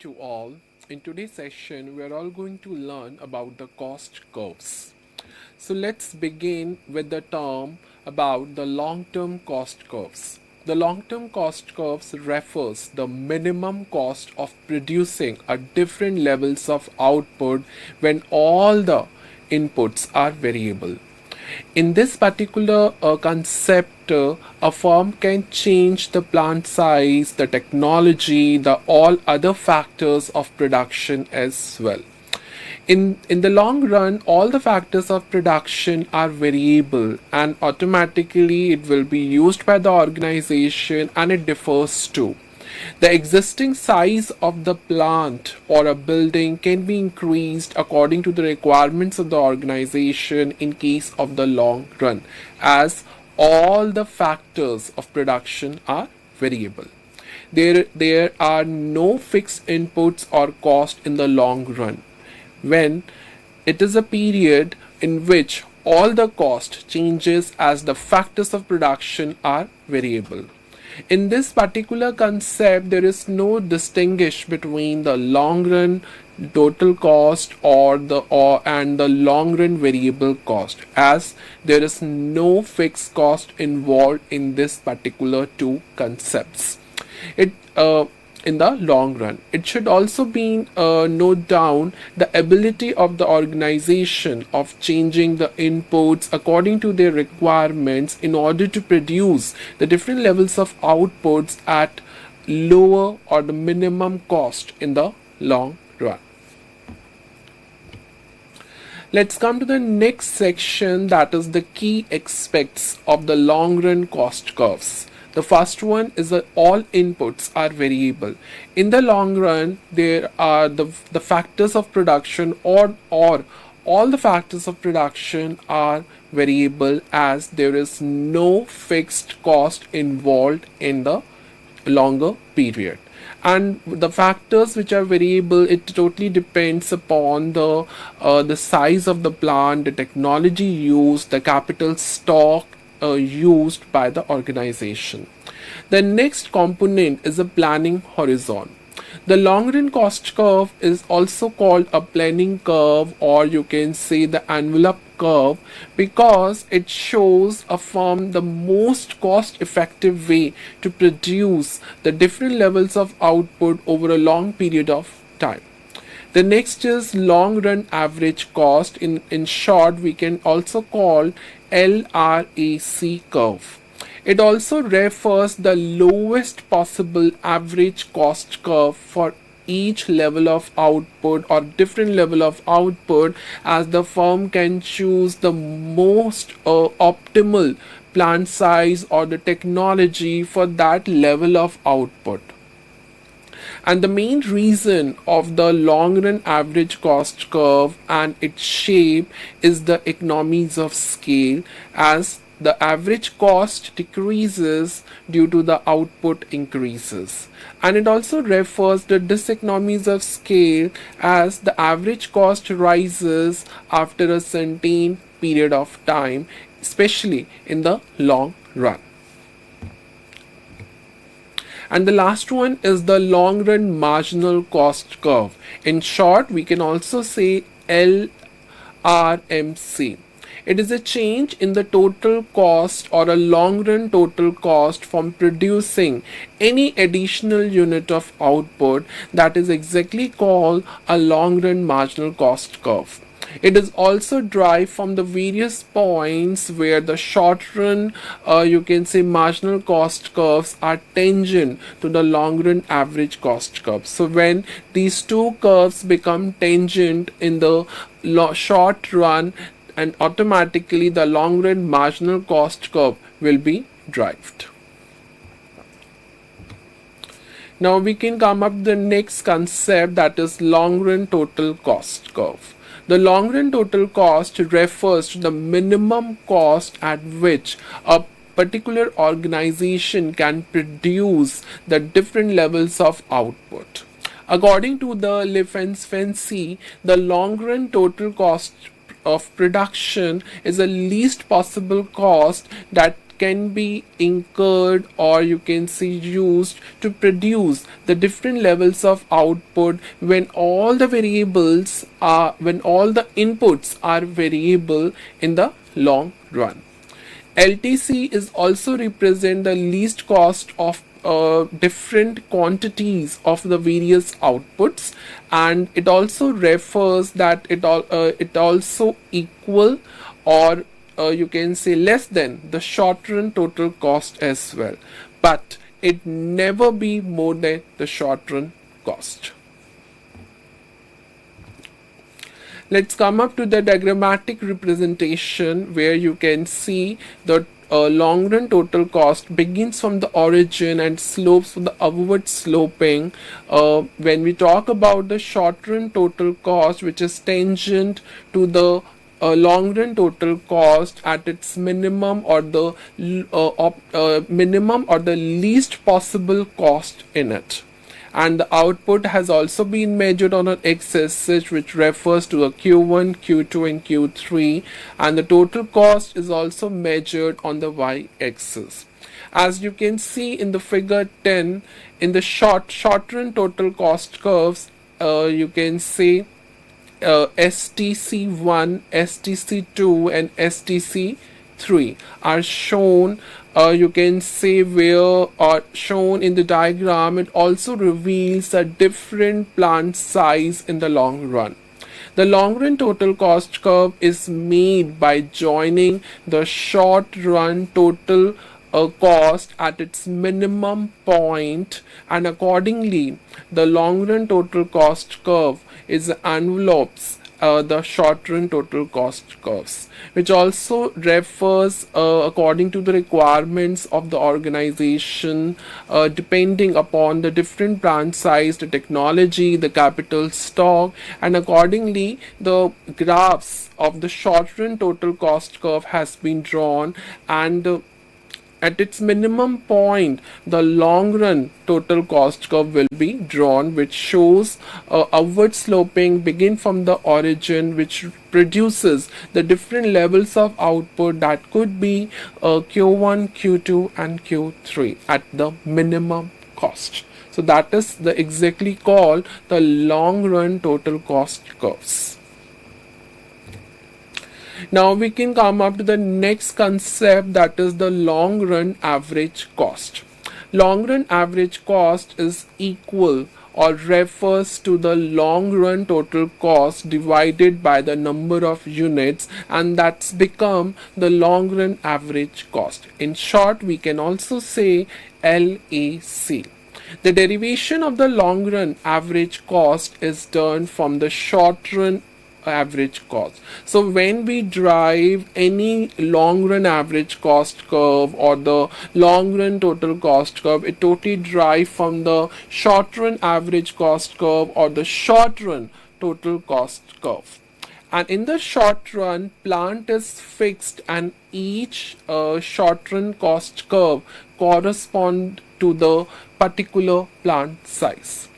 to all. In today's session, we are all going to learn about the cost curves. So let's begin with the term about the long-term cost curves. The long-term cost curves refers the minimum cost of producing at different levels of output when all the inputs are variable. In this particular concept, a firm can change the plant size, the technology, the all other factors of production as well. In the long run, all the factors of production are variable and automatically it will be used by the organization and it differs too. The existing size of the plant or a building can be increased according to the requirements of the organization in case of the long run, as all the factors of production are variable. There are no fixed inputs or cost in the long run. When it is a period in which all the cost changes as the factors of production are variable. In this particular concept, there is no distinguish between the long run total cost and the long run variable cost, as there is no fixed cost involved in this particular two concepts. It in the long run. It should also be note down the ability of the organization of changing the inputs according to their requirements in order to produce the different levels of outputs at lower or the minimum cost in the long run. Let's come to the next section, that is the key aspects of the long run cost curves. The first one is that all inputs are variable. In the long run, there are the factors of production or all the factors of production are variable, as there is no fixed cost involved in the longer period. And the factors which are variable, it totally depends upon the size of the plant, the technology used, the capital stock used by the organization. The next component is a planning horizon. The long run cost curve is also called a planning curve, or you can say the envelope curve, because it shows a firm the most cost effective way to produce the different levels of output over a long period of time. The next is long run average cost. In short, we can also call LRAC curve. It also refers the lowest possible average cost curve for each level of output or different level of output, as the firm can choose the most optimal plant size or the technology for that level of output. And the main reason of the long run average cost curve and its shape is the economies of scale, as the average cost decreases due to the output increases. And it also refers the diseconomies of scale, as the average cost rises after a certain period of time, especially in the long run. And the last one is the long run marginal cost curve. In short, we can also say LRMC. It is a change in the total cost or a long run total cost from producing any additional unit of output, that is exactly called a long run marginal cost curve. It is also derived from the various points where the short run, you can say marginal cost curves are tangent to the long run average cost curve. So when these two curves become tangent in the short run, and automatically the long run marginal cost curve will be derived. Now we can come up with the next concept, that is long run total cost curve. The long run total cost refers to the minimum cost at which a particular organization can produce the different levels of output. According to the Liefeld-Fensky, the long run total cost of production is the least possible cost that can be incurred, or you can see used to produce the different levels of output when all the variables are, when all the inputs are variable in the long run. LTC is also represent the least cost of different quantities of the various outputs, and it also refers that it also equal, or you can say less than the short run total cost as well, but it never be more than the short run cost. Let's come up to the diagrammatic representation, where you can see the long run total cost begins from the origin and slopes for the upward sloping. When we talk about the short run total cost, which is tangent to the long run total cost at its minimum or the minimum or the least possible cost in it, and the output has also been measured on an x-axis, which refers to a Q1, Q2 and Q3, and the total cost is also measured on the y-axis. As you can see in the figure 10, in the short run total cost curves, you can see STC1, STC2 and STC3 are shown. You can say where are shown in the diagram. It also reveals a different plant size in the long run. The long run total cost curve is made by joining the short run total cost at its minimum point, and accordingly the long run total cost curve is envelopes the short run total cost curves, which also refers according to the requirements of the organization, depending upon the different branch size, the technology, the capital stock, and accordingly the graphs of the short run total cost curve has been drawn, and at its minimum point the long run total cost curve will be drawn, which shows upward sloping begin from the origin, which produces the different levels of output that could be Q1, Q2 and Q3 at the minimum cost. So that is the exactly called the long run total cost curves. Now we can come up to the next concept, that is the long run average cost. Long run average cost is equal or refers to the long run total cost divided by the number of units, and that's become the long run average cost. In short, we can also say LAC. The derivation of the long run average cost is done from the short run average cost. So when we derive any long run average cost curve or the long run total cost curve, it totally derived from the short run average cost curve or the short run total cost curve. And in the short run, plant is fixed, and each short run cost curve correspond to the particular plant size.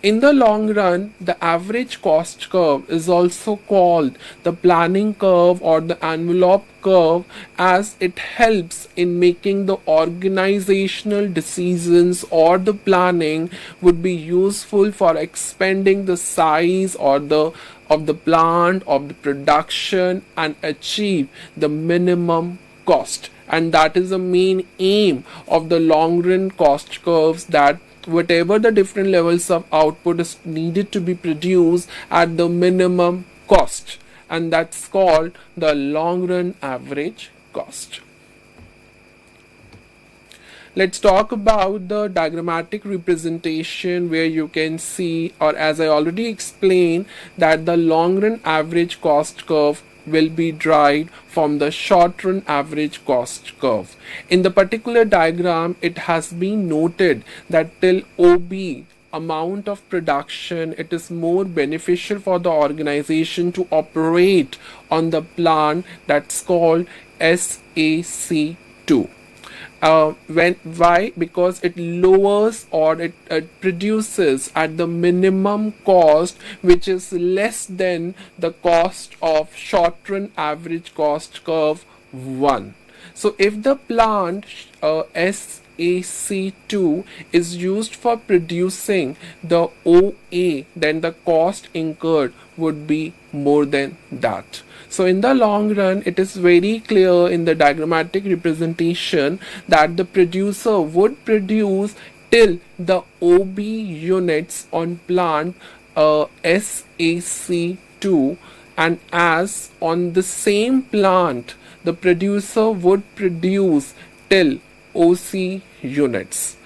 In the long run, the average cost curve is also called the planning curve or the envelope curve, as it helps in making the organizational decisions, or the planning would be useful for expanding the size or the of the plant, of the production, and achieve the minimum cost. And that is the main aim of the long run cost curves, that whatever the different levels of output is needed to be produced at the minimum cost, and that's called the long run average cost. Let's talk about the diagrammatic representation, where you can see, or as I already explained, that the long run average cost curve will be derived from the short run average cost curve. In the particular diagram, it has been noted that till OB amount of production, it is more beneficial for the organization to operate on the plant that's called SAC2. Why? Because it lowers, or it produces at the minimum cost, which is less than the cost of short run average cost curve 1. So if the plant SAC2 is used for producing the OA, then the cost incurred would be more than that. So in the long run, it is very clear in the diagrammatic representation that the producer would produce till the OB units on plant SAC2, and as on the same plant the producer would produce till OC units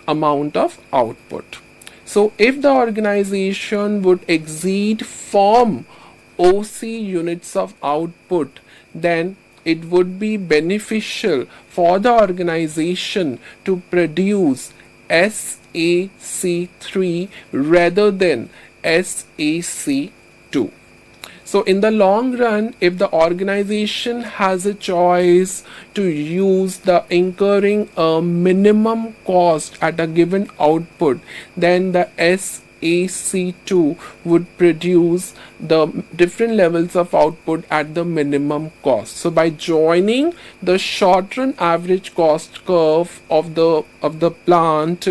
amount of output. So if the organization would exceed from OC units of output, then it would be beneficial for the organization to produce SAC3 rather than SAC2. So in the long run, if the organization has a choice to use the incurring a minimum cost at a given output, then the SAC2 would produce the different levels of output at the minimum cost. So by joining the short run average cost curve of the plant,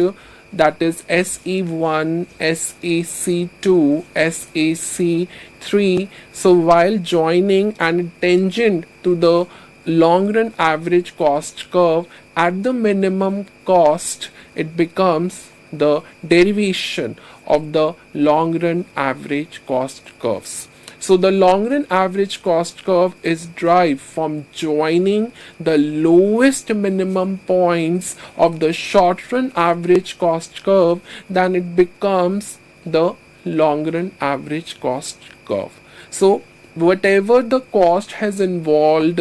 that is SE1, SAC2, SAC3. So while joining and tangent to the long run average cost curve at the minimum cost, it becomes the derivation of the long run average cost curves. So the long run average cost curve is derived from joining the lowest minimum points of the short run average cost curve, then it becomes the long run average cost curve. So whatever the cost has involved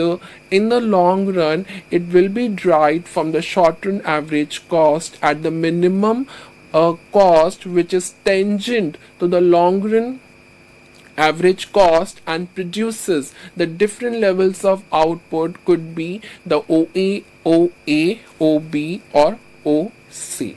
in the long run, it will be derived from the short run average cost at the minimum cost, which is tangent to the long run average cost, and produces the different levels of output, could be the OA, OA, OB or OC.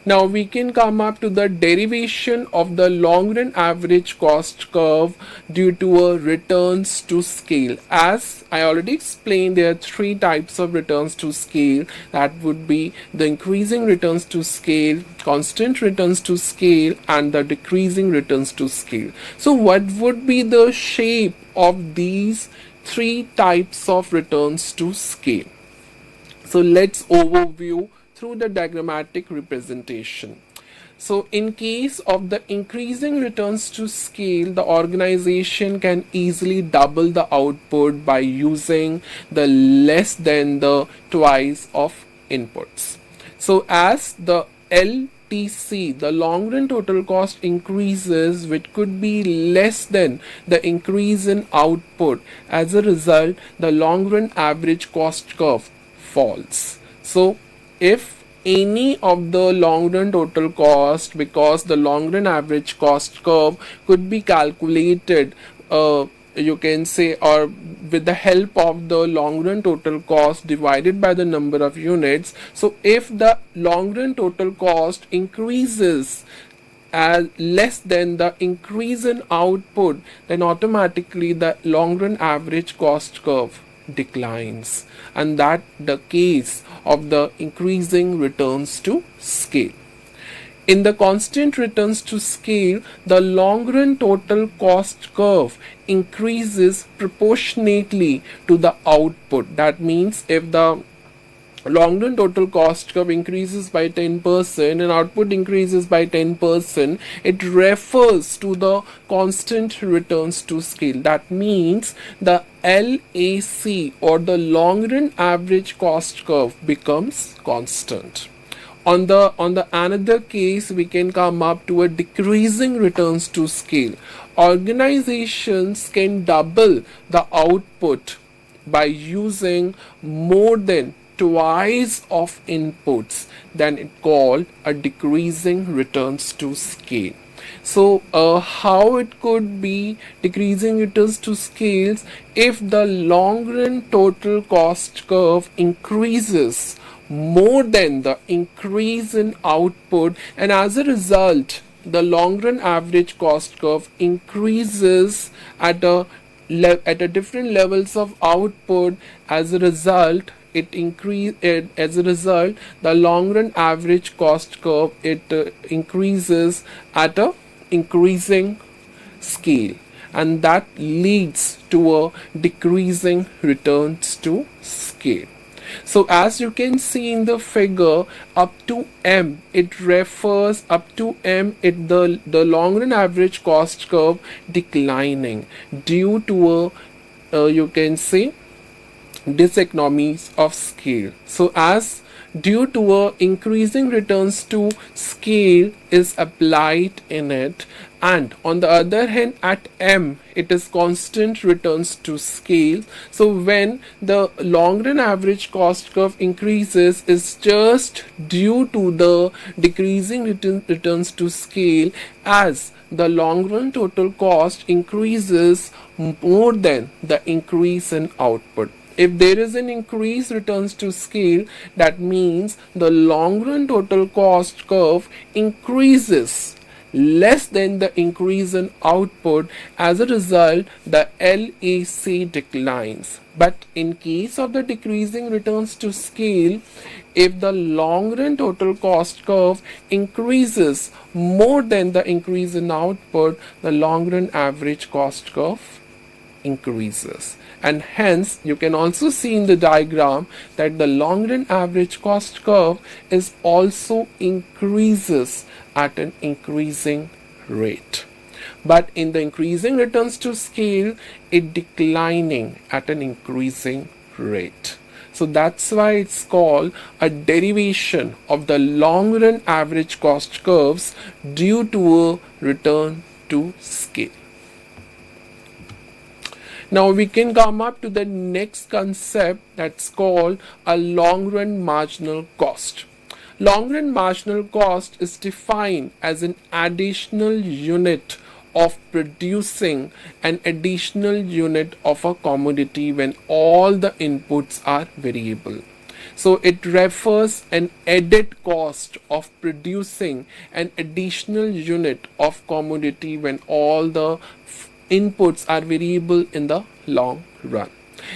Now we can come up to the derivation of the long run average cost curve due to a returns to scale. As I already explained, there are three types of returns to scale. That would be the increasing returns to scale, constant returns to scale, and the decreasing returns to scale. So what would be the shape of these three types of returns to scale? So let's overview through the diagrammatic representation. So in case of the increasing returns to scale, the organization can easily double the output by using the less than the twice of inputs. So as the LTC, the long run total cost, increases, which could be less than the increase in output, as a result the long run average cost curve falls. So if any of the long run total cost, because the long run average cost curve could be calculated, you can say, or with the help of the long run total cost divided by the number of units. So if the long run total cost increases as less than the increase in output, then automatically the long run average cost curve declines, and that the case of the increasing returns to scale. In the constant returns to scale, the long run total cost curve increases proportionately to the output. That means if the long run total cost curve increases by 10% and output increases by 10%, it refers to the constant returns to scale. That means the LAC, or the long run average cost curve, becomes constant. On the another case, we can come up to a decreasing returns to scale. Organizations can double the output by using more than twice of inputs, then it called a decreasing returns to scale. So how it could be decreasing returns to scales? If the long run total cost curve increases more than the increase in output, and as a result the long run average cost curve increases at a at a different levels of output. As a result, as a result, the long run average cost curve, it increases at a increasing scale, and that leads to a decreasing returns to scale. So as you can see in the figure, up to M, it refers up to M, it the long run average cost curve declining due to a you can say diseconomies of scale. So as due to a increasing returns to scale is applied in it, and on the other hand at M it is constant returns to scale. So when the long run average cost curve increases is just due to the decreasing returns to scale, as the long run total cost increases more than the increase in output. If there is an increase returns to scale, that means the long run total cost curve increases less than the increase in output. As a result, the LAC declines. But in case of the decreasing returns to scale, if the long run total cost curve increases more than the increase in output, the long run average cost curve increases. And hence you can also see in the diagram that the long run average cost curve is also increases at an increasing rate, but in the increasing returns to scale it declining at an increasing rate. So that's why it's called a derivation of the long run average cost curves due to a return to scale. Now we can come up to the next concept, that's called a long run marginal cost. Long run marginal cost is defined as an additional unit of producing an additional unit of a commodity when all the inputs are variable. So it refers an added cost of producing an additional unit of commodity when all the inputs are variable in the long run.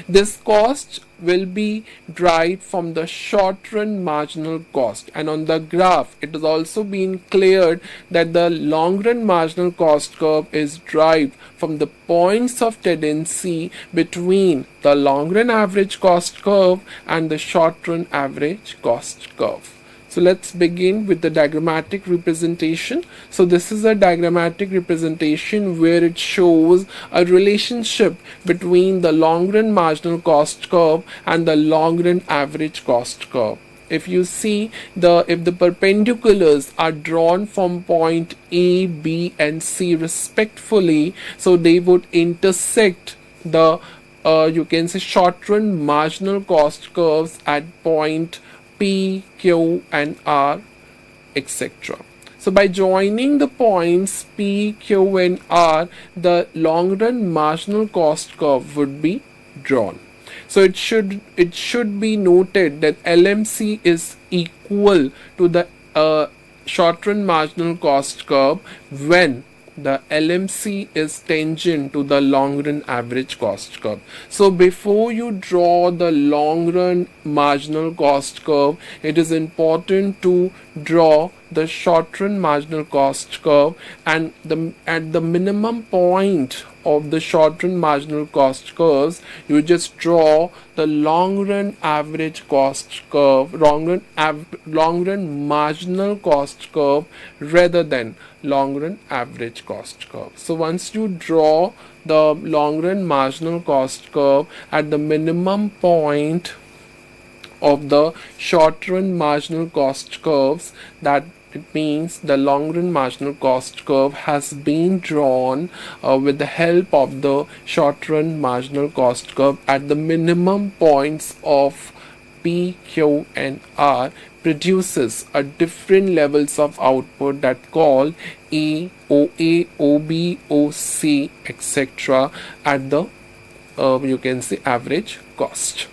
This cost will be derived from the short run marginal cost, and on the graph it is also being cleared that the long run marginal cost curve is derived from the points of tendency between the long run average cost curve and the short run average cost curve. So let's begin with the diagrammatic representation. So this is a diagrammatic representation where it shows a relationship between the long run marginal cost curve and the long run average cost curve. If you see if the perpendiculars are drawn from point A, B and C respectively, so they would intersect the you can say short run marginal cost curves at point P, Q and R, etc. So by joining the points P, Q and R, the long run marginal cost curve would be drawn. So it should be noted that LMC is equal to the short run marginal cost curve when the LMC is tangent to the long run average cost curve. So before you draw the long run marginal cost curve, it is important to draw the short run marginal cost curve, and at the minimum point of the short run marginal cost curves, you just draw the long run average cost curve, long run marginal cost curve rather than long run average cost curve. So once you draw the long run marginal cost curve at the minimum point of the short run marginal cost curves, that it means the long run marginal cost curve has been drawn with the help of the short run marginal cost curve at the minimum points of P, Q and R, produces a different levels of output that call A, OA, OB, OC, etc. at the you can say average cost.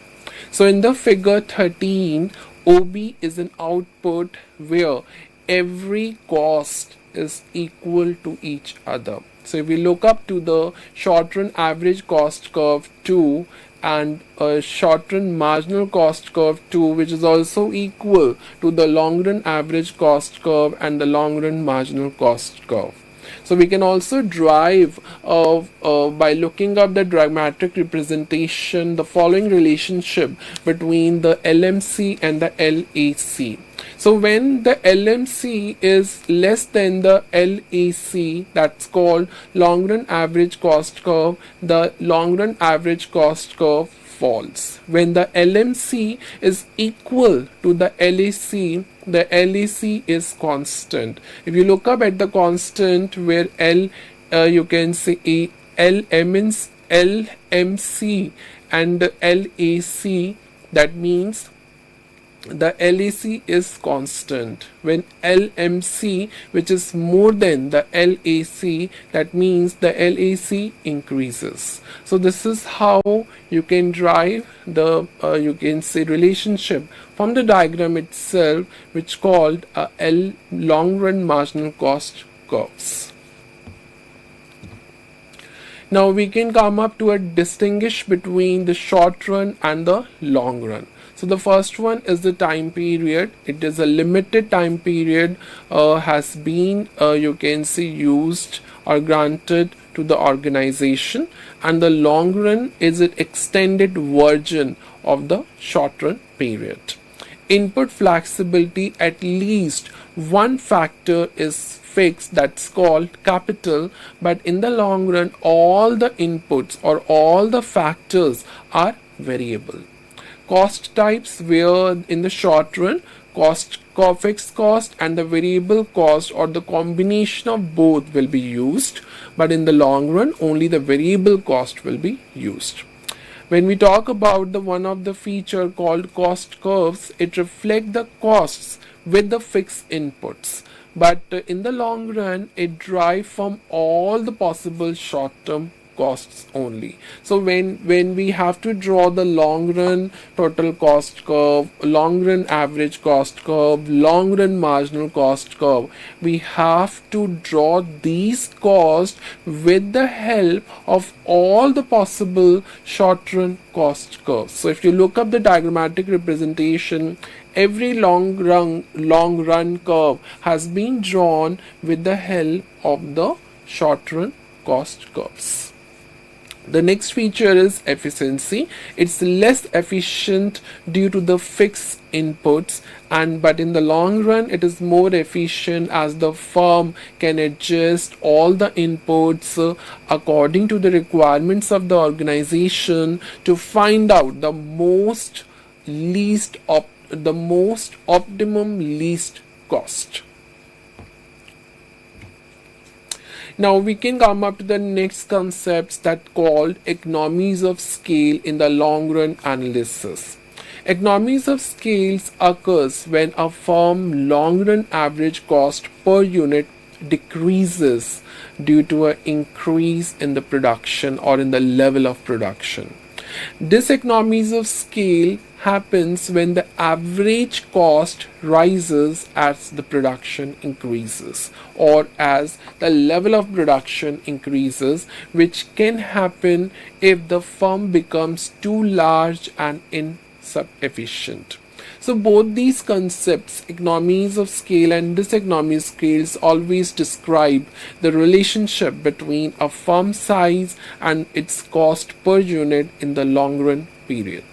So in the figure 13, OB is an output where every cost is equal to each other. So if we look up to the short run average cost curve 2 and a short run marginal cost curve 2, which is also equal to the long run average cost curve and the long run marginal cost curve. So we can also derive by looking up the diagrammatic representation the following relationship between the LMC and the LAC. So when the LMC is less than the LAC, that's called long run average cost curve, the long run average cost curve falls. When the LMC is equal to the LAC is constant. If you look up at the constant where you can say LMC and LAC, that means the LAC is constant. When LMC, which is more than the LAC, that means the LAC increases. So this is how you can derive the you can say relationship from the diagram itself, which called long run marginal cost curves. Now we can come up to distinguish between the short run and the long run. So the first one is the time period. It is a limited time period, has been you can say used or granted to the organization, and the long run is an extended version of the short run period. Input flexibility, at least one factor is fixed, that's called capital, but in the long run all the inputs or all the factors are variable. Cost types, where in the short run fixed cost and the variable cost or the combination of both will be used, but in the long run only the variable cost will be used. When we talk about the one of the feature called cost curves, it reflects the costs with the fixed inputs, but in the long run it derives from all the possible short-term costs only. So when we have to draw the long run total cost curve, long run average cost curve, long run marginal cost curve, we have to draw these costs with the help of all the possible short run cost curves. So if you look up the diagrammatic representation, every long run curve has been drawn with the help of the short run cost curves. The next feature is efficiency. It's less efficient due to the fixed inputs, but in the long run it is more efficient as the firm can adjust all the inputs according to the requirements of the organization to find out the most optimum least cost. Now we can come up to the next concepts that called economies of scale in the long run analysis. Economies of scales occurs when a firm long run average cost per unit decreases due to an increase in the production or in the level of production. This economies of scale happens when the average cost rises as the production increases or as the level of production increases, which can happen if the firm becomes too large and insufficient. So both these concepts, economies of scale and diseconomies of scales, always describe the relationship between a firm size and its cost per unit in the long run period.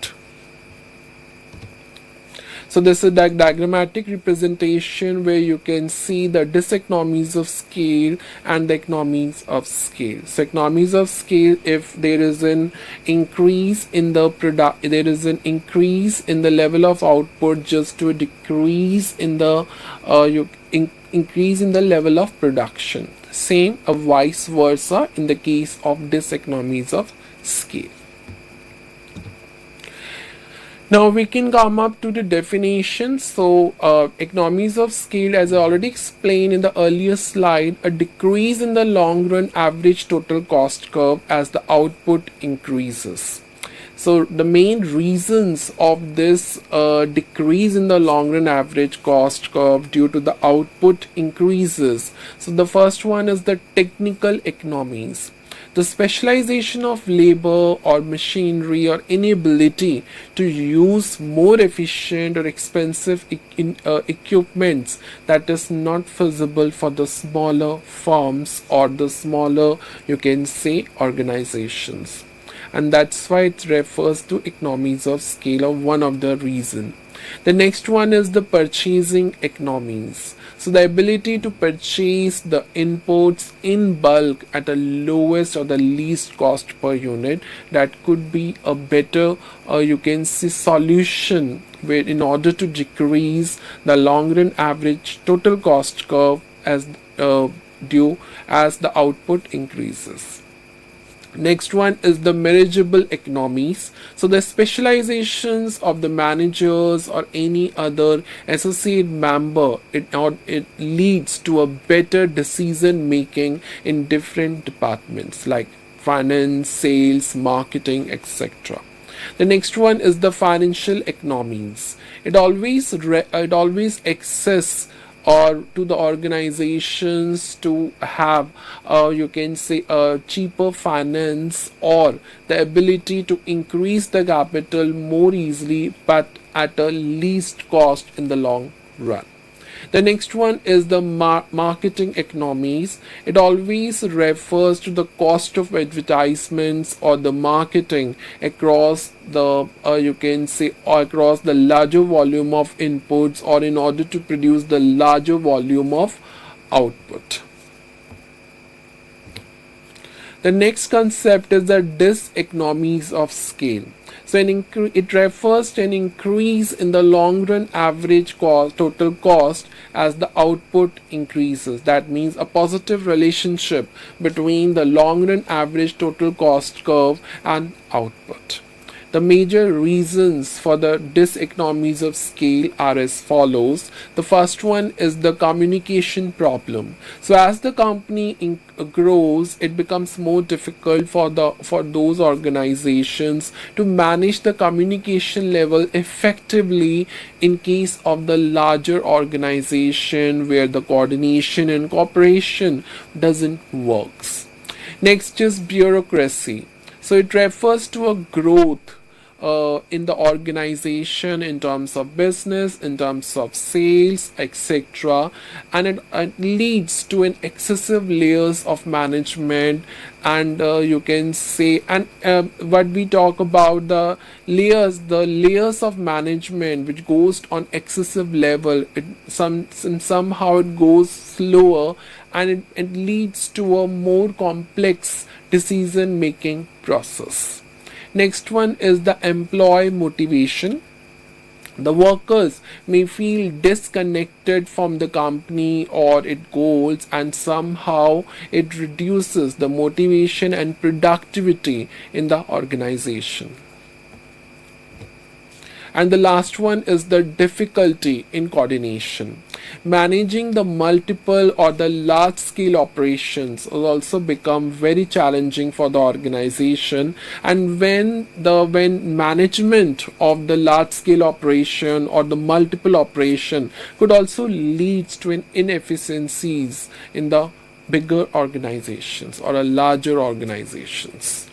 So this is the diagrammatic representation where you can see the diseconomies of scale and the economies of scale. So economies of scale, if there is an increase in the level of output just to a decrease in the increase in the level of production. Same vice versa in the case of diseconomies of scale. Now we can come up to the definition. So economies of scale, as I already explained in the earlier slide, a decrease in the long run average total cost curve as the output increases. So the main reasons of this decrease in the long run average cost curve due to the output increases. So the first one is the technical economies. The specialization of labor or machinery or inability to use more efficient or expensive equipments that is not feasible for the smaller firms or the smaller, you can say, organizations. And that's why it refers to economies of scale, of one of the reason. The next one is the purchasing economies. So the ability to purchase the inputs in bulk at the lowest or the least cost per unit, that could be a better you can see solution where in order to decrease the long run average total cost curve as due as the output increases. Next one is the manageable economies. So the specializations of the managers or any other associate member, it leads to a better decision making in different departments like finance, sales, marketing, etc. The next one is the financial economies. It always exists or to the organizations to have you can say a cheaper finance or the ability to increase the capital more easily but at a least cost in the long run. The next one is the marketing economies. It always refers to the cost of advertisements or the marketing across the you can say across the larger volume of inputs or in order to produce the larger volume of output. The next concept is the diseconomies of scale. So it refers to an increase in the long run average cost, total cost as the output increases. That means a positive relationship between the long run average total cost curve and output. The major reasons for the diseconomies of scale are as follows. The first one is the communication problem. So as the company grows, it becomes more difficult for those organizations to manage the communication level effectively in case of the larger organization where the coordination and cooperation doesn't works. Next is bureaucracy. So it refers to a growth in the organization in terms of business, in terms of sales, etc. And it leads to an excessive layers of management and you can say and what we talk about the layers of management which goes on excessive level, somehow it goes slower and it leads to a more complex decision making process. Next one is the employee motivation. The workers may feel disconnected from the company or its goals and somehow it reduces the motivation and productivity in the organization. And the last one is the difficulty in coordination. Managing the multiple or the large scale operations will also become very challenging for the organization, and when management of the large scale operation or the multiple operation could also lead to an inefficiencies in the bigger organizations or a larger organizations.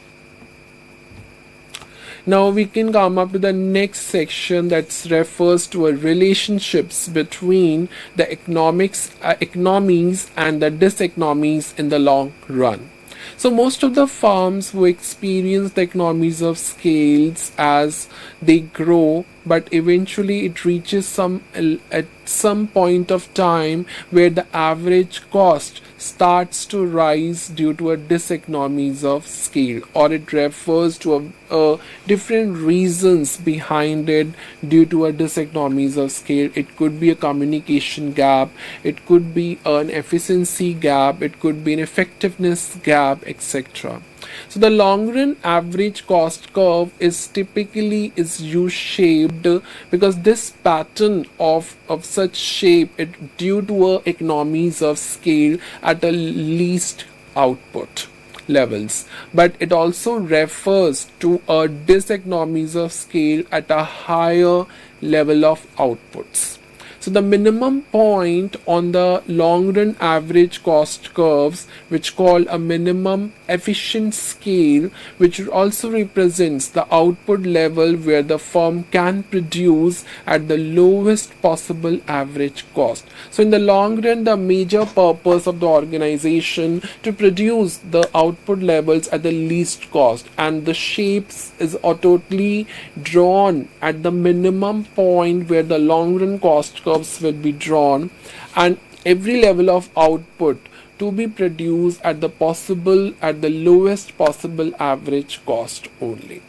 Now we can come up to the next section that refers to a relationships between the economies and the diseconomies in the long run. So most of the firms who experience the economies of scales as they grow, but eventually it reaches at some point of time where the average cost starts to rise due to a diseconomies of scale, or it refers to a different reasons behind it due to a diseconomies of scale. It could be a communication gap, it could be an efficiency gap, it could be an effectiveness gap, etc. So the long run average cost curve is typically U-shaped because this pattern of such shape due to economies of scale at a least output. levels, but it also refers to a diseconomies of scale at a higher level of outputs. So the minimum point on the long run average cost curves, which call a minimum efficient scale, which also represents the output level where the firm can produce at the lowest possible average cost. So in the long run, the major purpose of the organization to produce the output levels at the least cost, and the shapes is totally drawn at the minimum point where the long run cost curves will be drawn, and every level of output to be produced at the lowest possible average cost only.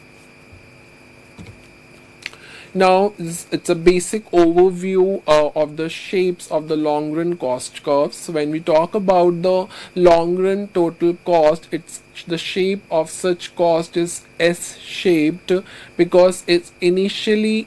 Now it's a basic overview of the shapes of the long run cost curves. So when we talk about the long run total cost, it's the shape of such cost is S-shaped because it's initially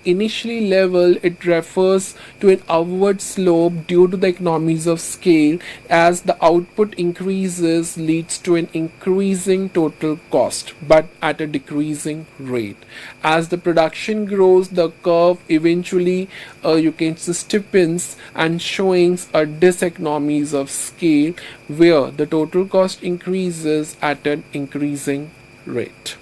level. It refers to an upward slope due to the economies of scale. As the output increases, leads to an increasing total cost, but at a decreasing rate. As the production grows, the curve eventually you can see steepens and showing a diseconomies of scale where the total cost increases at an increasing rate.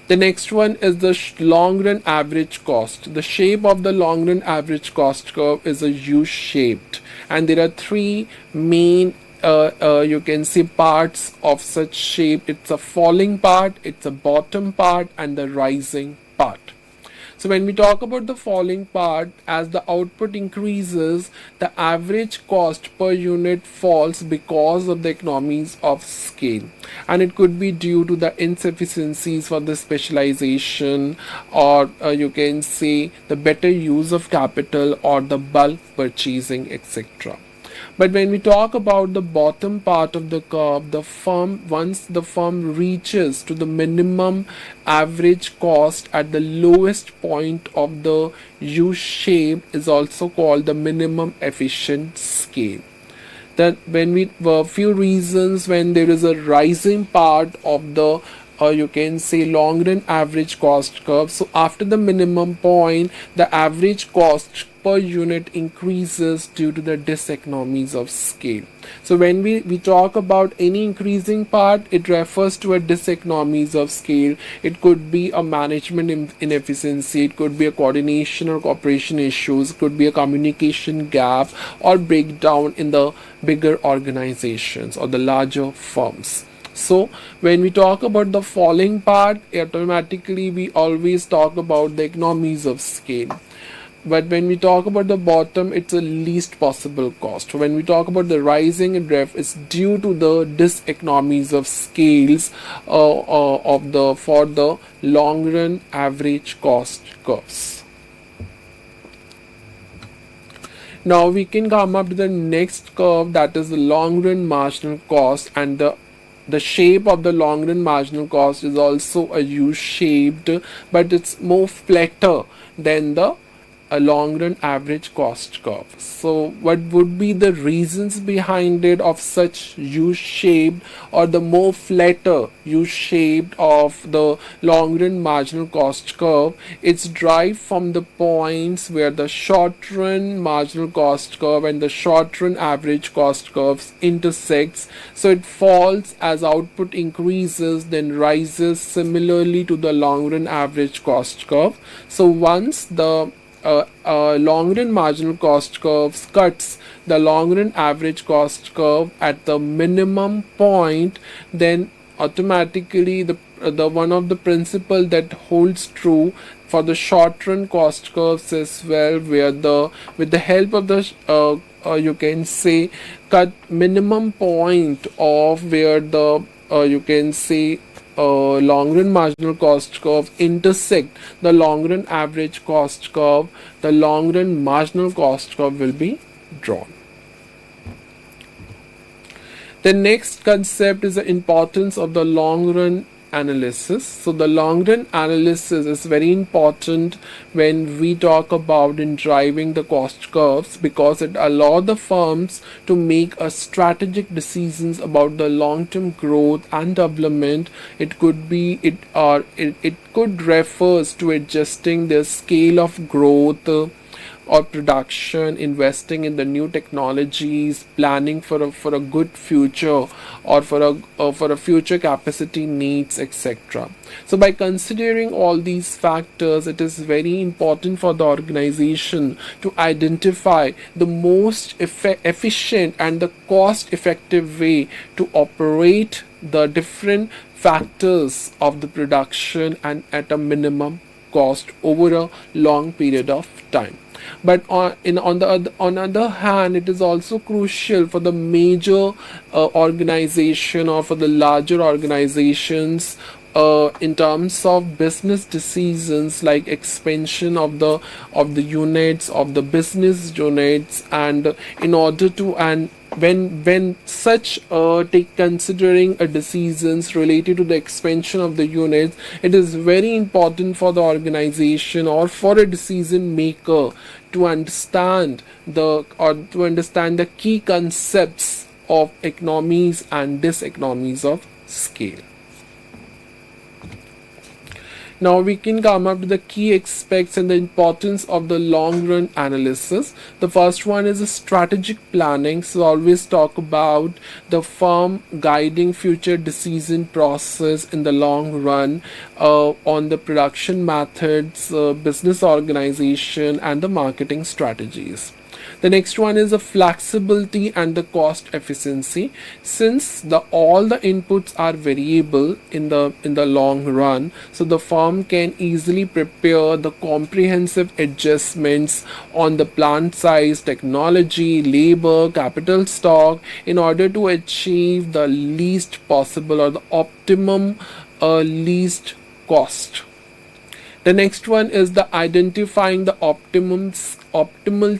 The next one is the long run average cost. The shape of the long run average cost curve is a U-shaped, and there are three main you can see parts of such shape. It's a falling part, it's a bottom part, and the rising part. So when we talk about the falling part, as the output increases, the average cost per unit falls because of the economies of scale, and it could be due to the insufficiencies for the specialization, or you can say the better use of capital or the bulk purchasing, etc. But when we talk about the bottom part of the curve, once the firm reaches to the minimum average cost at the lowest point of the U shape, is also called the minimum efficient scale. That when we few reasons when there is a rising part of the you can say long run average cost curve, so after the minimum point the average cost per unit increases due to the diseconomies of scale. So when we talk about any increasing part, it refers to a diseconomies of scale. It could be a management inefficiency, it could be a coordination or cooperation issues, it could be a communication gap or breakdown in the bigger organizations or the larger firms. So when we talk about the falling part, automatically we always talk about the economies of scale. But when we talk about the bottom, it's a least possible cost. When we talk about the rising it's due to the diseconomies of scales for the long run average cost curves. Now we can come up to the next curve, that is the long run marginal cost, and the shape of the long run marginal cost is also a U-shaped, but it's more flatter than the long run average cost curve. So what would be the reasons behind it of such U-shaped or the more flatter U-shaped of the long run marginal cost curve? It's derived from the points where the short run marginal cost curve and the short run average cost curves intersects. So it falls as output increases, then rises similarly to the long run average cost curve. So once the long run marginal cost curves cuts the long run average cost curve at the minimum point, then automatically the one of the principle that holds true for the short run cost curves as well, where with the help of the you can say cut minimum point of where the you can say long run marginal cost curve intersect the long run average cost curve, the long run marginal cost curve will be drawn. The next concept is the importance of the long run analysis. So the long run analysis is very important when we talk about in driving the cost curves, because it allows the firms to make a strategic decisions about the long term growth and development. It could be it could refers to adjusting the scale of growth or production, investing in the new technologies, planning for a good future, or for a future capacity needs, etc. So by considering all these factors, it is very important for the organization to identify the most efficient and the cost effective way to operate the different factors of the production and at a minimum cost over a long period of time. But on the other hand, it is also crucial for the major organization or for the larger organizations in terms of business decisions like expansion of the units of the business units, and in order to and when such take considering a decisions related to the expansion of the units, it is very important for the organization or for a decision maker to understand the key concepts of economies and diseconomies of scale. Now we can come up to the key aspects and the importance of the long run analysis. The first one is a strategic planning. So always talk about the firm guiding future decision process in the long run on the production methods, business organization, and the marketing strategies. The next one is the flexibility and the cost efficiency. Since all the inputs are variable in the long run, so the firm can easily prepare the comprehensive adjustments on the plant size, technology, labor, capital stock in order to achieve the least possible or the optimum least cost. The next one is the identifying the optimal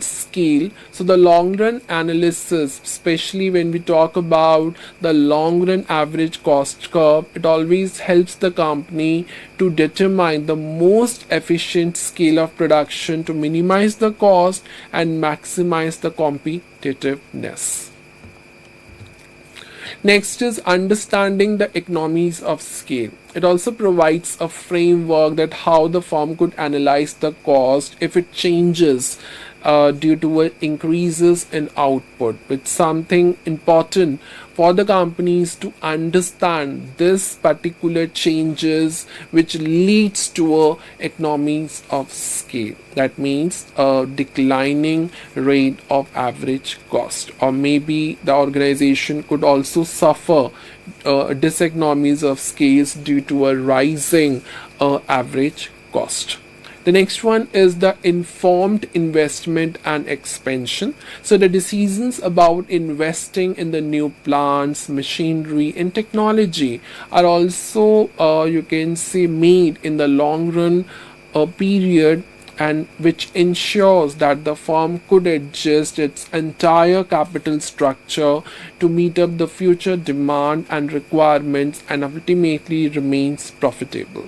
scale. So the long run analysis, especially when we talk about the long run average cost curve, it always helps the company to determine the most efficient scale of production to minimize the cost and maximize the competitiveness. Next is understanding the economies of scale. It also provides a framework that how the firm could analyze the cost if it changes due to increases in output. It's something important for the companies to understand this particular changes which leads to economies of scale. That means a declining rate of average cost, or maybe the organization could also suffer diseconomies of scales due to a rising average cost. The next one is the informed investment and expansion. So the decisions about investing in the new plants, machinery, and technology are also you can say made in the long run period, and which ensures that the firm could adjust its entire capital structure to meet up the future demand and requirements and ultimately remains profitable.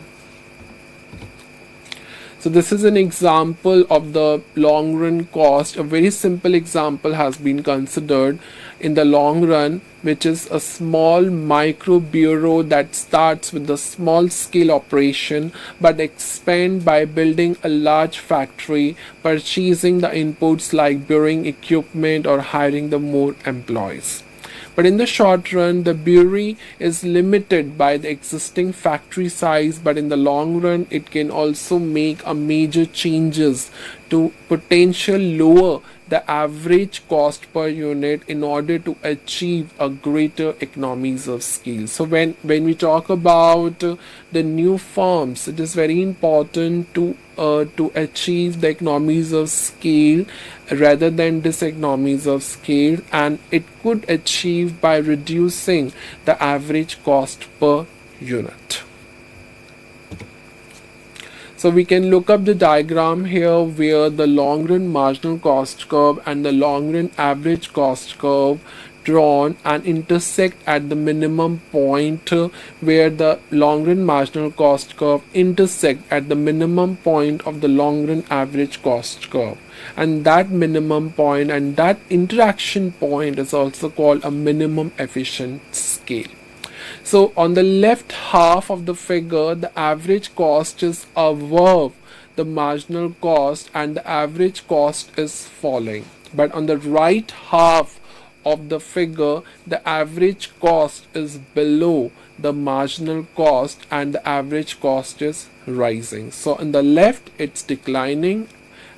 So this is an example of the long run cost. A very simple example has been considered in the long run, which is a small micro bureau that starts with a small scale operation but expand by building a large factory, purchasing the inputs like brewing equipment or hiring the more employees. But in the short run, the brewery is limited by the existing factory size, but in the long run, it can also make a major changes to potential lower the average cost per unit in order to achieve a greater economies of scale. So when we talk about the new firms, it is very important to achieve the economies of scale rather than diseconomies of scale, and it could achieve by reducing the average cost per unit. So we can look up the diagram here where the long run marginal cost curve and the long run average cost curve drawn and intersect at the minimum point where the long run marginal cost curve intersect at the minimum point of the long run average cost curve, and that minimum point and that interaction point is also called a minimum efficient scale. So on the left half of the figure, the average cost is above the marginal cost and the average cost is falling. But on the right half of the figure, the average cost is below the marginal cost and the average cost is rising. So on the left it's declining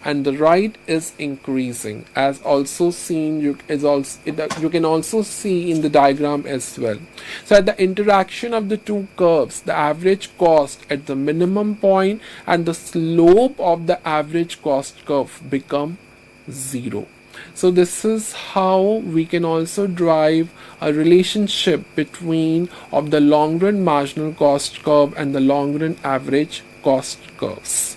and the right is increasing, as also seen you can also see in the diagram as well. So at the interaction of the two curves, the average cost at the minimum point and the slope of the average cost curve become 0. So this is how we can also drive a relationship between of the long run marginal cost curve and the long run average cost curves.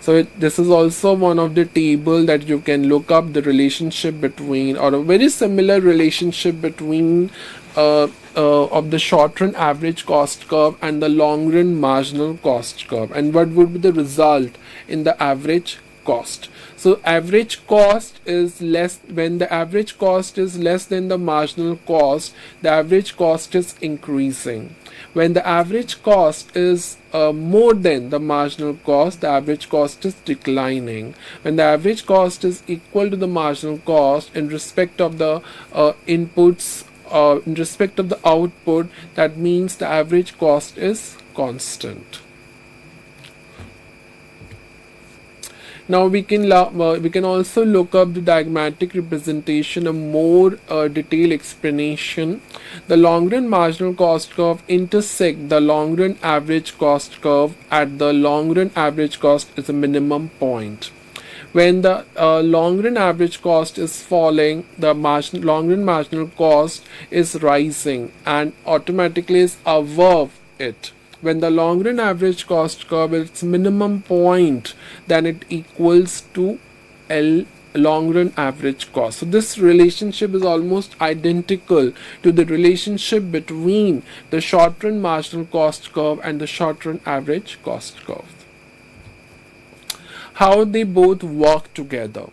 So this is also one of the table that you can look up the relationship between, or a very similar relationship between of the short run average cost curve and the long run marginal cost curve, and what would be the result in the average cost. So average cost is less, when the average cost is less than the marginal cost, the average cost is increasing. When the average cost is more than the marginal cost, the average cost is declining. When the average cost is equal to the marginal cost in respect of the inputs, in respect of the output, that means the average cost is constant. Now we can also look up the diagrammatic representation, a more detailed explanation. The long run marginal cost curve intersect the long run average cost curve at the long run average cost is a minimum point. When the long run average cost is falling, the long run marginal cost is rising and automatically is above it. When the long run average cost curve is its minimum point, then it equals to L long run average cost. So this relationship is almost identical to the relationship between the short run marginal cost curve and the short run average cost curve. How they both work together,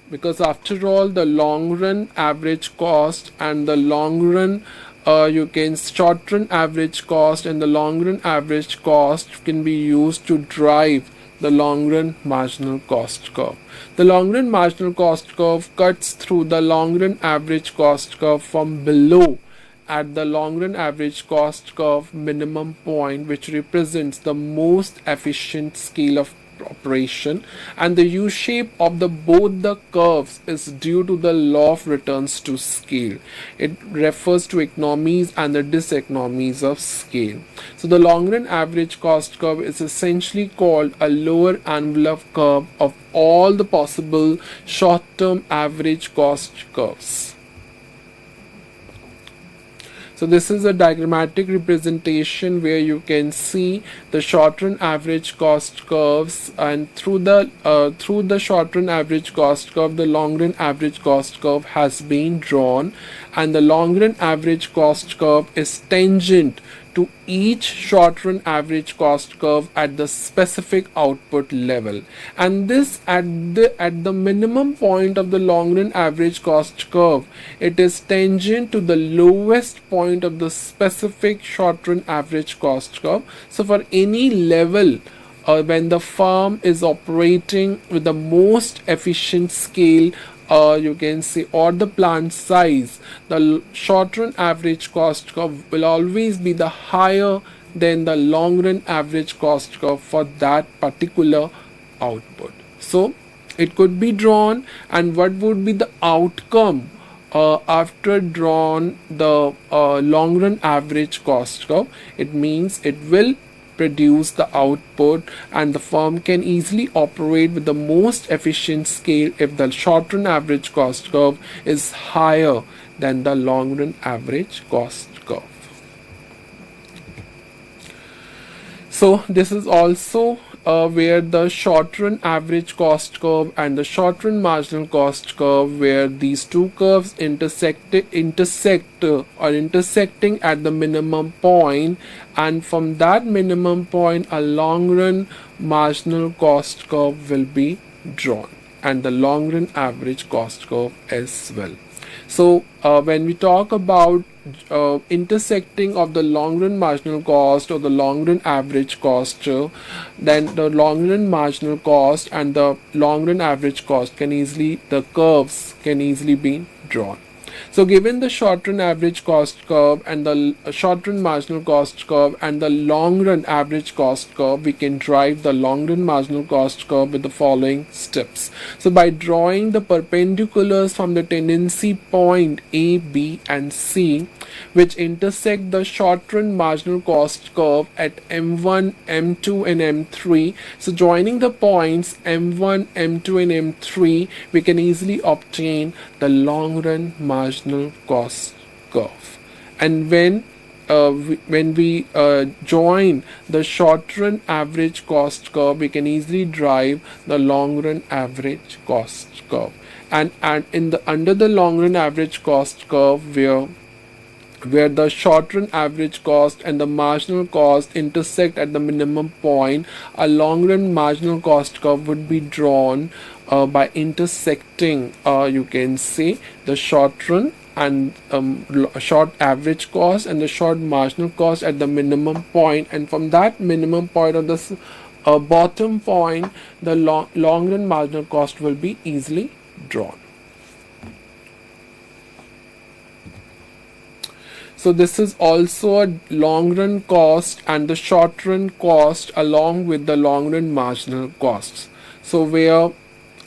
because after all the long run average cost and the long run short run average cost and the long run average cost can be used to drive the long run marginal cost curve. The long run marginal cost curve cuts through the long run average cost curve from below at the long run average cost curve minimum point, which represents the most efficient scale of operation, and the U shape of both the curves is due to the law of returns to scale. It refers to economies and the diseconomies of scale. So the long run average cost curve is essentially called a lower envelope curve of all the possible short term average cost curves. So this is a diagrammatic representation where you can see the short run average cost curves, and through the short run average cost curve, the long run average cost curve has been drawn, and the long run average cost curve is tangent to each short run average cost curve at the specific output level, and this at the minimum point of the long run average cost curve, it is tangent to the lowest point of the specific short run average cost curve. So for any level when the firm is operating with the most efficient scale, you can say, or the plant size, the short run average cost curve will always be the higher than the long run average cost curve for that particular output. So it could be drawn, and what would be the outcome after drawn the long run average cost curve? It means it will produce the output, and the firm can easily operate with the most efficient scale if the short run average cost curve is higher than the long run average cost curve. So this is also where the short run average cost curve and the short run marginal cost curve, where these two curves intersect or intersecting at the minimum point, and from that minimum point a long run marginal cost curve will be drawn, and the long run average cost curve as well. So when we talk about intersecting of the long run marginal cost or the long run average cost, then the long run marginal cost and the long run average cost the curves can easily be drawn. So given the short run average cost curve and the short run marginal cost curve and the long run average cost curve, we can drive the long run marginal cost curve with the following steps. So by drawing the perpendiculars from the tendency point A, B and C, which intersect the short run marginal cost curve at M1, M2 and M3. So joining the points M1, M2 and M3, we can easily obtain the long run marginal cost curve. And when we join the short run average cost curve, we can easily drive the long run average cost curve. And in the under the long run average cost curve, where the short run average cost and the marginal cost intersect at the minimum point, a long run marginal cost curve would be drawn by intersecting, you can say, the short run and short average cost and the short marginal cost at the minimum point, and from that minimum point or the bottom point, the long run marginal cost will be easily drawn. So this is also a long run cost and the short run cost along with the long run marginal costs. So where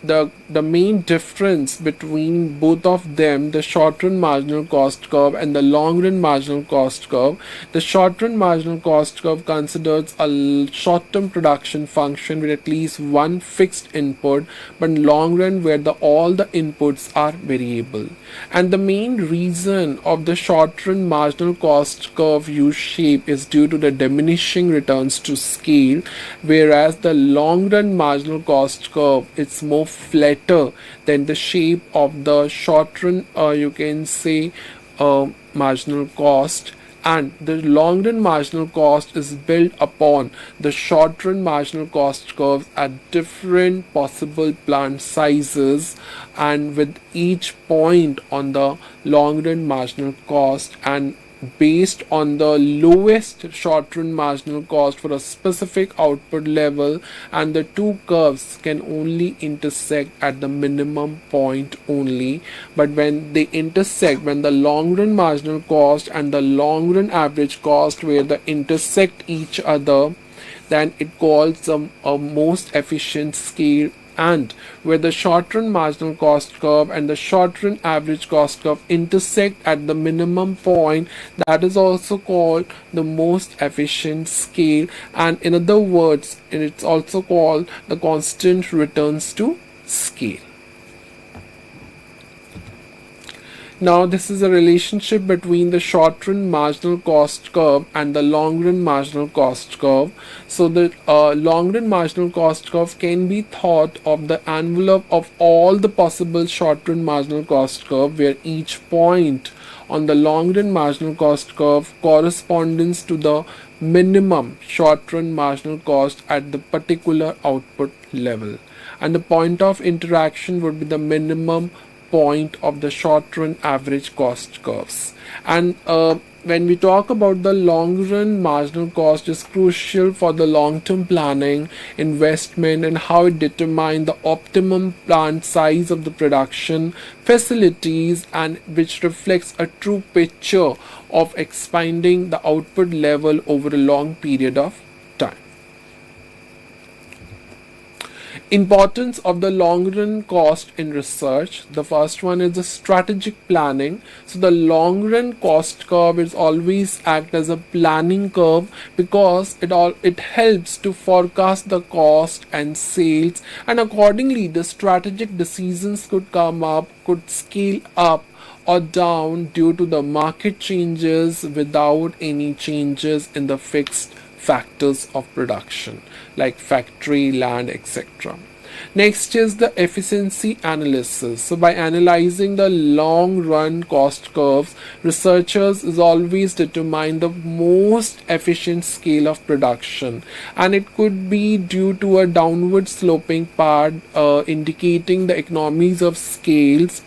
the main difference between both of them, the short run marginal cost curve and the long run marginal cost curve, the short run marginal cost curve considers a short term production function with at least one fixed input, but long run where all the inputs are variable. And the main reason of the short run marginal cost curve U shape is due to the diminishing returns to scale, whereas the long run marginal cost curve is more flatter than the shape of the short run, you can say, marginal cost, and the long run marginal cost is built upon the short run marginal cost curves at different possible plant sizes, and with each point on the long run marginal cost and based on the lowest short run marginal cost for a specific output level, and the two curves can only intersect at the minimum point only. But when they intersect, when the long run marginal cost and the long run average cost where they intersect each other, then it calls a most efficient scale, and where the short run marginal cost curve and the short run average cost curve intersect at the minimum point, that is also called the most efficient scale, and in other words it's also called the constant returns to scale. Now this is a relationship between the short run marginal cost curve and the long run marginal cost curve. So the long run marginal cost curve can be thought of the envelope of all the possible short run marginal cost curve, where each point on the long run marginal cost curve corresponds to the minimum short run marginal cost at the particular output level, and the point of interaction would be the minimum point of the short run average cost curves. And when we talk about the long run marginal cost is crucial for the long term planning, investment, and how it determines the optimum plant size of the production facilities, and which reflects a true picture of expanding the output level over a long period of time. Importance of the long run cost in research. The first one is the strategic planning. So the long run cost curve is always act as a planning curve, because it helps to forecast the cost and sales, and accordingly the strategic decisions could scale up or down due to the market changes without any changes in the fixed factors of production like factory, land, etc. Next is the efficiency analysis. So by analyzing the long run cost curves, researchers is always determine the most efficient scale of production, and it could be due to a downward sloping path indicating the economies of scales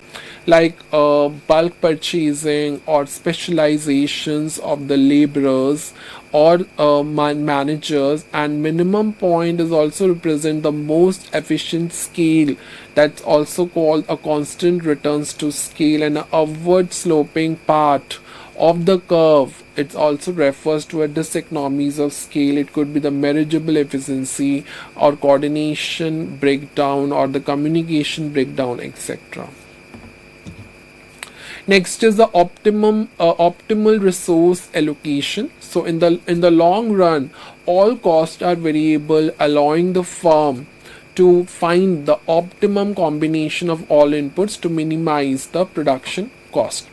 like bulk purchasing or specializations of the laborers or managers, and minimum point is also represent the most efficient scale, that's also called a constant returns to scale, and an upward sloping part of the curve, it also refers to a diseconomies of scale. It could be the measurable efficiency or coordination breakdown or the communication breakdown, etc. Next is the optimal resource allocation. So in the long run, all costs are variable, allowing the firm to find the optimum combination of all inputs to minimize the production cost.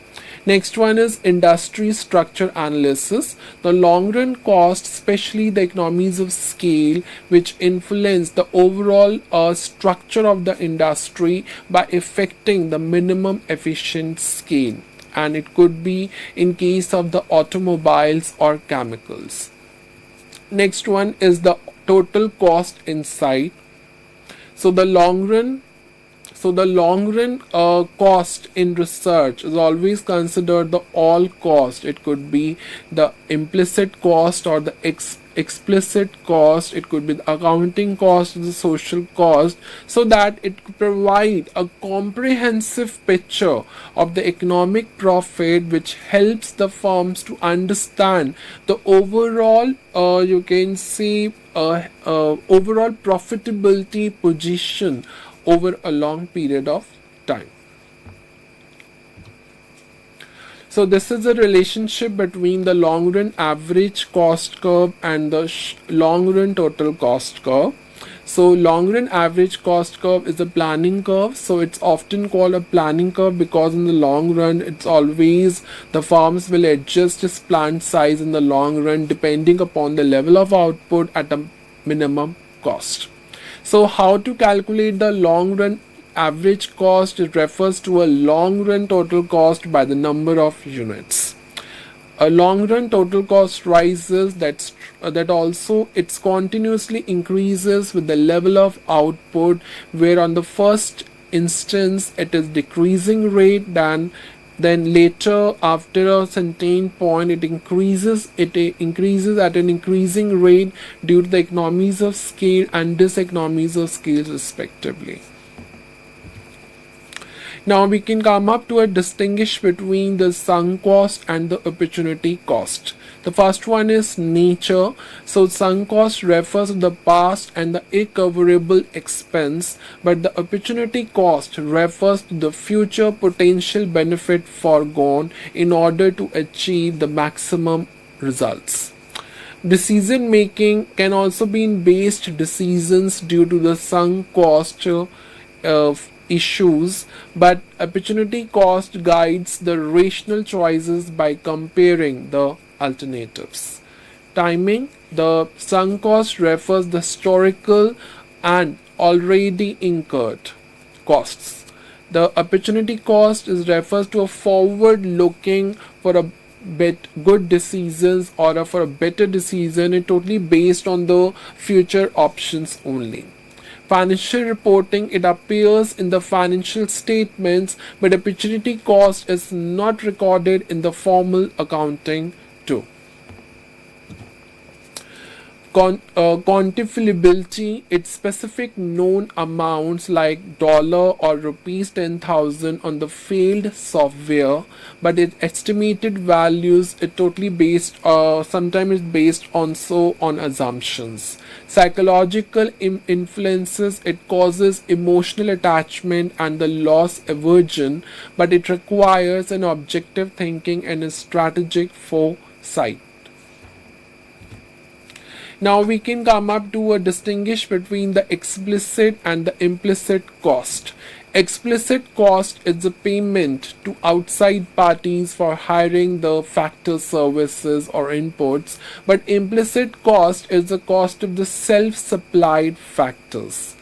Next one is industry structure analysis. The long run cost, especially the economies of scale, which influence the overall structure of the industry by affecting the minimum efficient scale, and it could be in case of the automobiles or chemicals. Next one is the total cost insight. So the long run cost in research is always considered the all cost. It could be the implicit cost or the explicit cost. It could be the accounting cost, the social cost, so that it could provide a comprehensive picture of the economic profit, which helps the firms to understand the overall overall profitability position over a long period of time. So this is a relationship between the long run average cost curve and the long run total cost curve. So long run average cost curve is a planning curve. So it's often called a planning curve because in the long run, it's always the firms will adjust its plant size in the long run depending upon the level of output at a minimum cost. So how to calculate the long run average cost? It refers to a long run total cost by the number of units. A long run total cost rises, that also it's continuously increases with the level of output, where on the first instance it is decreasing rate, then later after a certain point it increases at an increasing rate due to the economies of scale and diseconomies of scale respectively. Now we can come up to a distinguish between the sunk cost and the opportunity cost. The first one is nature. So sunk cost refers to the past and the irrecoverable expense, but the opportunity cost refers to the future potential benefit foregone in order to achieve the maximum results. Decision making can also be based decisions due to the sunk cost issues, but opportunity cost guides the rational choices by comparing the alternatives. Timing. The sunk cost refers the historical and already incurred costs. The opportunity cost refers to a forward looking for a good decisions or for a better decision. It totally based on the future options only. Financial reporting, it appears in the financial statements, but opportunity cost is not recorded in the formal accounting too. Quantifiability, its specific known amounts like dollar or rupees 10,000 on the failed software, but its estimated values it totally based sometimes it's based also on assumptions. Psychological influences, it causes emotional attachment and the loss aversion, but it requires an objective thinking and a strategic foresight. Now we can come up to a distinguish between the explicit and the implicit cost. Explicit cost is a payment to outside parties for hiring the factor services or inputs, but implicit cost is the cost of the self-supplied factors.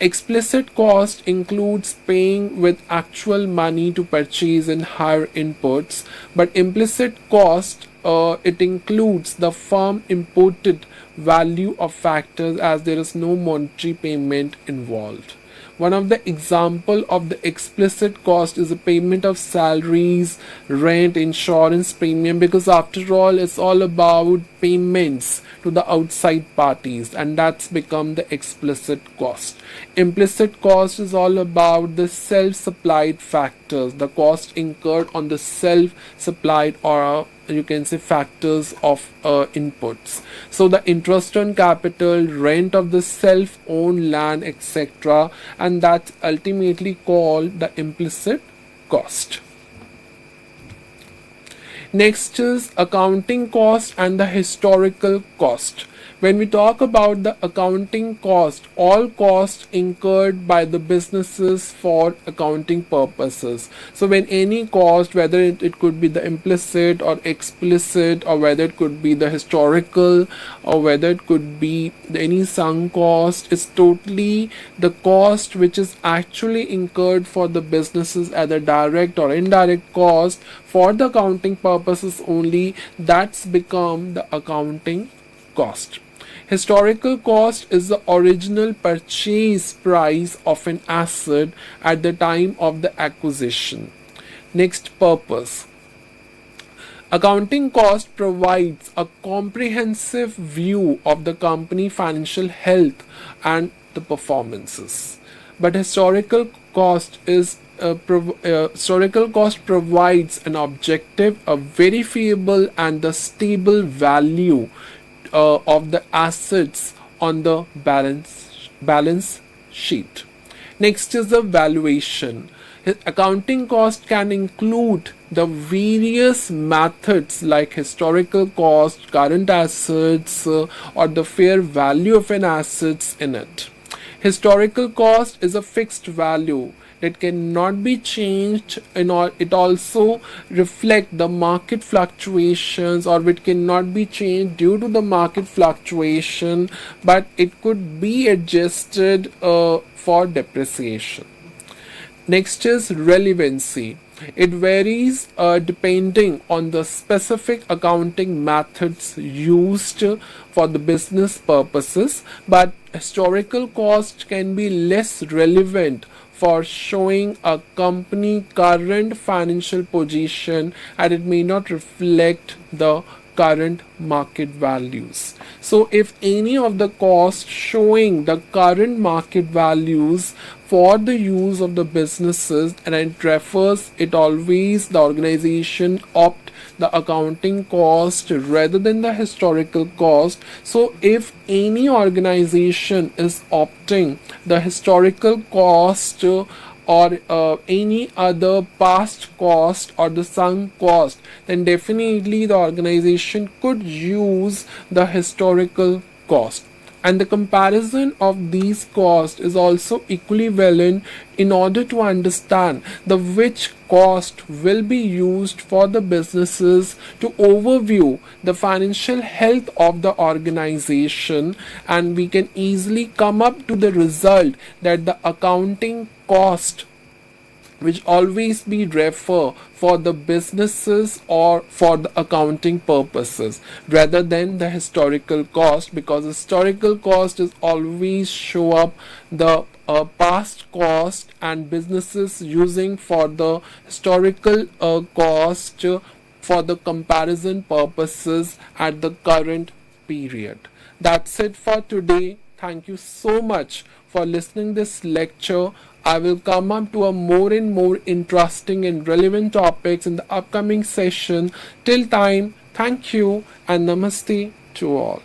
Explicit cost includes paying with actual money to purchase and hire inputs, but implicit cost it includes the firm imported value of factors as there is no monetary payment involved. One of the example of the explicit cost is the payment of salaries, rent, insurance premium, because after all it's all about payments to the outside parties, and that's become the explicit cost. Implicit cost is all about the self-supplied factors, the cost incurred on the self-supplied, or you can say factors of inputs. So the interest on capital, rent of the self-owned land, etc., and that's ultimately called the implicit cost. Next is accounting cost and the historical cost. When we talk about the accounting cost, all costs incurred by the businesses for accounting purposes. So when any cost, whether it could be the implicit or explicit, or whether it could be the historical, or whether it could be any sunk cost, is totally the cost which is actually incurred for the businesses, either direct or indirect cost for the accounting purposes only. That's become the accounting cost. Historical cost is the original purchase price of an asset at the time of the acquisition. Next, purpose. Accounting cost provides a comprehensive view of the company financial health and the performances. But historical cost provides an objective, a verifiable and the stable value of the assets on the balance sheet. Next is the valuation. Accounting cost can include the various methods like historical cost, current assets, or the fair value of an assets in it. Historical cost is a fixed value that cannot be changed, and it also reflect the market fluctuations, or it cannot be changed due to the market fluctuation, but it could be adjusted for depreciation. Next is relevancy. It varies depending on the specific accounting methods used for the business purposes, but historical cost can be less relevant for showing a company current financial position, and it may not reflect the current market values. So if any of the costs showing the current market values for the use of the businesses, and it refers it always the organization opt the accounting cost rather than the historical cost. So if any organization is opting the historical cost or any other past cost or the sunk cost, then definitely the organization could use the historical cost. And the comparison of these costs is also equivalent in order to understand the which cost will be used for the businesses to overview the financial health of the organization, and we can easily come up to the result that the accounting cost which always be refer for the businesses or for the accounting purposes rather than the historical cost, because historical cost is always show up the past cost and businesses using for the historical cost for the comparison purposes at the current period. That's it for today. Thank you so much for listening this lecture. I will come up to a more and more interesting and relevant topics in the upcoming session. Till time, thank you and namaste to all.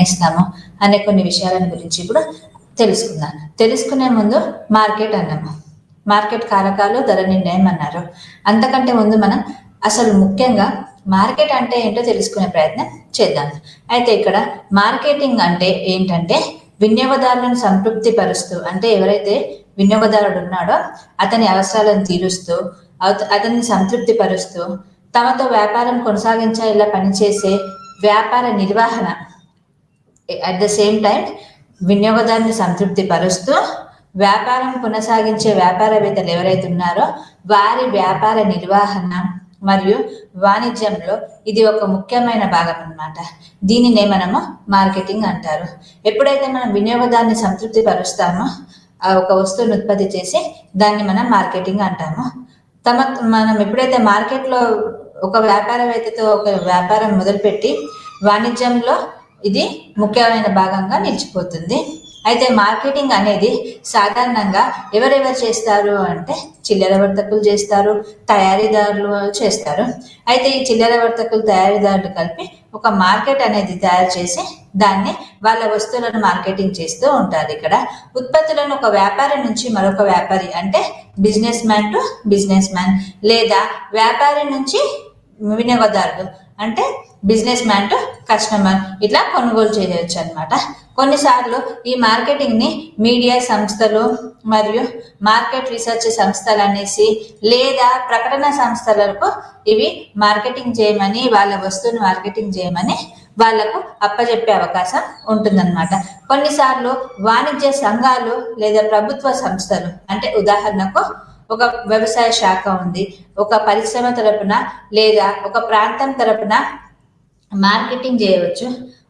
ఇస్తాము అనే కొన్ని విషయాల గురించి ఇప్పుడు తెలుసుకుందాం. తెలుసుకునే ముందు market అన్నాము, మార్కెట్ కారకాలు, ధర నిర్ణయం అన్నారు. అంతకంటే ముందు మనం అసలు ముఖ్యంగా మార్కెట్ అంటే ఏంటో తెలుసుకునే ప్రయత్నం చేద్దాం. అయితే ఇక్కడ మార్కెటింగ్ అంటే ఏంటంటే వినియోగదారులను సంతృప్తి పరుస్తూ, అంటే ఎవరైతే వినియోగదారుడు ఉన్నాడో అతని అవసరాలను తీరుస్తూ, అతన్ని సంతృప్తి పరుస్తూ, తమతో వ్యాపారం కొనసాగించేలా పనిచేసే వ్యాపార నిర్వహణ, అట్ ద సేమ్ టైం వినియోగదారుని సంతృప్తి పరుస్తూ వ్యాపారం కొనసాగించే వ్యాపారవేత్తలు ఎవరైతే ఉన్నారో వారి వ్యాపార నిర్వహణ మరియు వాణిజ్యంలో ఇది ఒక ముఖ్యమైన భాగం అన్నమాట. దీనినే మనము మార్కెటింగ్ అంటారు. ఎప్పుడైతే మనం వినియోగదారుని సంతృప్తి పరుస్తామో ఒక వస్తువును ఉత్పత్తి చేసి దాన్ని మనం మార్కెటింగ్ అంటాము. మనం ఎప్పుడైతే మార్కెట్లో ఒక వ్యాపారవేత్తతో ఒక వ్యాపారం మొదలుపెట్టి వాణిజ్యంలో ఇది ముఖ్యమైన భాగంగా నిలిచిపోతుంది. అయితే మార్కెటింగ్ అనేది సాధారణంగా ఎవరెవరు చేస్తారు అంటే చిల్లర వర్తకులు చేస్తారు, తయారీదారులు చేస్తారు. అయితే ఈ చిల్లర వర్తకులు, తయారీదారులు కలిపి ఒక మార్కెట్ అనేది తయారు చేసి దాన్ని వాళ్ళ వస్తువులను మార్కెటింగ్ చేస్తూ ఉంటారు. ఇక్కడ ఉత్పత్తులను ఒక వ్యాపారి నుంచి మరొక వ్యాపారి, అంటే business man to business man, లేదా వ్యాపారి నుంచి వినియోగదారుడు, అంటే బిజినెస్ మ్యాన్ టు కస్టమర్, ఇట్లా కొనుగోలు చేయవచ్చు అనమాట. కొన్నిసార్లు ఈ మార్కెటింగ్ ని మీడియా సంస్థలు మరియు మార్కెట్ రీసెర్చ్ సంస్థలు అనేసి, లేదా ప్రకటన సంస్థలకు ఇవి మార్కెటింగ్ చేయమని, వాళ్ళ వస్తువుని మార్కెటింగ్ చేయమని వాళ్లకు అప్పచెప్పే అవకాశం ఉంటుందన్నమాట. కొన్నిసార్లు వాణిజ్య సంఘాలు లేదా ప్రభుత్వ సంస్థలు, అంటే ఉదాహరణకు ఒక వ్యవసాయ శాఖ ఉంది, ఒక పరిశ్రమ తరపున లేదా ఒక ప్రాంతం తరపున మార్కెటింగ్ చేయవచ్చు.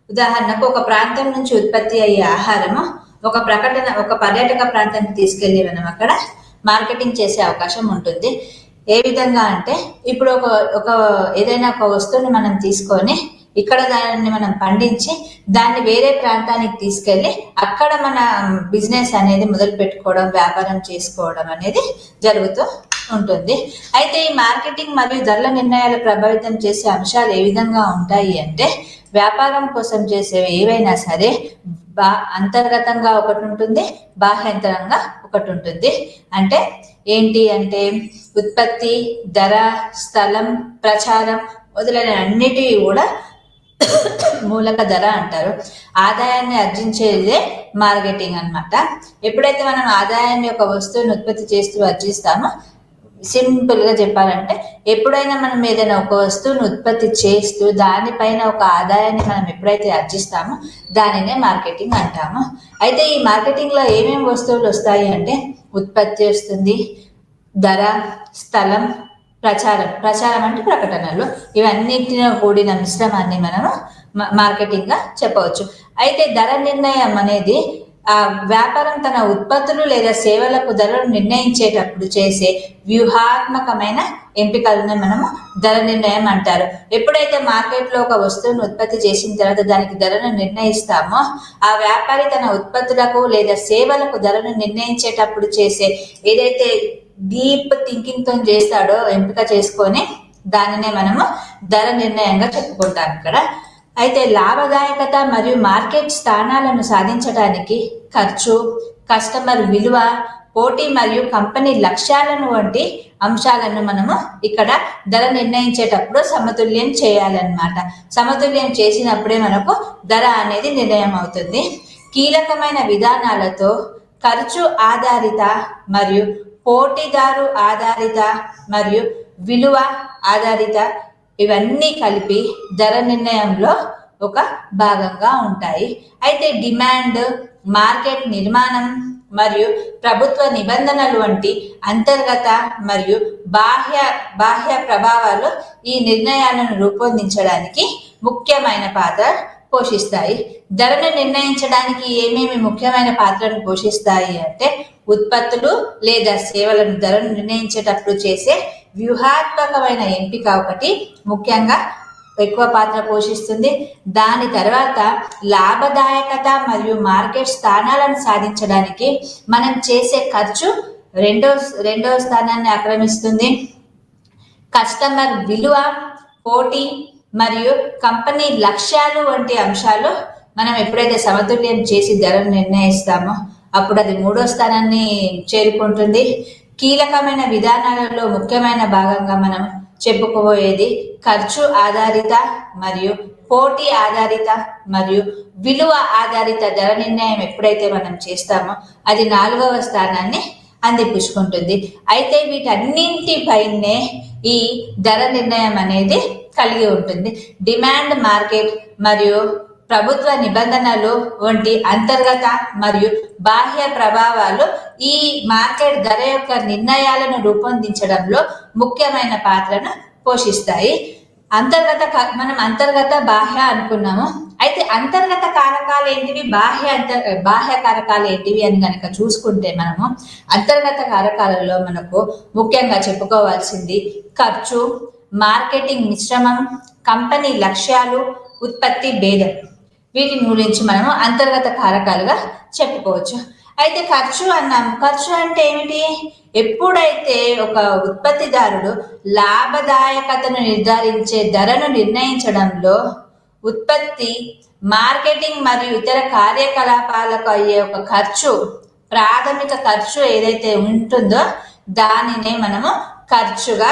ఉదాహరణకు ఒక ప్రాంతం నుంచి ఉత్పత్తి అయ్యే ఆహారము ఒక పర్యాటక ప్రాంతానికి తీసుకెళ్లి మనం అక్కడ మార్కెటింగ్ చేసే అవకాశం ఉంటుంది. ఏ విధంగా అంటే ఇప్పుడు ఒక ఏదైనా ఒక వస్తువుని మనం తీసుకొని ఇక్కడ దాన్ని మనం పండించి దాన్ని వేరే ప్రాంతానికి తీసుకెళ్లి అక్కడ మన బిజినెస్ అనేది మొదలు పెట్టుకోవడం, వ్యాపారం చేసుకోవడం అనేది జరుగుతూ ఉంటుంది. అయితే ఈ మార్కెటింగ్ మరియు ధరల నిర్ణయాలు ప్రభావితం చేసే అంశాలు ఏ విధంగా ఉంటాయి అంటే, వ్యాపారం కోసం చేసేవి ఏవైనా సరే అంతర్గతంగా ఒకటి ఉంటుంది, బాహ్యంతరంగా ఒకటి ఉంటుంది. అంటే ఏంటి అంటే ఉత్పత్తి, ధర, స్థలం, ప్రచారం మొదలైన అన్నిటివి కూడా మూలక ధర అంటారు. ఆదాయాన్ని ఆర్జించేదే మార్కెటింగ్ అన్నమాట. ఎప్పుడైతే మనం ఆదాయాన్ని ఒక వస్తువుని ఉత్పత్తి చేస్తూ ఆర్జిస్తామో, సింపుల్ గా చెప్పాలంటే ఎప్పుడైనా మనం ఏదైనా ఒక వస్తువుని ఉత్పత్తి చేస్తూ దానిపైన ఒక ఆదాయాన్ని మనం ఎప్పుడైతే ఆర్జిస్తామో దానినే మార్కెటింగ్ అంటాము. అయితే ఈ మార్కెటింగ్ లో ఏమేమి వస్తువులు వస్తాయి అంటే ఉత్పత్తి వస్తుంది, ధర, స్థలం, ప్రచారం అంటే ప్రకటనలు, ఇవన్నిటిలో కూడిన మిశ్రమాన్ని మనము మార్కెటింగ్ గా చెప్పవచ్చు. అయితే ధర నిర్ణయం అనేది వ్యాపారం తన ఉత్పత్తులు లేదా సేవలకు ధరలు నిర్ణయించేటప్పుడు చేసే వ్యూహాత్మకమైన ఎంపికలను మనము ధర నిర్ణయం అంటారు. ఎప్పుడైతే మార్కెట్లో ఒక వస్తువును ఉత్పత్తి చేసిన తర్వాత దానికి ధరను నిర్ణయిస్తామో, ఆ వ్యాపారి తన ఉత్పత్తులకు లేదా సేవలకు ధరను నిర్ణయించేటప్పుడు చేసే ఏదైతే డీప్ థింకింగ్ తో చేస్తాడో, ఎంపిక చేసుకొని దానినే మనము ధర నిర్ణయంగా చెప్పుకుంటాం ఇక్కడ. అయితే లాభదాయకత మరియు మార్కెట్ స్థానాలను సాధించడానికి ఖర్చు, కస్టమర్ విలువ, పోటీ మరియు కంపెనీ లక్ష్యాలను వంటి అంశాలను మనము ఇక్కడ ధర నిర్ణయించేటప్పుడు సమతుల్యం చేయాలన్నమాట. సమతుల్యం చేసినప్పుడే మనకు ధర అనేది నిర్ణయం అవుతుంది. కీలకమైన విధానాలతో ఖర్చు ఆధారిత మరియు పోటీదారు ఆధారిత మరియు విలువ ఆధారిత ఇవన్నీ కలిపి ధర నిర్ణయంలో ఒక భాగంగా ఉంటాయి. అయితే డిమాండ్, మార్కెట్ నిర్మాణం మరియు ప్రభుత్వ నిబంధనలు వంటి అంతర్గత మరియు బాహ్య ప్రభావాలు ఈ నిర్ణయాలను రూపొందించడానికి ముఖ్యమైన పాత్ర పోషిస్తాయి. ధరను నిర్ణయించడానికి ఏమేమి ముఖ్యమైన పాత్రను పోషిస్తాయి అంటే, ఉత్పత్తులు లేదా సేవలను ధరను నిర్ణయించేటప్పుడు చేసే వ్యూహాత్మకమైన ఎంపిక ఒకటి ముఖ్యంగా ఎక్కువ పాత్ర పోషిస్తుంది. దాని తర్వాత లాభదాయకత మరియు మార్కెట్ స్థానాలను సాధించడానికి మనం చేసే ఖర్చు రెండో స్థానాన్ని ఆక్రమిస్తుంది. కస్టమర్ విలువ, పోటీ మరియు కంపెనీ లక్ష్యాలు వంటి అంశాలు మనం ఎప్పుడైతే సమతుల్యం చేసి ధరను నిర్ణయిస్తామో అప్పుడు అది 3వ స్థానాన్ని చేరుకుంటుంది. కీలకమైన విధానాలలో ముఖ్యమైన భాగంగా మనం చెప్పుకోబోయేది ఖర్చు ఆధారిత మరియు పోటీ ఆధారిత మరియు విలువ ఆధారిత ధర నిర్ణయం ఎప్పుడైతే మనం చేస్తామో అది 4వ స్థానాన్ని అందిపుచ్చుకుంటుంది. అయితే వీటన్నింటిపైనే ఈ ధర నిర్ణయం అనేది కలిగి ఉంటుంది. డిమాండ్, మార్కెట్ మరియు ప్రభుత్వ నిబంధనలు వంటి అంతర్గత మరియు బాహ్య ప్రభావాలు ఈ మార్కెట్ ధర యొక్క నిర్ణయాలను రూపొందించడంలో ముఖ్యమైన పాత్రను పోషిస్తాయి. మనం అంతర్గత బాహ్య అనుకున్నాము. అయితే అంతర్గత కారకాలు ఏంటివి, బాహ్య కారకాలు ఏంటివి అని కనుక చూసుకుంటే మనము అంతర్గత కారకాలలో మనకు ముఖ్యంగా చెప్పుకోవాల్సింది ఖర్చు, మార్కెటింగ్ మిశ్రమం, కంపెనీ లక్ష్యాలు, ఉత్పత్తి భేదం. వీటి గురించి మనము అంతర్గత కారకాలుగా చెప్పుకోవచ్చు. అయితే ఖర్చు అన్నాము. ఖర్చు అంటే ఏమిటి? ఎప్పుడైతే ఒక ఉత్పత్తిదారుడు లాభదాయకతను నిర్ధారించే ధరను నిర్ణయించడంలో ఉత్పత్తి, మార్కెటింగ్ మరియు ఇతర కార్యకలాపాలకు అయ్యే ఒక ఖర్చు, ప్రాథమిక ఖర్చు ఏదైతే ఉంటుందో దానినే మనము ఖర్చుగా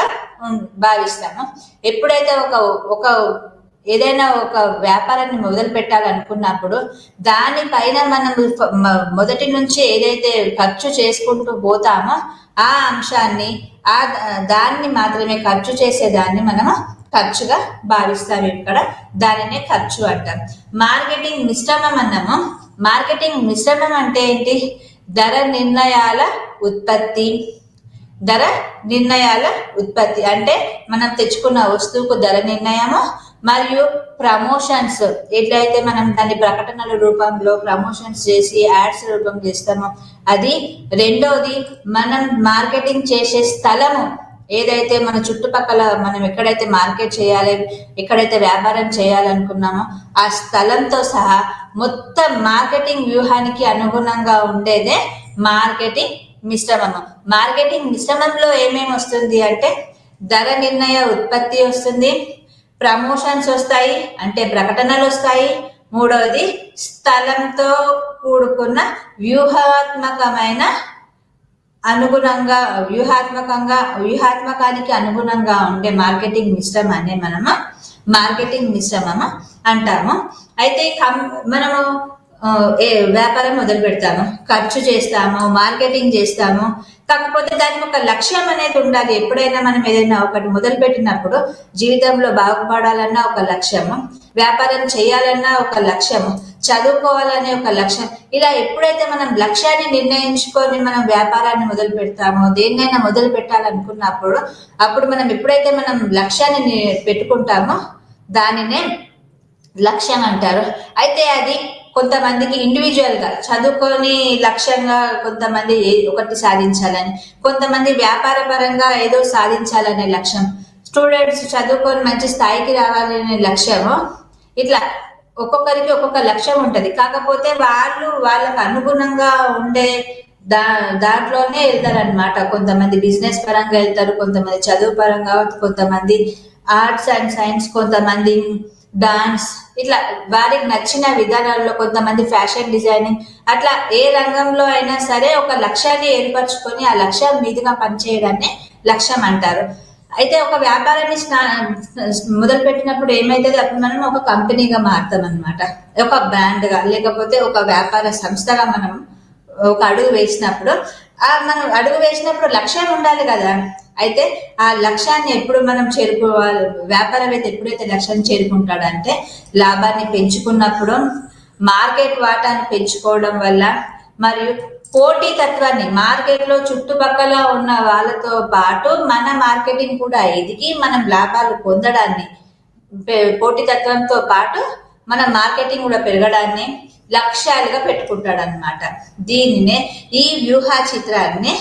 భావిస్తాము. ఎప్పుడైతే ఒక ఏదైనా ఒక వ్యాపారాన్ని మొదలు పెట్టాలనుకున్నప్పుడు దానిపైన మనం మొదటి నుంచి ఏదైతే ఖర్చు చేసుకుంటూ పోతామో ఆ అంశాన్ని దాన్ని మాత్రమే ఖర్చు చేసేదాన్ని మనము ఖర్చుగా భావిస్తాం. ఇక్కడ దానినే ఖర్చు అంటాం. మార్కెటింగ్ మిశ్రమం అన్నాము. మార్కెటింగ్ మిశ్రమం అంటే ఏంటి? ధర నిర్ణయాల ఉత్పత్తి అంటే మనం తెచ్చుకున్న వస్తువుకు ధర నిర్ణయము మరియు ప్రమోషన్స్, ఎట్లయితే మనం దాన్ని ప్రకటనల రూపంలో ప్రమోషన్స్ చేసి యాడ్స్ రూపం చేస్తామో అది. రెండోది మనం మార్కెటింగ్ చేసే స్థలము, ఏదైతే మన చుట్టుపక్కల మనం ఎక్కడైతే మార్కెట్ చేయాలి, ఎక్కడైతే వ్యాపారం చేయాలనుకున్నామో ఆ స్థలంతో సహా మొత్తం మార్కెటింగ్ వ్యూహానికి అనుగుణంగా ఉండేదే మార్కెటింగ్ మిశ్రమము. మార్కెటింగ్ మిశ్రమంలో ఏమేమి వస్తుంది అంటే ధర నిర్ణయ ఉత్పత్తి వస్తుంది, ప్రమోషన్స్ వస్తాయి అంటే ప్రకటనలు వస్తాయి, మూడవది స్థలంతో కూడుకున్న వ్యూహాత్మకానికి అనుగుణంగా ఉండే మార్కెటింగ్ మిశ్రమాన్ని మనము మార్కెటింగ్ మిశ్రమము అంటాము. అయితే మనము వ్యాపారం మొదలు పెడతాము, ఖర్చు చేస్తాము, మార్కెటింగ్ చేస్తాము. కాకపోతే దానికి ఒక లక్ష్యం అనేది ఉండాలి. ఎప్పుడైనా మనం ఏదైనా ఒకటి మొదలు పెట్టినప్పుడు జీవితంలో బాగుపడాలన్నా ఒక లక్ష్యము, వ్యాపారం చేయాలన్నా ఒక లక్ష్యము, చదువుకోవాలనే ఒక లక్ష్యం. ఇలా ఎప్పుడైతే మనం లక్ష్యాన్ని నిర్ణయించుకొని మనం వ్యాపారాన్ని మొదలు పెడతామో, దేన్నైనా మొదలు పెట్టాలనుకున్నప్పుడు అప్పుడు మనం ఎప్పుడైతే మనం లక్ష్యాన్ని పెట్టుకుంటామో దానినే లక్ష్యం అంటారు. అయితే అది కొంతమందికి ఇండివిజువల్ గా చదువుకొని లక్ష్యంగా కొంతమంది ఒకటి సాధించాలని, కొంతమంది వ్యాపార పరంగా ఏదో సాధించాలనే లక్ష్యం, స్టూడెంట్స్ చదువుకొని మంచి స్థాయికి రావాలనే లక్ష్యము. ఇట్లా ఒక్కొక్కరికి ఒక్కొక్క లక్ష్యం ఉంటది. కాకపోతే వాళ్ళకు అనుగుణంగా ఉండే దాంట్లోనే వెళ్తారు అనమాట. కొంతమంది బిజినెస్ పరంగా వెళ్తారు, కొంతమంది చదువు పరంగా, కొంతమంది ఆర్ట్స్ అండ్ సైన్స్, కొంతమంది డాన్స్, ఇట్లా వారికి నచ్చిన విధానాల్లో, కొంతమంది ఫ్యాషన్ డిజైనింగ్, అట్లా ఏ రంగంలో అయినా సరే ఒక లక్ష్యాన్ని ఏర్పరచుకొని ఆ లక్ష్యం మీదుగా పనిచేయడాన్ని లక్ష్యం అంటారు. అయితే ఒక వ్యాపారాన్ని మొదలు పెట్టినప్పుడు ఏమైతుంది, అప్పుడు మనం ఒక కంపెనీగా మారుతాం అనమాట. ఒక బ్రాండ్ గా లేకపోతే ఒక వ్యాపార సంస్థగా మనం ఒక అడుగు వేసినప్పుడు లక్ష్యం ఉండాలి కదా. అయితే ఆ లక్ష్యాన్ని ఎప్పుడు మనం చేరుకోవాలి, వ్యాపారవేత్త ఎప్పుడైతే లక్ష్యాన్ని చేరుకుంటాడంటే లాభాన్ని పెంచుకున్నప్పుడు, మార్కెట్ వాటాను పెంచుకోవడం వల్ల, మరియు పోటీ తత్వాన్ని, మార్కెట్ లో చుట్టుపక్కల ఉన్న వాళ్ళతో పాటు మన మార్కెటింగ్ కూడా ఎదిగి మనం లాభాలు పొందడాన్ని, పోటీతత్వంతో పాటు మన మార్కెటింగ్ కూడా పెరగడాన్ని లక్ష్యాలుగా పెట్టుకుంటాడు అనమాట. దీనినే ఈ వ్యూహ చిత్రాన్ని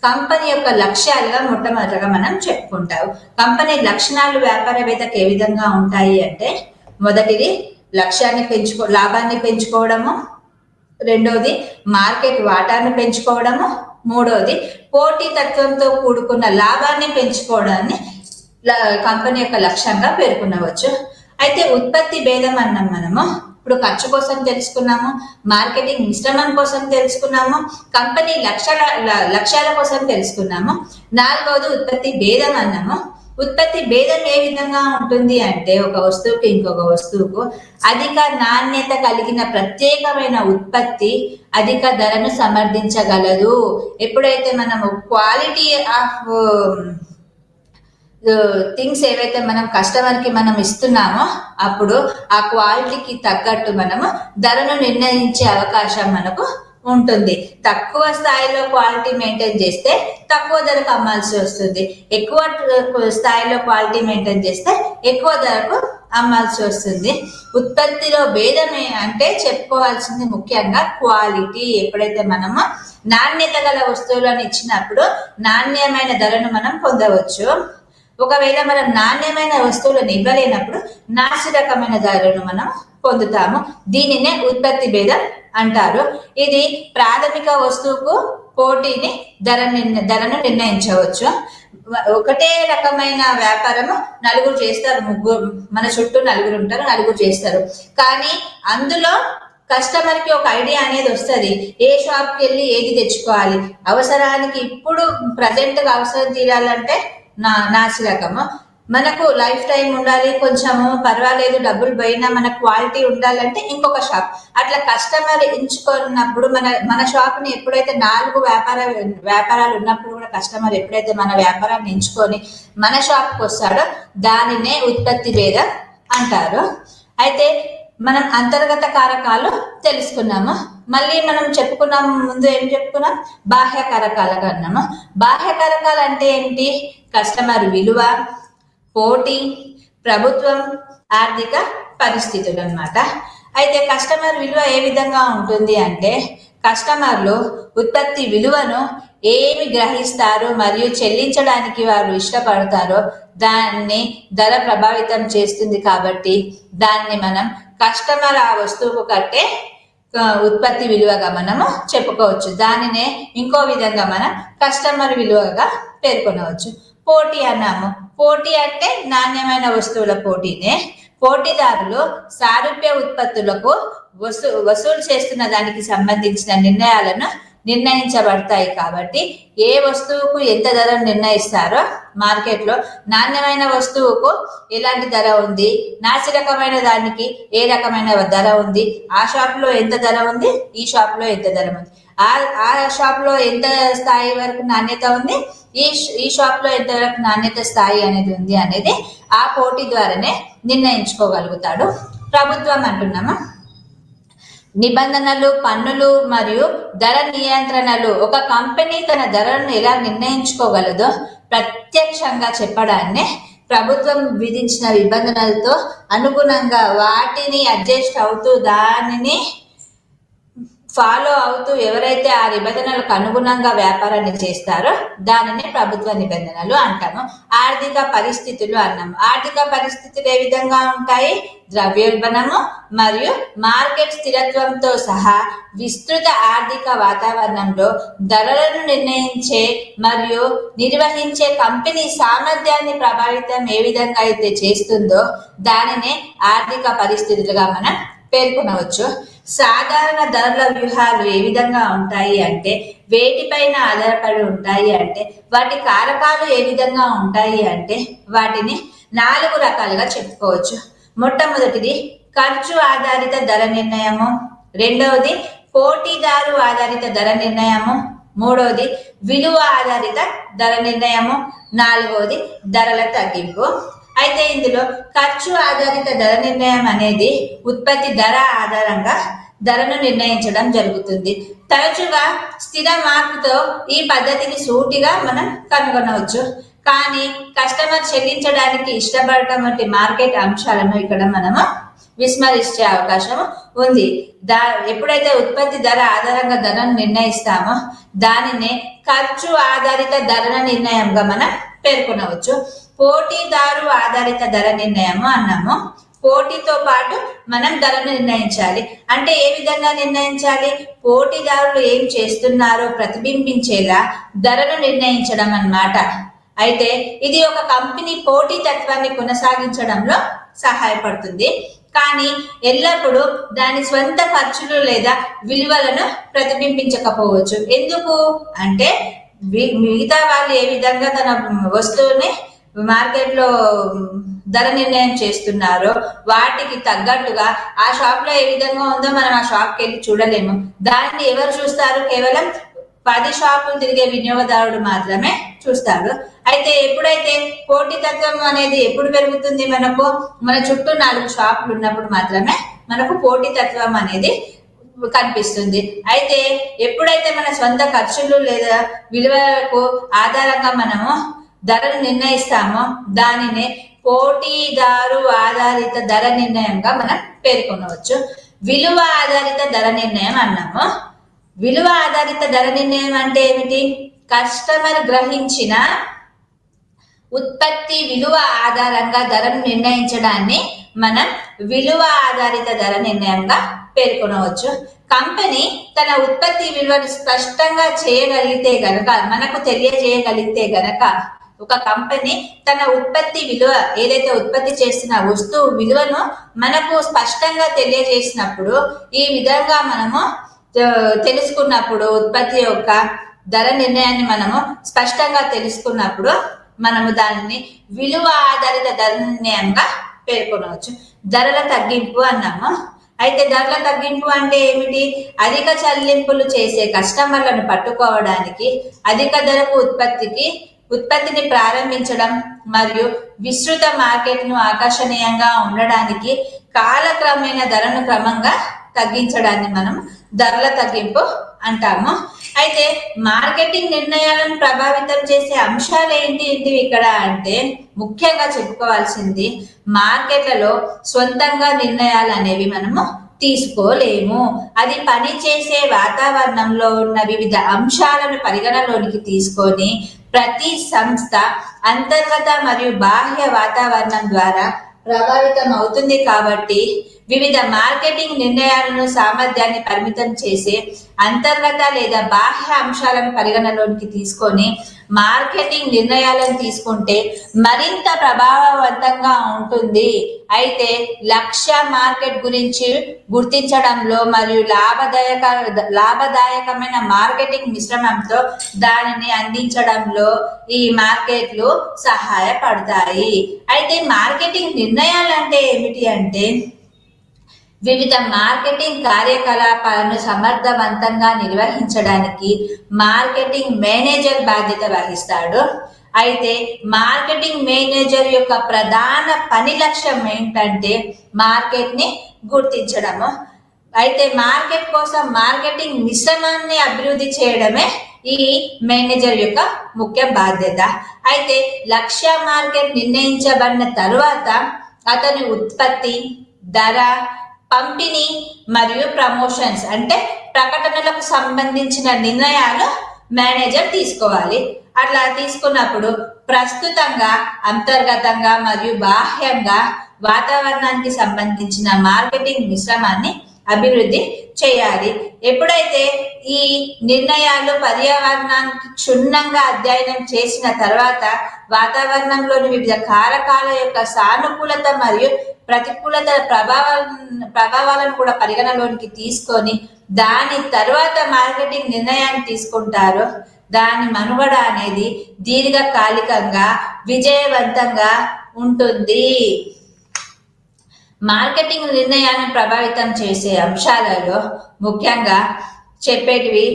కంపెనీ యొక్క లక్ష్యాలుగా మొట్టమొదటిగా మనం చెప్పుకుంటాము. కంపెనీ లక్షణాలు వ్యాపారవేత్తకు ఏ విధంగా ఉంటాయి అంటే, మొదటిది లాభాన్ని పెంచుకోవడము, రెండోది మార్కెట్ వాటాను పెంచుకోవడము, మూడోది పోటీ తత్వంతో కూడుకున్న లాభాన్ని పెంచుకోవడాన్ని కంపెనీ యొక్క లక్ష్యంగా పేర్కొనవచ్చు. అయితే ఉత్పత్తి భేదం అన్నాం మనము. ఇప్పుడు ఖర్చు కోసం తెలుసుకున్నాము, మార్కెటింగ్ మిశ్రమం కోసం తెలుసుకున్నాము, కంపెనీ లక్ష్యాల కోసం తెలుసుకున్నాము. నాలుగవది ఉత్పత్తి భేదం అన్నాము. ఉత్పత్తి భేదం ఏ విధంగా ఉంటుంది అంటే, ఒక వస్తువుకి ఇంకొక వస్తువుకు అధిక నాణ్యత కలిగిన ప్రత్యేకమైన ఉత్పత్తి అధిక ధరను సమర్థించగలదు. ఎప్పుడైతే మనము క్వాలిటీ ఆఫ్ థింగ్స్ ఏవైతే మనం కస్టమర్ కి మనం ఇస్తున్నామో అప్పుడు ఆ క్వాలిటీకి తగ్గట్టు మనము ధరను నిర్ణయించే అవకాశం మనకు ఉంటుంది. తక్కువ స్థాయిలో క్వాలిటీ మెయింటైన్ చేస్తే తక్కువ ధరకు అమ్మాల్సి వస్తుంది, ఎక్కువ స్థాయిలో క్వాలిటీ మెయింటైన్ చేస్తే ఎక్కువ ధరకు అమ్మాల్సి వస్తుంది. ఉత్పత్తిలో భేదమే అంటే చెప్పుకోవాల్సింది ముఖ్యంగా క్వాలిటీ. ఎప్పుడైతే మనము నాణ్యత గల వస్తువులను ఇచ్చినప్పుడు నాణ్యమైన ధరను మనం పొందవచ్చు. ఒకవేళ మనం నాణ్యమైన వస్తువులను ఇవ్వలేనప్పుడు నాసిరకమైన ధరను మనం పొందుతాము. దీనినే ఉత్పత్తి భేదం అంటారు. ఇది ప్రాథమిక వస్తువుకు పోటీని ధరను నిర్ణయించవచ్చు. ఒకటే రకమైన వ్యాపారము నలుగురు చేస్తారు, మన చుట్టూ నలుగురు ఉంటారు, నలుగురు చేస్తారు. కానీ అందులో కస్టమర్ కి ఒక ఐడియా అనేది వస్తుంది, ఏ షాప్కి వెళ్ళి ఏది తెచ్చుకోవాలి, అవసరానికి ఇప్పుడు ప్రజెంట్ గా అవసరం తీరాలంటే నాసి రకము, మనకు లైఫ్ టైం ఉండాలి, కొంచెము పర్వాలేదు డబ్బులు పోయినా మన క్వాలిటీ ఉండాలంటే ఇంకొక షాప్. అట్లా కస్టమర్ ఎంచుకున్నప్పుడు మన షాప్ ని ఎప్పుడైతే 4 వ్యాపారాలు ఉన్నప్పుడు కూడా కస్టమర్ ఎప్పుడైతే మన వ్యాపారాన్ని ఎంచుకొని మన షాప్కి వస్తాడో దానినే ఉత్పత్తి భేదం అంటారు. అయితే మనం అంతర్గత కారకాలు తెలుసుకున్నాము. మళ్ళీ మనం చెప్పుకున్నాము, ముందు ఏం చెప్పుకున్నాం, బాహ్య కారకాలకు అన్నాము. బాహ్య కారకాలు అంటే ఏంటి? కస్టమర్ విలువ, పోటీ, ప్రభుత్వం, ఆర్థిక పరిస్థితులు అన్నమాట. అయితే కస్టమర్ విలువ ఏ విధంగా ఉంటుంది అంటే, కస్టమర్లు ఉత్పత్తి విలువను ఏమి గ్రహిస్తారు మరియు చెల్లించడానికి వారు ఇష్టపడతారో దాన్ని ధర ప్రభావితం చేస్తుంది. కాబట్టి దాన్ని మనం కస్టమర్ ఆ వస్తువుకు కట్టే ఉత్పత్తి విలువగా మనము చెప్పుకోవచ్చు. దానినే ఇంకో విధంగా మనం కస్టమర్ విలువగా పేర్కొనవచ్చు. పోటీ అన్నాము. పోటీ అంటే నాణ్యమైన వస్తువుల పోటీనే. పోటీదారులు సారూప్య ఉత్పత్తులకు వసూలు చేస్తున్న దానికి సంబంధించిన నిర్ణయాలను నిర్ణయించబడతాయి. కాబట్టి ఏ వస్తువుకు ఎంత ధర నిర్ణయిస్తారో మార్కెట్లో, నాణ్యమైన వస్తువుకు ఎలాంటి ధర ఉంది, నాసి రకమైన దానికి ఏ రకమైన ధర ఉంది, ఆ షాప్ లో ఎంత ధర ఉంది, ఈ షాప్ లో ఎంత ధర ఉంది, ఆ షాప్ లో ఎంత స్థాయి వరకు నాణ్యత ఉంది, ఈ షాప్ లో ఎంత వరకు నాణ్యత స్థాయి అనేది ఉంది అనేది ఆ పోటీ ద్వారానే నిర్ణయించుకోగలుగుతాడు. ప్రభుత్వం అంటున్నామా, నిబంధనలు, పన్నులు మరియు ధర నియంత్రణలు ఒక కంపెనీ తన ధరలను ఎలా నిర్ణయించుకోగలదో ప్రత్యక్షంగా చెప్పడాన్నే ప్రభుత్వం విధించిన నిబంధనలతో అనుగుణంగా వాటిని అడ్జస్ట్ అవుతూ దానిని ఫాలో అవుతూ ఎవరైతే ఆ నిబంధనలకు అనుగుణంగా వ్యాపారాన్ని చేస్తారో దానిని ప్రభుత్వ నిబంధనలు అంటాము. ఆర్థిక పరిస్థితులు అన్నాము. ఆర్థిక పరిస్థితులు ఏ విధంగా ఉంటాయి? ద్రవ్యోల్బణము మరియు మార్కెట్ స్థిరత్వంతో సహా విస్తృత ఆర్థిక వాతావరణంలో ధరలను నిర్ణయించే మరియు నిర్వహించే కంపెనీ సామర్థ్యాన్ని ప్రభావితం ఏ విధంగా అయితే చేస్తుందో దానినే ఆర్థిక పరిస్థితులుగా మనం పేర్కొనవచ్చు. సాధారణ ధరల వ్యూహాలు ఏ విధంగా ఉంటాయి అంటే, వేటిపైన ఆధారపడి ఉంటాయి అంటే, వాటి కారకాలు ఏ విధంగా ఉంటాయి అంటే వాటిని 4 రకాలుగా చెప్పుకోవచ్చు. మొట్టమొదటిది ఖర్చు ఆధారిత ధర నిర్ణయము, రెండవది పోటీదారు ఆధారిత ధర నిర్ణయము, మూడవది విలువ ఆధారిత ధర నిర్ణయము, నాలుగవది ధరల తగ్గింపు. అయితే ఇందులో ఖర్చు ఆధారిత ధర నిర్ణయం అనేది ఉత్పత్తి ధర ఆధారంగా ధరను నిర్ణయించడం జరుగుతుంది. తరచుగా స్థిర మార్పుతో ఈ పద్ధతిని సూటిగా మనం కనుగొనవచ్చు. కానీ కస్టమర్ చెల్లించడానికి ఇష్టపడటం వంటి మార్కెట్ అంశాలను ఇక్కడ మనము విస్మరించే అవకాశం ఉంది. ఎప్పుడైతే ఉత్పత్తి ధర ఆధారంగా ధరను నిర్ణయిస్తామో దానినే ఖర్చు ఆధారిత ధర నిర్ణయంగా మనం పేర్కొనవచ్చు. పోటీదారు ఆధారిత ధర నిర్ణయము అన్నాము. పోటీతో పాటు మనం ధరను నిర్ణయించాలి. అంటే ఏ విధంగా నిర్ణయించాలి? పోటీదారులు ఏం చేస్తున్నారో ప్రతిబింబించేలా ధరను నిర్ణయించడం అన్నమాట. అయితే ఇది ఒక కంపెనీ పోటీ తత్వాన్ని కొనసాగించడంలో సహాయపడుతుంది. కానీ ఎల్లప్పుడూ దాని స్వంత ఖర్చులు లేదా విలువలను ప్రతిబింబించకపోవచ్చు. ఎందుకు అంటే మిగతా వాళ్ళు ఏ విధంగా తన వస్తువుని మార్కెట్లో ధర నిర్ణయం చేస్తున్నారో వాటికి తగ్గట్టుగా ఆ షాప్ లో ఏ విధంగా ఉందో మనం ఆ షాప్ కి వెళ్ళి చూడలేము. దాన్ని ఎవరు చూస్తారు? కేవలం 10 షాపులు తిరిగే వినియోగదారుడు మాత్రమే చూస్తాడు. అయితే ఎప్పుడైతే పోటీతత్వం అనేది ఎప్పుడు పెరుగుతుంది? మన చుట్టూ 4 షాపులు ఉన్నప్పుడు మాత్రమే మనకు పోటీతత్వం అనేది కనిపిస్తుంది. అయితే ఎప్పుడైతే మన సొంత ఖర్చులు లేదా విలువలకు ఆధారంగా మనము ధరను నిర్ణయిస్తామో దానినే పోటీదారు ఆధారిత ధర నిర్ణయంగా మనం పేర్కొనవచ్చు. విలువ ఆధారిత ధర నిర్ణయం అన్నాము. విలువ ఆధారిత ధర నిర్ణయం అంటే ఏమిటి? కస్టమర్ గ్రహించిన ఉత్పత్తి విలువ ఆధారంగా ధరను నిర్ణయించడాన్ని మనం విలువ ఆధారిత ధర నిర్ణయంగా పేర్కొనవచ్చు. కంపెనీ తన ఉత్పత్తి విలువను స్పష్టంగా చేయగలిగితే గనక, మనకు తెలియజేయగలిగితే గనక, ఒక కంపెనీ తన ఉత్పత్తి విలువ, ఏదైతే ఉత్పత్తి చేస్తున్న వస్తువు విలువను మనకు స్పష్టంగా తెలియజేసినప్పుడు, ఈ విధంగా మనము తెలుసుకున్నప్పుడు, ఉత్పత్తి యొక్క ధర నిర్ణయాన్ని మనము స్పష్టంగా తెలుసుకున్నప్పుడు మనము దానిని విలువ ఆధారిత ధర నిర్ణయంగా పేర్కొనవచ్చు. ధరల తగ్గింపు అన్నాము. అయితే ధరల తగ్గింపు అంటే ఏమిటి? అధిక చెల్లింపులు చేసే కస్టమర్లను పట్టుకోవడానికి అధిక ధరకు ఉత్పత్తిని ప్రారంభించడం మరియు విస్తృత మార్కెట్ను ఆకర్షణీయంగా ఉండడానికి కాలక్రమేణా ధరను క్రమంగా తగ్గించడాన్ని మనం ధరల తగ్గింపు అంటాము. అయితే మార్కెటింగ్ నిర్ణయాలను ప్రభావితం చేసే అంశాలు ఏంటి ఇక్కడ అంటే, ముఖ్యంగా చెప్పుకోవాల్సింది, మార్కెట్లలో సొంతంగా నిర్ణయాలు అనేవి మనము తీసుకోలేము. అది పనిచేసే వాతావరణంలో ఉన్న వివిధ అంశాలను పరిగణలోనికి తీసుకొని ప్రతి సంస్థ అంతర్గత మరియు బాహ్య వాతావరణం ద్వారా ప్రభావితం అవుతుంది. కాబట్టి వివిధ మార్కెటింగ్ నిర్ణయాలను సామర్థ్యాన్ని పరిమితం చేసే అంతర్గత లేదా బాహ్య అంశాలను పరిగణలోనికి తీసుకొని మార్కెటింగ్ నిర్ణయాలను తీసుకుంటే మరింత ప్రభావవంతంగా ఉంటుంది. అయితే లక్ష్య మార్కెట్ గురించి గుర్తించడంలో మరియు లాభదాయకమైన మార్కెటింగ్ మిశ్రమంతో దానిని అందించడంలో ఈ మార్కెట్లు సహాయపడతాయి. అయితే మార్కెటింగ్ నిర్ణయాలు అంటే ఏమిటి అంటే, వివిధ మార్కెటింగ్ కార్యకలాపాలను సమర్థవంతంగా నిర్వహించడానికి మార్కెటింగ్ మేనేజర్ బాధ్యత వహిస్తాడు. అయితే మార్కెటింగ్ మేనేజర్ యొక్క ప్రధాన పని లక్ష్యం ఏంటంటే మార్కెట్ ని గుర్తించడము. అయితే మార్కెట్ కోసం మార్కెటింగ్ మిశ్రమాన్ని అభివృద్ధి చేయడమే ఈ మేనేజర్ యొక్క ముఖ్య బాధ్యత. అయితే లక్ష్య మార్కెట్ నిర్ణయించబడిన తరువాత అతని ఉత్పత్తి, ధర, పంపిణీ మరియు ప్రమోషన్స్ అంటే ప్రకటనలకు సంబంధించిన నిర్ణయాలు మేనేజర్ తీసుకోవాలి. అట్లా తీసుకున్నప్పుడు ప్రస్తుతంగా, అంతర్గతంగా మరియు బాహ్యంగా వాతావరణానికి సంబంధించిన మార్కెటింగ్ మిశ్రమాన్ని అభివృద్ధి చేయాలి. ఎప్పుడైతే ఈ నిర్ణయాలు పర్యావరణానికి క్షుణ్ణంగా అధ్యయనం చేసిన తర్వాత వాతావరణంలోని వివిధ కారకాల యొక్క సానుకూలత మరియు ప్రతికూలత ప్రభావాలను కూడా పరిగణలోనికి తీసుకొని దాని తర్వాత మార్కెటింగ్ నిర్ణయాన్ని తీసుకుంటారు, దాని మనుగడ అనేది దీర్ఘకాలికంగా విజయవంతంగా ఉంటుంది. మార్కెటింగ్ నిర్ణయాన్ని ప్రభావితం చేసే అంశాలలో ముఖ్యంగా చెప్పేటివి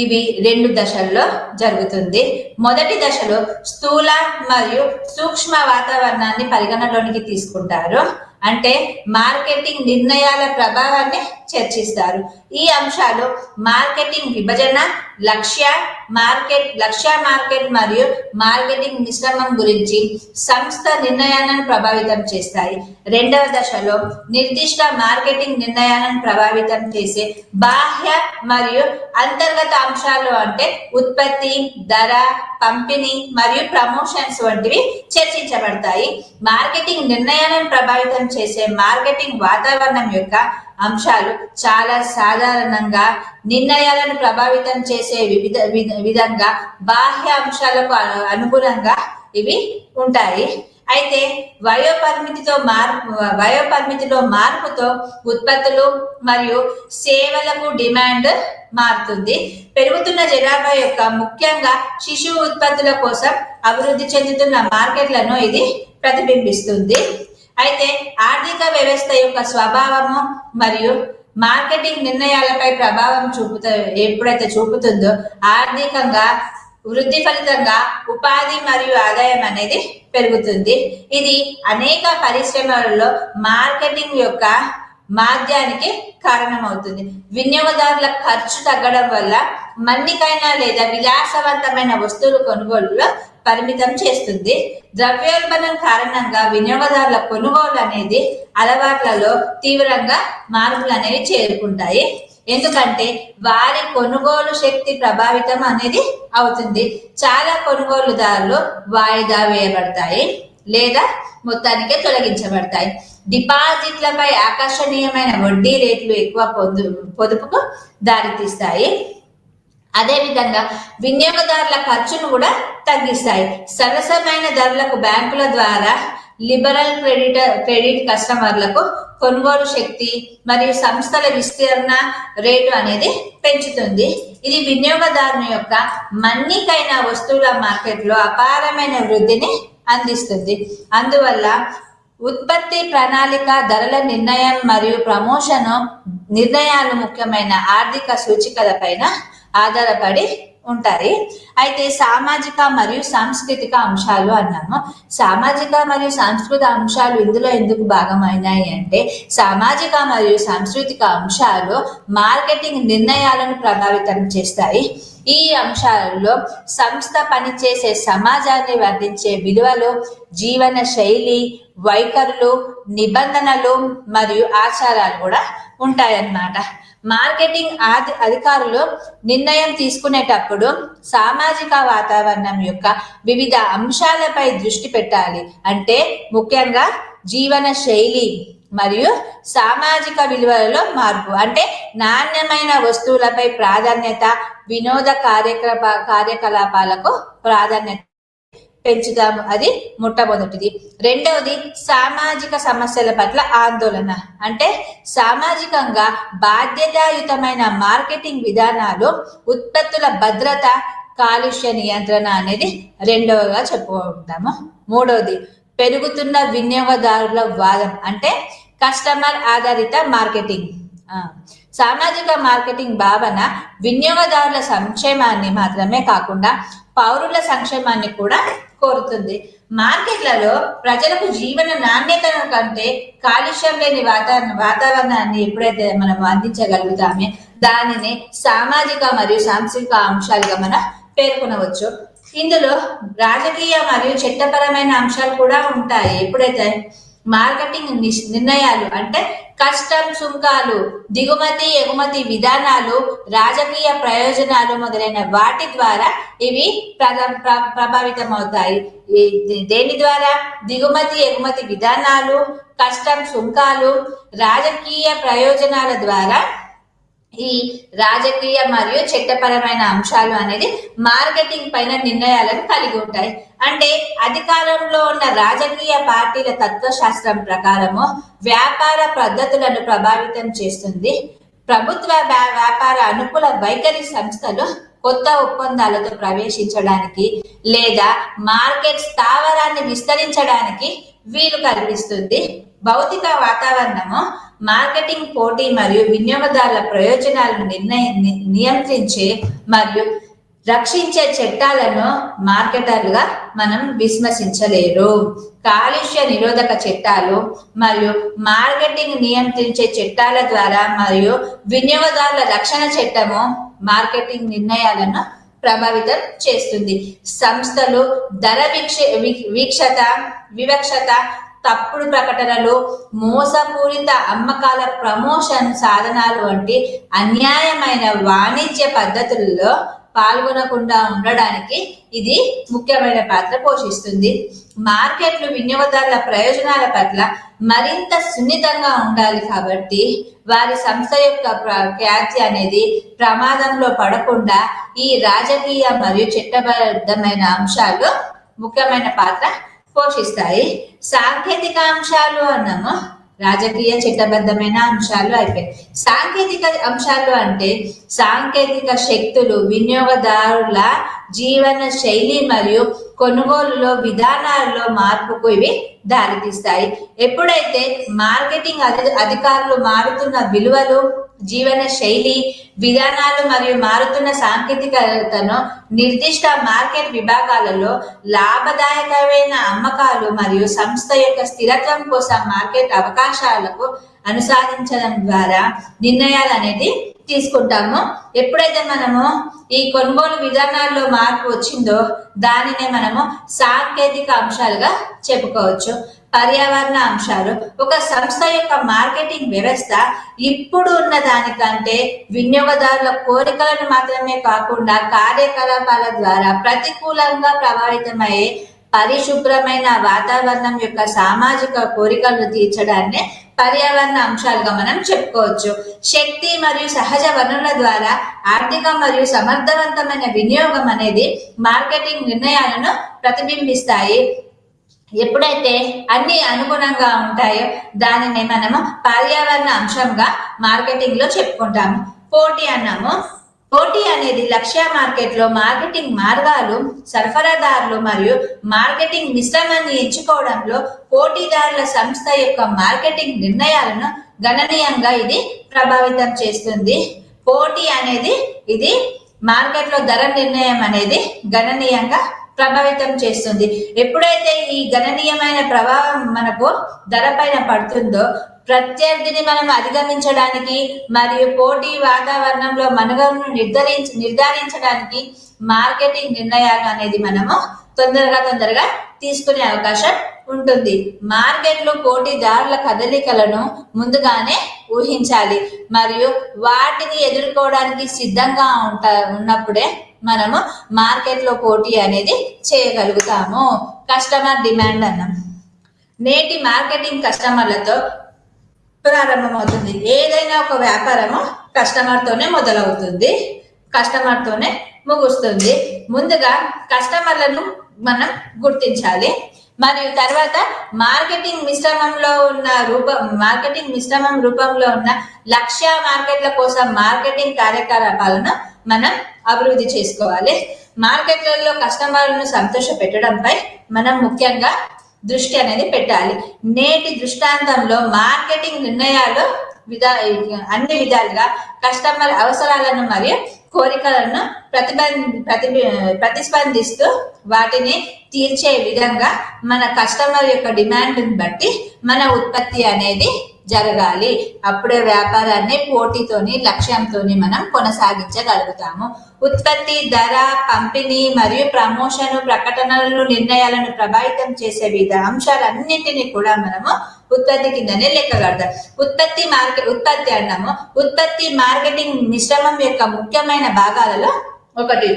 ఇవి 2 దశల్లో జరుగుతుంది. మొదటి దశలో స్థూల మరియు సూక్ష్మ వాతావరణాన్ని పరిగణలోనికి తీసుకుంటారు. అంటే మార్కెటింగ్ నిర్ణయాల ప్రభావాన్ని చర్చిస్తారు. ఈ అంశాలు మార్కెటింగ్ విభజన, లక్ష్య మార్కెట్ మరియు మార్కెటింగ్ మిశ్రమం గురించి సంస్థ నిర్ణయాలను ప్రభావితం చేస్తాయి. రెండవ దశలో నిర్దిష్ట మార్కెటింగ్ నిర్ణయాలను ప్రభావితం చేసే బాహ్య మరియు అంతర్గత అంశాలు అంటే ఉత్పత్తి, ధర, పంపిణీ మరియు ప్రమోషన్స్ వంటివి చర్చించబడతాయి. మార్కెటింగ్ నిర్ణయాలను ప్రభావితం చేసే మార్కెటింగ్ వాతావరణం యొక్క అంశాలు చాలా సాధారణంగా నిర్ణయాలను ప్రభావితం చేసే విధంగా బాహ్య అంశాలకు అనుగుణంగా ఇవి ఉంటాయి. అయితే వయోపరిమితిలో మార్పుతో ఉత్పత్తులు మరియు సేవలకు డిమాండ్ మారుతుంది. పెరుగుతున్న జనాభా యొక్క ముఖ్యంగా శిశు ఉత్పత్తుల కోసం అభివృద్ధి చెందుతున్న మార్కెట్లను ఇది ప్రతిబింబిస్తుంది. అయితే ఆర్థిక వ్యవస్థ యొక్క స్వభావము మరియు మార్కెటింగ్ నిర్ణయాలపై ప్రభావం ఎప్పుడైతే చూపుతుందో ఆర్థికంగా వృద్ధి ఫలితంగా ఉపాధి మరియు ఆదాయం అనేది పెరుగుతుంది. ఇది అనేక పరిశ్రమలలో మార్కెటింగ్ యొక్క మాధ్యానికి కారణమవుతుంది. వినియోగదారుల ఖర్చు తగ్గడం వల్ల మన్నికైన లేదా విలాసవంతమైన వస్తువుల కొనుగోలులో పరిమితం చేస్తుంది. ద్రవ్యోల్బణం కారణంగా వినియోగదారుల కొనుగోలు అనేది అలవాట్లలో తీవ్రంగా మార్పులు అనేవి చేరుకుంటాయి. ఎందుకంటే వారి కొనుగోలు శక్తి ప్రభావితం అనేది అవుతుంది. చాలా కొనుగోలుదారులు వాయిదా వేయబడతాయి లేదా మొత్తానికే తొలగించబడతాయి. డిపాజిట్లపై ఆకర్షణీయమైన వడ్డీ రేట్లు ఎక్కువ పొదుపుకు దారితీస్తాయి. అదేవిధంగా వినియోగదారుల ఖర్చును కూడా తగ్గిస్తాయి. సరసమైన ధరలకు బ్యాంకుల ద్వారా లిబరల్ క్రెడిట్ కస్టమర్లకు కొనుగోలు శక్తి మరియు సంస్థల విస్తరణ రేటు అనేది పెంచుతుంది. ఇది వినియోగదారుని యొక్క మన్నికైన వస్తువుల మార్కెట్లో అపారమైన వృద్ధిని అందిస్తుంది. అందువల్ల ఉత్పత్తి ప్రణాళిక, ధరల నిర్ణయం మరియు ప్రమోషన్ నిర్ణయాలు ముఖ్యమైన ఆర్థిక సూచికలపైన ఆధారపడి ఉంటాయి. అయితే సామాజిక మరియు సాంస్కృతిక అంశాలు అన్నాము. సామాజిక మరియు సాంస్కృతిక అంశాలు ఇందులో ఎందుకు భాగమైనాయి అంటే సామాజిక మరియు సాంస్కృతిక అంశాలు మార్కెటింగ్ నిర్ణయాలను ప్రభావితం చేస్తాయి. ఈ అంశాలలో సంస్థ పనిచేసే సమాజాన్ని వర్తించే విలువలు, జీవన శైలి, వైఖరులు, నిబంధనలు మరియు ఆచారాలు కూడా ఉంటాయన్నమాట. మార్కెటింగ్ అధికారులు నిర్ణయం తీసుకునేటప్పుడు సామాజిక వాతావరణం యొక్క వివిధ అంశాలపై దృష్టి పెట్టాలి. అంటే ముఖ్యంగా జీవన శైలి మరియు సామాజిక విలువలలో మార్పు, అంటే నాణ్యమైన వస్తువులపై ప్రాధాన్యత, వినోద కార్యకలాపాలకు ప్రాధాన్యత పెంచుతాము. అది మొట్టమొదటిది. రెండవది సామాజిక సమస్యల పట్ల ఆందోళన, అంటే సామాజికంగా బాధ్యతాయుతమైన మార్కెటింగ్ విధానాలు, ఉత్పత్తుల భద్రత, కాలుష్య నియంత్రణ అనేది రెండవగా చెప్పుకుంటాము. మూడవది పెరుగుతున్న వినియోగదారుల వాదం, అంటే కస్టమర్ ఆధారిత మార్కెటింగ్. సామాజిక మార్కెటింగ్ భావన వినియోగదారుల సంక్షేమాన్ని మాత్రమే కాకుండా పౌరుల సంక్షేమాన్ని కూడా కోరుతుంది. మార్కెట్లలో ప్రజలకు జీవన నాణ్యతను కంటే కాలుష్యం లేని వాతావరణాన్ని ఎప్పుడైతే మనం అందించగలుగుతామో దానిని సామాజిక మరియు సాంస్కృతిక అంశాలుగా మనం పేర్కొనవచ్చు. ఇందులో రాజకీయ మరియు చట్టపరమైన అంశాలు కూడా ఉంటాయి. ఎప్పుడైతే మార్కెటింగ్ నిర్ణయాలు అంటే కస్టమ్ సుంకాలు, దిగుమతి ఎగుమతి విధానాలు, రాజకీయ ప్రయోజనాలు మొదలైన వాటి ద్వారా ఇవి ప్రభావితం అవుతాయి. దేని ద్వారా? దిగుమతి ఎగుమతి విధానాలు, కస్టమ్ సుంకాలు, రాజకీయ ప్రయోజనాల ద్వారా ఈ రాజకీయ మరియు చట్టపరమైన అంశాలు అనేది మార్కెటింగ్ పైన నిర్ణయాలను కలిగి ఉంటాయి. అంటే అధికారంలో ఉన్న రాజకీయ పార్టీల తత్వశాస్త్రం ప్రకారము వ్యాపార పద్ధతులను ప్రభావితం చేస్తుంది. ప్రభుత్వ వ్యాపార అనుకూల వైఖరి సంస్థలు కొత్త ఒప్పందాలతో ప్రవేశించడానికి లేదా మార్కెట్ స్థావరాన్ని విస్తరించడానికి వీలు కల్పిస్తుంది. భౌతిక వాతావరణము మార్కెటింగ్ పోటీ మరియు వినియోగదారుల ప్రయోజనాలను నియంత్రించే మరియు రక్షించే చట్టాలను మార్కెటర్లుగా మనం విస్మరించలేరు. కాలుష్య నిరోధక చట్టాలు మరియు మార్కెటింగ్ నియంత్రించే చట్టాల ద్వారా మరియు వినియోగదారుల రక్షణ చట్టము మార్కెటింగ్ నిర్ణయాలను ప్రభావితం చేస్తుంది. సంస్థలు ధర వివక్షత, తప్పుడు ప్రకటనలు, మోసపూరిత అమ్మకాల ప్రమోషన్ సాధనాలు వంటి అన్యాయమైన వాణిజ్య పద్ధతుల్లో పాల్గొనకుండా ఉండడానికి ఇది ముఖ్యమైన పాత్ర పోషిస్తుంది. మార్కెట్లు వినియోగదారుల ప్రయోజనాల పట్ల మరింత సున్నితంగా ఉండాలి కాబట్టి వారి సంస్థ యొక్క ఖ్యాతి అనేది ప్రమాదంలో పడకుండా ఈ రాజకీయ మరియు చట్టబద్ధమైన అంశాలు ముఖ్యమైన పాత్ర పోషిస్తాయి. సాంకేతిక అంశాలు అన్నాము, రాజకీయ చట్టబద్ధమైన అంశాలు అయిపోయాయి. సాంకేతిక అంశాలు అంటే సాంకేతిక శక్తులు వినియోగదారుల జీవన శైలి మరియు కొనుగోలులో విధానాల్లో మార్పుకు ఇవి దారితీస్తాయి. ఎప్పుడైతే మార్కెటింగ్ అధికారులు మారుతున్న విలువలు, జీవన శైలి, విధానాలు మరియు మారుతున్న సాంకేతికతను నిర్దిష్ట మార్కెట్ విభాగాలలో లాభదాయకమైన అమ్మకాలు మరియు సంస్థ యొక్క స్థిరత్వం కోసం మార్కెట్ అవకాశాలకు అనుసారించడం ద్వారా నిర్ణయాలు అనేది తీసుకుంటాము. ఎప్పుడైతే మనము ఈ కొనుగోలు విధానాల్లో మార్పు వచ్చిందో దానినే మనము సాంకేతిక అంశాలుగా చెప్పుకోవచ్చు. పర్యావరణ అంశాలు, ఒక సంస్థ యొక్క మార్కెటింగ్ వ్యవస్థ ఇప్పుడు ఉన్న దానికంటే వినియోగదారుల కోరికలను మాత్రమే కాకుండా కార్యకలాపాల ద్వారా ప్రతికూలంగా ప్రభావితమయ్యే పరిశుభ్రమైన వాతావరణం యొక్క సామాజిక కోరికలను తీర్చడాన్ని పర్యావరణ అంశాలుగా మనం చెప్పుకోవచ్చు. శక్తి మరియు సహజ వనరుల ద్వారా ఆర్థిక మరియు సమర్థవంతమైన వినియోగం అనేది మార్కెటింగ్ నిర్ణయాలను ప్రతిబింబిస్తాయి. ఎప్పుడైతే అన్ని అనుగుణంగా ఉంటాయో దానిని మనము పర్యావరణ అంశంగా మార్కెటింగ్ లో చెప్పుకుంటాము. పోటీ అన్నాము, పోటీ అనేది లక్ష్య మార్కెట్ లో మార్కెటింగ్ మార్గాలు, సరఫరాదారులు మరియు మార్కెటింగ్ మిశ్రమాన్ని ఎంచుకోవడంలో పోటీదారుల సంస్థ యొక్క మార్కెటింగ్ నిర్ణయాలను గణనీయంగా ఇది ప్రభావితం చేస్తుంది. పోటీ అనేది ఇది మార్కెట్ లో ధర నిర్ణయం అనేది గణనీయంగా ప్రభావితం చేస్తుంది. ఎప్పుడైతే ఈ గణనీయమైన ప్రభావం మనకు ధర పైన పడుతుందో ప్రత్యర్థిని మనం అధిగమించడానికి మరియు పోటీ వాతావరణంలో మనుగడను నిర్ధారించడానికి మార్కెటింగ్ నిర్ణయాలు అనేది మనము తొందరగా తీసుకునే అవకాశం ఉంటుంది. మార్కెట్లో పోటీదారుల కదలికలను ముందుగానే ఊహించాలి మరియు వాటిని ఎదుర్కోవడానికి సిద్ధంగా ఉన్నప్పుడే మనము మార్కెట్లో పోటీ అనేది చేయగలుగుతాము. కస్టమర్ డిమాండ్ అన్నాం. నేటి మార్కెటింగ్ కస్టమర్లతో ప్రారంభమవుతుంది. ఏదైనా ఒక వ్యాపారము కస్టమర్తోనే మొదలవుతుంది, కస్టమర్తోనే ముగుస్తుంది. ముందుగా కస్టమర్లను మనం గుర్తించాలి మరియు తర్వాత మార్కెటింగ్ మిశ్రమం రూపంలో ఉన్న లక్ష్య మార్కెట్ల కోసం మార్కెటింగ్ కార్యకలాపాలను మనం అభివృద్ధి చేసుకోవాలి. మార్కెట్లలో కస్టమర్లను సంతోష పెట్టడంపై మనం ముఖ్యంగా దృష్టి అనేది పెట్టాలి. నేటి దృష్టాంతంలో మార్కెటింగ్ నిర్ణయాలు అన్ని విధాలుగా కస్టమర్ అవసరాలను మరియు కోరికలను ప్రతిస్పందిస్తూ వాటిని తీర్చే విధంగా మన కస్టమర్ యొక్క డిమాండ్ని బట్టి మన ఉత్పత్తి అనేది జరగాలి. అప్పుడే వ్యాపారాన్ని పోటీతోని లక్ష్యంతోని మనం కొనసాగించగలుగుతాము. ఉత్పత్తి, ధర, పంపిణీ మరియు ప్రమోషన్ ప్రకటనలను నిర్ణయాలను ప్రభావితం చేసే అంశాలన్నింటినీ కూడా మనము ఉత్పత్తి కిందనే లెక్కగడతాం. ఉత్పత్తి అన్నాము. ఉత్పత్తి మార్కెటింగ్ మిశ్రమం యొక్క ముఖ్యమైన భాగాలలో ఒకటి.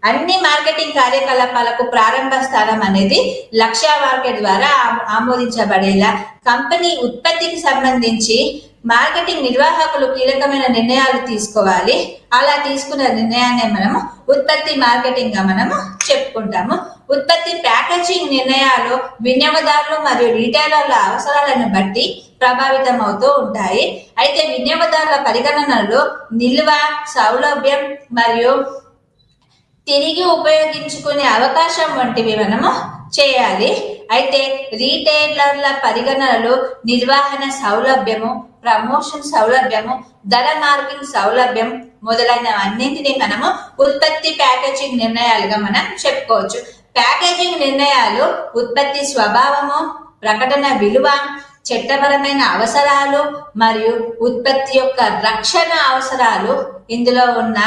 అన్ని మార్కెటింగ్ కార్యకలాపాలకు ప్రారంభ స్థానం అనేది లక్ష్య మార్కెట్ ద్వారా ఆమోదించబడేలా కంపెనీ ఉత్పత్తికి సంబంధించి మార్కెటింగ్ నిర్వాహకులు కీలకమైన నిర్ణయాలు తీసుకోవాలి. అలా తీసుకున్న నిర్ణయాన్ని మనము ఉత్పత్తి మార్కెటింగ్ గా మనము చెప్పుకుంటాము. ఉత్పత్తి ప్యాకేజింగ్ నిర్ణయాలు వినియోగదారులు మరియు రీటైలర్ల అవసరాలను బట్టి ప్రభావితం అవుతూ ఉంటాయి. అయితే వినియోగదారుల పరిగణనలో నిల్వ, సౌలభ్యం మరియు తిరిగి ఉపయోగించుకునే అవకాశం వంటివి మనము చేయాలి. అయితే రీటైలర్ల పరిగణనలు నిర్వహణ సౌలభ్యము, ప్రమోషన్ సౌలభ్యము, ధర మార్కింగ్ సౌలభ్యం మొదలైనవన్నింటినీ మనము ఉత్పత్తి ప్యాకేజింగ్ నిర్ణయాలుగా మనం చెప్పుకోవచ్చు. ప్యాకేజింగ్ నిర్ణయాలు ఉత్పత్తి స్వభావము, ప్రకటన విలువ, చట్టపరమైన అవసరాలు మరియు ఉత్పత్తి యొక్క రక్షణ అవసరాలు ఇందులో ఉన్న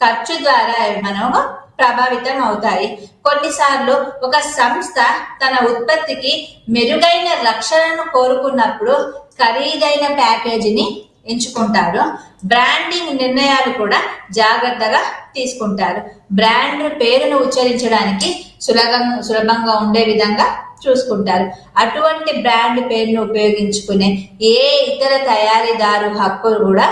ఖర్చు ద్వారా మనము ప్రభావితం అవుతాయి. కొన్నిసార్లు ఒక సంస్థ తన ఉత్పత్తికి మెరుగైన రక్షణను కోరుకున్నప్పుడు ఖరీదైన ప్యాకేజీని ఎంచుకుంటారు. బ్రాండింగ్ నిర్ణయాలు కూడా జాగ్రత్తగా తీసుకుంటారు. బ్రాండ్ పేరును ఉచ్చరించడానికి సులభంగా ఉండే విధంగా చూసుకుంటారు. అటువంటి బ్రాండ్ పేరును ఉపయోగించుకునే ఏ ఇతర తయారీదారు హక్కులు కూడా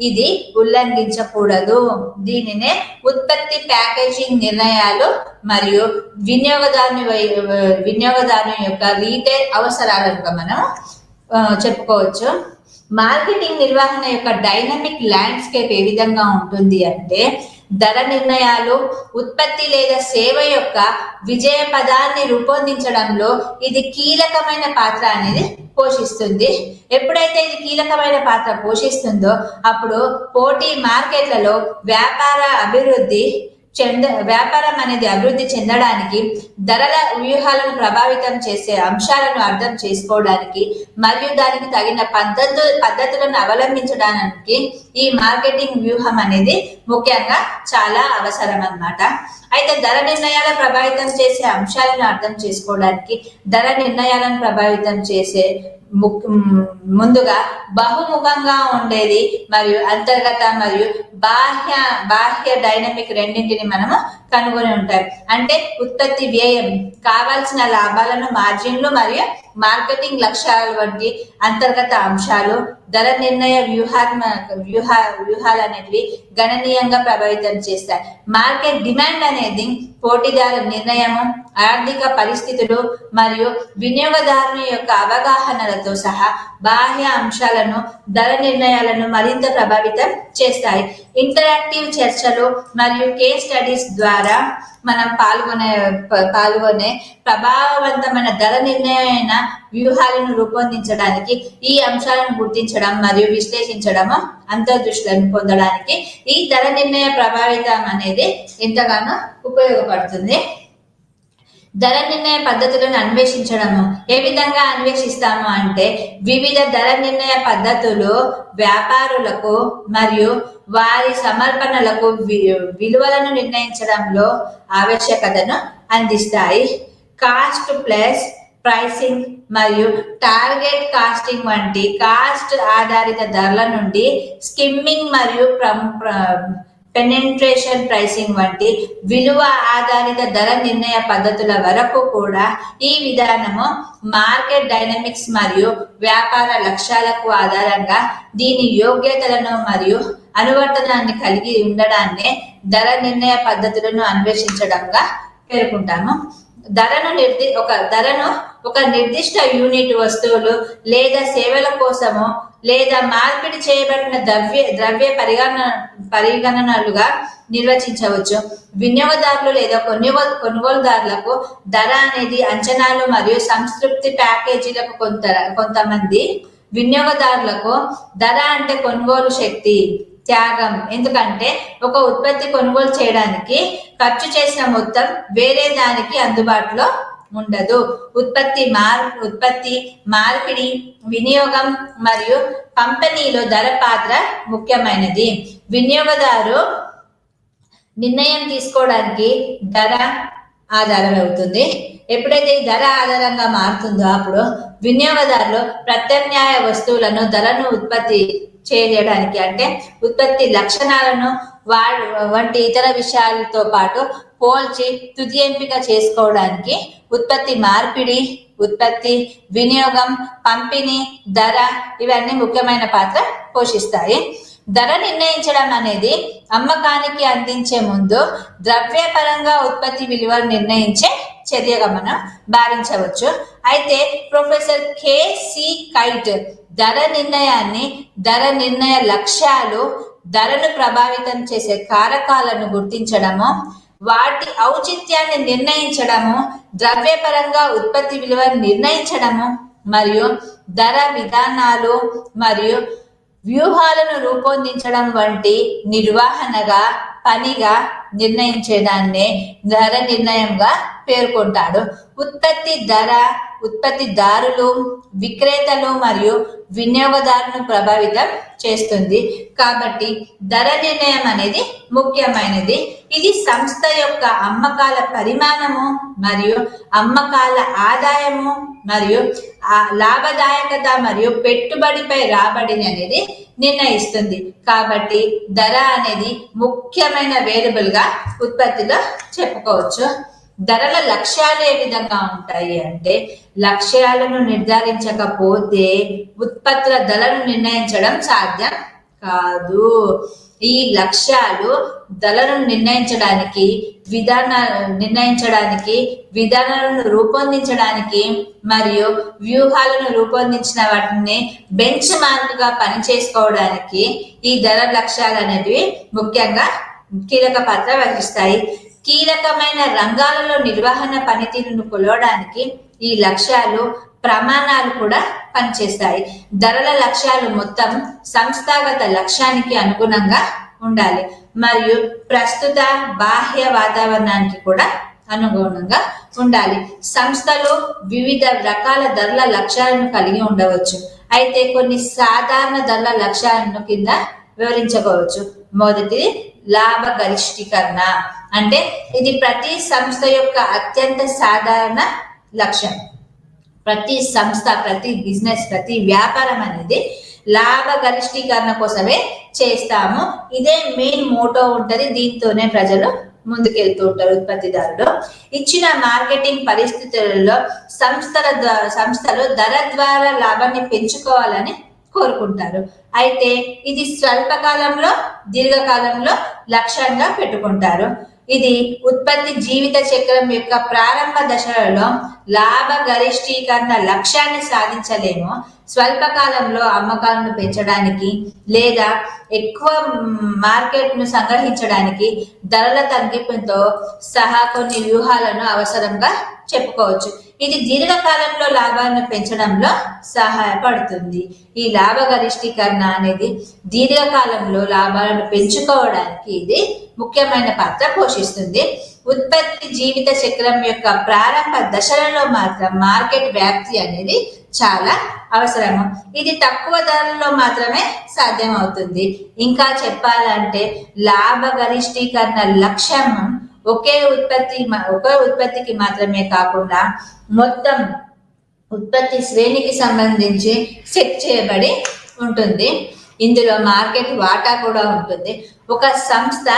ఇది ఉల్లంఘించకూడదు. దీనినే ఉత్పత్తి ప్యాకేజింగ్ నిర్ణయాలు మరియు వినియోగదారుని యొక్క రీటైల్ అవసరాలుగా మనం చెప్పుకోవచ్చు. మార్కెటింగ్ నిర్వహణ యొక్క డైనమిక్ ల్యాండ్స్కేప్ ఏ విధంగా ఉంటుంది అంటే, ధర నిర్ణయాలు ఉత్పత్తి లేదా సేవ యొక్క విజయ పదాన్ని రూపొందించడంలో ఇది కీలకమైన పాత్ర అనేది పోషిస్తుంది. ఎప్పుడైతే ఇది కీలకమైన పాత్ర పోషిస్తుందో అప్పుడు పోటీ మార్కెట్లలో వ్యాపారం అనేది అభివృద్ధి చెందడానికి, ధరల వ్యూహాలను ప్రభావితం చేసే అంశాలను అర్థం చేసుకోవడానికి మరియు దానికి తగిన పద్ధతులను అవలంబించడానికి ఈ మార్కెటింగ్ వ్యూహం అనేది ముఖ్యంగా చాలా అవసరం అన్నమాట. అయితే ధర నిర్ణయాలను ప్రభావితం చేసే అంశాలను అర్థం చేసుకోవడానికి, ధర నిర్ణయాలను ప్రభావితం చేసే ముందుగా బహుముఖంగా ఉండేది మరియు అంతర్గత మరియు బాహ్య డైనమిక్ రెండింటిని మనము కనుగొని ఉంటాయి. అంటే ఉత్పత్తి వ్యయం, కావాల్సిన లాభాలను, మార్జిన్లు మరియు మార్కెటింగ్ లక్ష్యాల వంటి అంతర్గత అంశాలు ధర నిర్ణయ వ్యూహాలు అనేవి గణనీయంగా ప్రభావితం చేస్తాయి. మార్కెట్ డిమాండ్ అనేది పోటీదారు నిర్ణయము, ఆర్థిక పరిస్థితులు మరియు వినియోగదారుని యొక్క అవగాహనలతో సహా బాహ్య అంశాలను ధర నిర్ణయాలను మరింత ప్రభావితం చేస్తాయి. ఇంటరాక్టివ్ చర్చలు మరియు కేస్ స్టడీస్ ద్వారా మనం పాల్గొనే ప్రభావవంతమైన ధర నిర్ణయమైన వ్యూహాలను రూపొందించడానికి, ఈ అంశాలను గుర్తించడం మరియు విశ్లేషించడము అంతర్దృష్టులను పొందడానికి ఈ ధర నిర్ణయ ప్రభావితం అనేది ఎంతగానో ఉపయోగపడుతుంది. ధర నిర్ణయ పద్ధతులను అన్వేషించడము ఏ విధంగా అన్వేషిస్తాము అంటే, వివిధ ధర నిర్ణయ పద్ధతులు వ్యాపారులకు మరియు వారి సమర్పణలకు విలువలను నిర్ణయించడంలో ఆవశ్యకతను అందిస్తాయి. కాస్ట్ ప్లస్ ప్రైసింగ్ మరియు టార్గెట్ కాస్టింగ్ వంటి కాస్ట్ ఆధారిత ధరల నుండి స్కిమ్మింగ్ మరియు పెనెట్రేషన్ ప్రైసింగ్ వంటి విలువ ఆధారిత ధర నిర్ణయ పద్ధతుల వరకు కూడా ఈ విధానము మార్కెట్ డైనమిక్స్ మరియు వ్యాపార లక్ష్యాలకు ఆధారంగా దీని యోగ్యతలను మరియు అనువర్తనాన్ని కలిగి ఉండడాన్ని ధర నిర్ణయ పద్ధతులను అన్వేషించడంగా పేర్కొంటాము. ధరను ఒక నిర్దిష్ట యూనిట్ వస్తువులు లేదా సేవల కోసము లేదా మార్పిడి చేయబడిన ద్రవ్య పరిగణనలుగా నిర్వచించవచ్చు. వినియోగదారులు లేదా కొనుగోలుదారులకు ధర అనేది అంచనాలు మరియు సంతృప్తి ప్యాకేజీలకు కొంతమంది వినియోగదారులకు ధర అంటే కొనుగోలు శక్తి, త్యాగం. ఎందుకంటే ఒక ఉత్పత్తి కొనుగోలు చేయడానికి ఖర్చు చేసిన మొత్తం వేరే దానికి అందుబాటులో ఉండదు. ఉత్పత్తి, మార్పిడి, వినియోగం మరియు పంపిణీలో ధర పాత్ర ముఖ్యమైనది. వినియోగదారు నిర్ణయం తీసుకోవడానికి ధర ఆధారం అవుతుంది. ఎప్పుడైతే ఈ ధర ఆధారంగా మారుతుందో అప్పుడు వినియోగదారులు ప్రత్యామ్నాయ వస్తువులను ధరను ఉత్పత్తి చేయడానికి, అంటే ఉత్పత్తి లక్షణాలను వంటి ఇతర విషయాలతో పాటు పోల్చి తుది ఎంపిక చేసుకోవడానికి ఉత్పత్తి మార్పిడి, ఉత్పత్తి, వినియోగం, పంపిణీ, ధర ఇవన్నీ ముఖ్యమైన పాత్ర పోషిస్తాయి. ధర నిర్ణయించడం అనేది అమ్మకానికి అందించే ముందు ద్రవ్యపరంగా ఉత్పత్తి విలువను నిర్ణయించే చర్యగా మనం భావించవచ్చు. అయితే ప్రొఫెసర్ కెసి కైట్ ధర నిర్ణయ లక్ష్యాలు, ధరను ప్రభావితం చేసే కారకాలను గుర్తించడము, వాటి ఔచిత్యాన్ని నిర్ణయించడము, ద్రవ్యపరంగా ఉత్పత్తి విలువను నిర్ణయించడము మరియు ధర విధానాలు మరియు వ్యూహాలను రూపొందించడం వంటి నిర్వహణగా పనిగా నిర్ణయించేదాన్నే ధర నిర్ణయంగా పేర్కొంటాడు. ఉత్పత్తిదారులు, విక్రేతలు మరియు వినియోగదారులను ప్రభావితం చేస్తుంది. కాబట్టి ధర నిర్ణయం అనేది ముఖ్యమైనది. ఇది సంస్థ యొక్క అమ్మకాల పరిమాణము మరియు అమ్మకాల ఆదాయము మరియు లాభదాయకత మరియు పెట్టుబడిపై రాబడిని అనేది నిర్ణయిస్తుంది. కాబట్టి ధర అనేది ముఖ్యమైన వేరియబుల్ గా ఉత్పత్తిలో చెప్పుకోవచ్చు. ధరల లక్ష్యాలు ఏ విధంగా ఉంటాయి అంటే, లక్ష్యాలను నిర్ధారించకపోతే ఉత్పత్తుల ధరలను నిర్ణయించడం సాధ్యం కాదు. ఈ లక్ష్యాలు ధరలను నిర్ణయించడానికి విధానాలను రూపొందించడానికి మరియు వ్యూహాలను రూపొందించిన వాటిని బెంచ్ మార్క్ గా పనిచేసుకోవడానికి ఈ ధర లక్ష్యాలు అనేవి ముఖ్యంగా కీలక పాత్ర వహిస్తాయి. కీలకమైన రంగాలలో నిర్వహణ పనితీరును కొలవడానికి ఈ లక్ష్యాలు ప్రమాణాలు కూడా పనిచేస్తాయి. ధరల లక్ష్యాలు మొత్తం సంస్థాగత లక్ష్యానికి అనుగుణంగా ఉండాలి మరియు ప్రస్తుత బాహ్య వాతావరణానికి కూడా అనుగుణంగా ఉండాలి. సంస్థలు వివిధ రకాల ధరల లక్ష్యాలను కలిగి ఉండవచ్చు. అయితే కొన్ని సాధారణ ధరల లక్ష్యాలను కింద వివరించుకోవచ్చు. మొదటి లాభ గరిష్టీకరణ, అంటే ఇది ప్రతి సంస్థ యొక్క అత్యంత సాధారణ లక్ష్యం. ప్రతి సంస్థ, ప్రతి బిజినెస్, ప్రతి వ్యాపారం అనేది లాభ గరిష్టీకరణ కోసమే చేస్తాము. ఇదే మెయిన్ మోటో ఉంటది. దీంతోనే ప్రజలు ముందుకెళ్తూ ఉంటారు. ఉత్పత్తిదారులు ఇచ్చిన మార్కెటింగ్ పరిస్థితులలో సంస్థలు ధర ద్వారా లాభాన్ని పెంచుకోవాలని కోరుకుంటారు. అయితే ఇది స్వల్పకాలంలో, దీర్ఘకాలంలో లక్ష్యంగా పెట్టుకుంటారు. ఇది ఉత్పత్తి జీవిత చక్రం యొక్క ప్రారంభ దశలలో లాభ గరిష్టీకరణ లక్ష్యాన్ని సాధించలేము. స్వల్పకాలంలో అమ్మకాలను పెంచడానికి లేదా ఎక్కువ మార్కెట్ను సంగ్రహించడానికి ధరల తగ్గింపుతో సహా కొన్ని వ్యూహాలను అవసరంగా చెప్పుకోవచ్చు. ఇది దీర్ఘకాలంలో లాభాలను పెంచడంలో సహాయపడుతుంది. ఈ లాభ గరిష్టీకరణ అనేది దీర్ఘకాలంలో లాభాలను పెంచుకోవడానికి ఇది ముఖ్యమైన పాత్ర పోషిస్తుంది. ఉత్పత్తి జీవిత చక్రం యొక్క ప్రారంభ దశలలో మాత్రం మార్కెట్ వ్యాప్తి అనేది చాలా అవసరము. ఇది తక్కువ ధరల్లో మాత్రమే సాధ్యం అవుతుంది. ఇంకా చెప్పాలంటే లాభ గరిష్టీకరణ లక్ష్యం ఒకే ఉత్పత్తికి మాత్రమే కాకుండా మొత్తం ఉత్పత్తి శ్రేణికి సంబంధించి సెట్ చేయబడి ఉంటుంది. ఇందులో మార్కెట్ వాటా కూడా ఉంటుంది. ఒక సంస్థ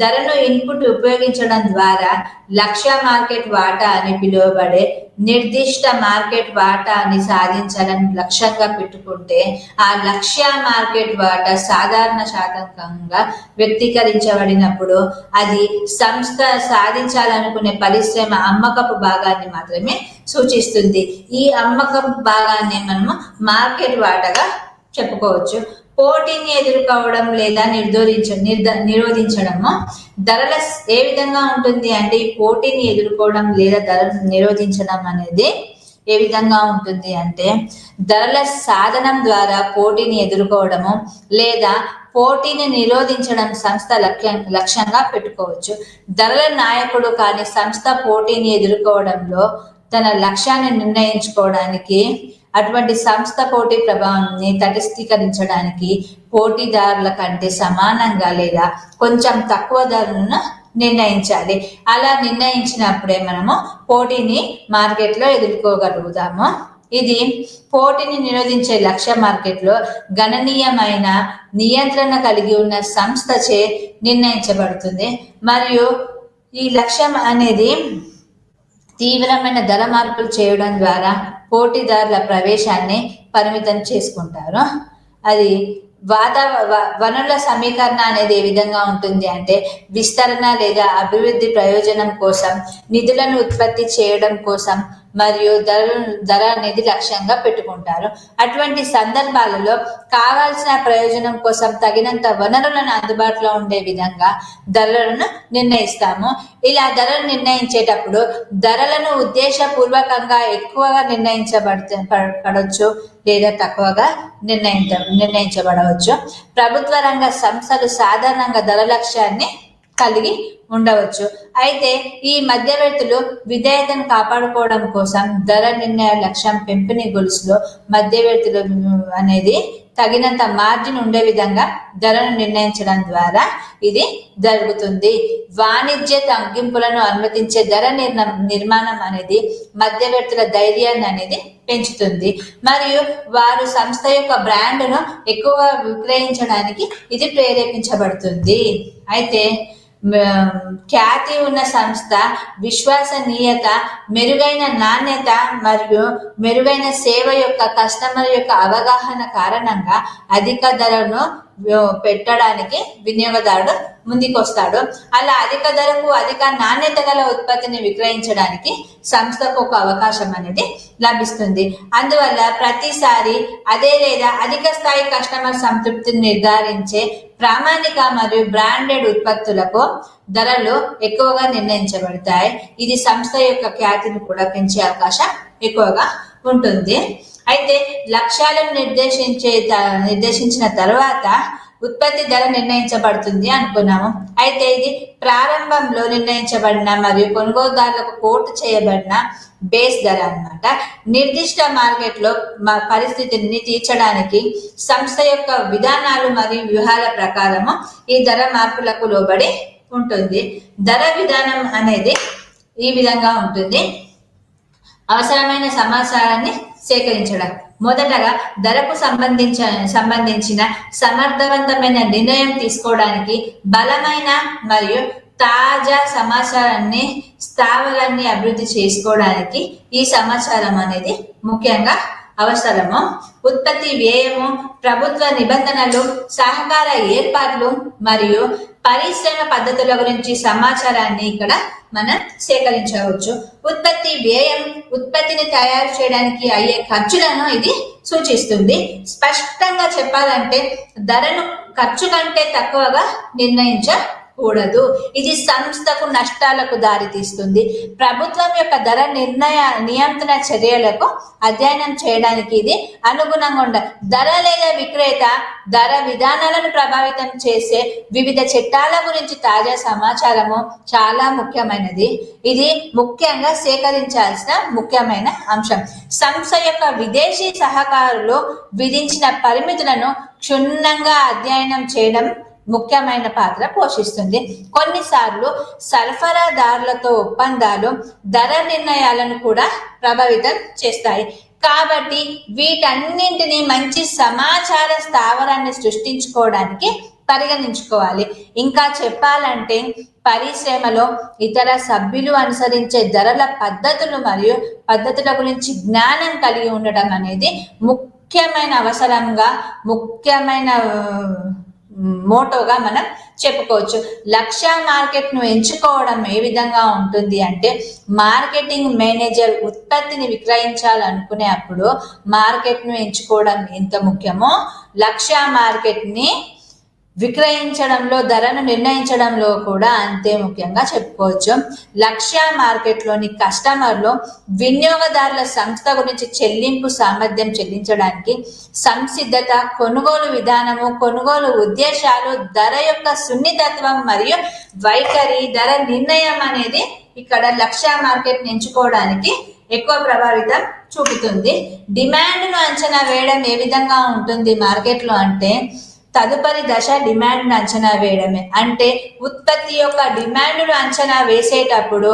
ధరను ఇన్పుట్ ఉపయోగించడం ద్వారా లక్ష్య మార్కెట్ వాటా అని పిలువబడే నిర్దిష్ట మార్కెట్ వాటాని సాధించాలని లక్ష్యంగా పెట్టుకుంటే ఆ లక్ష్య మార్కెట్ వాటా సాధారణ శాతంగా వ్యక్తీకరించబడినప్పుడు అది సంస్థ సాధించాలనుకునే పరిశ్రమ అమ్మకపు భాగాన్ని మాత్రమే సూచిస్తుంది. ఈ అమ్మకపు భాగాన్ని మనము మార్కెట్ వాటాగా చెప్పుకోవచ్చు. పోటీని ఎదుర్కోవడం లేదా నిరోధించడము ధరల ఏ విధంగా ఉంటుంది అంటే, ఈ పోటీని ఎదుర్కోవడం లేదా ధరలను నిరోధించడం అనేది ఏ విధంగా ఉంటుంది అంటే, ధరల సాధనం ద్వారా పోటీని ఎదుర్కోవడము లేదా పోటీని నిరోధించడం సంస్థ లక్ష్యంగా పెట్టుకోవచ్చు. ధరల నాయకుడు కానీ సంస్థ పోటీని ఎదుర్కోవడంలో తన లక్ష్యాన్ని నిర్ణయించుకోవడానికి, అటువంటి సంస్థ పోటీ ప్రభావాన్ని తటస్థీకరించడానికి పోటీదారుల కంటే సమానంగా లేదా కొంచెం తక్కువ ధరలను నిర్ణయించాలి. అలా నిర్ణయించినప్పుడే మనము పోటీని మార్కెట్లో ఎదుర్కోగలుగుతాము. ఇది పోటీని నిరోధించే లక్ష్య మార్కెట్లో గణనీయమైన నియంత్రణ కలిగి ఉన్న సంస్థచే నిర్ణయించబడుతుంది. మరియు ఈ లక్ష్యం అనేది తీవ్రమైన ధర మార్పులు చేయడం ద్వారా పోటీదారుల ప్రవేశాన్ని పరిమితం చేసుకుంటారు. అది వనరుల సమీకరణ అనేది ఏ విధంగా ఉంటుంది అంటే, విస్తరణ లేదా అభివృద్ధి ప్రయోజనం కోసం, నిధులను ఉత్పత్తి చేయడం కోసం మరియు ధర అనేది లక్ష్యంగా పెట్టుకుంటారు. అటువంటి సందర్భాలలో కావాల్సిన ప్రయోజనం కోసం తగినంత వనరులను అందుబాటులో ఉండే విధంగా ధరలను నిర్ణయిస్తాము. ఇలా ధరలు నిర్ణయించేటప్పుడు ధరలను ఉద్దేశపూర్వకంగా ఎక్కువగా నిర్ణయించబడవచ్చు లేదా తక్కువగా నిర్ణయించబడవచ్చు. ప్రభుత్వ రంగ సంస్థలు సాధారణంగా ధర లక్ష్యాన్ని కలిగి ఉండవచ్చు. అయితే ఈ మధ్యవర్తులు విధేయతను కాపాడుకోవడం కోసం ధర నిర్ణయ లక్ష్యం పెంపుని గొలుసులో మధ్యవర్తులు అనేది తగినంత మార్జిన్ ఉండే విధంగా ధరను నిర్ణయించడం ద్వారా ఇది జరుగుతుంది. వాణిజ్య తగ్గింపులను అనుమతించే ధర నిర్మాణం అనేది మధ్యవర్తుల ధైర్యాన్ని అనేది పెంచుతుంది మరియు వారు సంస్థ యొక్క బ్రాండ్ను ఎక్కువ విక్రయించడానికి ఇది ప్రేరేపించబడుతుంది. అయితే ఖ్యాతి ఉన్న సంస్థ విశ్వసనీయత, మెరుగైన నాణ్యత మరియు మెరుగైన సేవ యొక్క కస్టమర్ యొక్క అవగాహన కారణంగా అధిక ధరను పెట్టడానికి వినియోగదారుడు ముందుకు వస్తాడు. అలా అధిక ధరకు అధిక నాణ్యత గల ఉత్పత్తిని విక్రయించడానికి సంస్థకు ఒక అవకాశం అనేది లభిస్తుంది. అందువల్ల ప్రతిసారి అదే లేదా అధిక స్థాయి కస్టమర్ సంతృప్తిని నిర్ధారించే ప్రామాణిక మరియు బ్రాండెడ్ ఉత్పత్తులకు ధరలు ఎక్కువగా నిర్ణయించబడతాయి. ఇది సంస్థ యొక్క ఖ్యాతిని కూడా పెంచే అవకాశం ఎక్కువగా ఉంటుంది. అయితే లక్ష్యాలను నిర్దేశించిన తర్వాత ఉత్పత్తి ధర నిర్ణయించబడుతుంది అనుకున్నాము. అయితే ఇది ప్రారంభంలో నిర్ణయించబడిన మరియు కొనుగోలుదారులకు కోట్ చేయబడిన బేస్ ధర అన్నమాట. నిర్దిష్ట మార్కెట్లో పరిస్థితిని తీర్చడానికి సంస్థ యొక్క విధానాలు మరియు వ్యూహాల ప్రకారము ఈ ధర మార్పులకు లోబడి ఉంటుంది. ధర విధానం అనేది ఈ విధంగా ఉంటుంది. అవసరమైన సమాచారాన్ని సేకరించడం. మొదటగా ధరకు సంబంధించిన సమర్థవంతమైన నిర్ణయం తీసుకోవడానికి బలమైన మరియు తాజా సమాచారాన్ని స్థావరాన్ని అభివృద్ధి చేసుకోవడానికి ఈ సమాచారం అనేది ముఖ్యంగా అవసరము. ఉత్పత్తి వ్యయము, ప్రభుత్వ నిబంధనలు, సహకార ఏర్పాట్లు మరియు పరిశ్రమ పద్ధతుల గురించి సమాచారాన్ని ఇక్కడ మనం సేకరించవచ్చు. ఉత్పత్తి వ్యయం ఉత్పత్తిని తయారు చేయడానికి అయ్యే ఖర్చులను ఇది సూచిస్తుంది. స్పష్టంగా చెప్పాలంటే ధరను ఖర్చు కంటే తక్కువగా నిర్ణయించకూడదు. ఇది సంస్థకు నష్టాలకు దారితీస్తుంది. ప్రభుత్వం యొక్క ధర నియంత్రణ చర్యలకు అధ్యయనం చేయడానికి ఇది అనుగుణంగా ఉండాలి. ధర లేదా విక్రేత ధర విధానాలను ప్రభావితం చేసే వివిధ చట్టాల గురించి తాజా సమాచారము చాలా ముఖ్యమైనది. ఇది ముఖ్యంగా సేకరించాల్సిన ముఖ్యమైన అంశం. సంస్థ యొక్క విదేశీ సహకారులు విధించిన పరిమితులను క్షుణ్ణంగా అధ్యయనం చేయడం ముఖ్యమైన పాత్ర పోషిస్తుంది. కొన్నిసార్లు సరఫరాదారులతో ఒప్పందాలు ధర నిర్ణయాలను కూడా ప్రభావితం చేస్తాయి. కాబట్టి వీటన్నింటినీ మంచి సమాచార స్థావరాన్ని సృష్టించుకోవడానికి పరిగణించుకోవాలి. ఇంకా చెప్పాలంటే పరిశ్రమలో ఇతర సభ్యులు అనుసరించే ధరల పద్ధతులు మరియు పద్ధతుల గురించి జ్ఞానం కలిగి ఉండటం అనేది ముఖ్యమైన అవసరంగా ముఖ్యమైన మోటోగా మనం చెప్పుకోవచ్చు. లక్ష్య మార్కెట్ ను ఎంచుకోవడం ఏ విధంగా ఉంటుంది అంటే మార్కెటింగ్ మేనేజర్ ఉత్పత్తిని విక్రయించాలనుకునే అప్పుడు మార్కెట్ ను ఎంచుకోవడం ఎంత ముఖ్యమో లక్ష్య మార్కెట్ ని విక్రయించడంలో ధరను నిర్ణయించడంలో కూడా అంతే ముఖ్యంగా చెప్పుకోవచ్చు. లక్ష్య మార్కెట్లోని కస్టమర్లు వినియోగదారుల సంస్థ గురించి చెల్లింపు సామర్థ్యం చెల్లించడానికి సంసిద్ధత, కొనుగోలు విధానము, కొనుగోలు ఉద్దేశాలు, ధర యొక్క సున్నితత్వం మరియు వైఖరి, ధర నిర్ణయం అనేది ఇక్కడ లక్ష్య మార్కెట్ ఎంచుకోవడానికి ఎక్కువ ప్రభావితం చూపుతుంది. డిమాండ్ను అంచనా వేయడం ఏ విధంగా ఉంటుంది మార్కెట్లో అంటే తదుపరి దశ డిమాండ్ను అంచనా వేయడమే. అంటే ఉత్పత్తి యొక్క డిమాండ్ను అంచనా వేసేటప్పుడు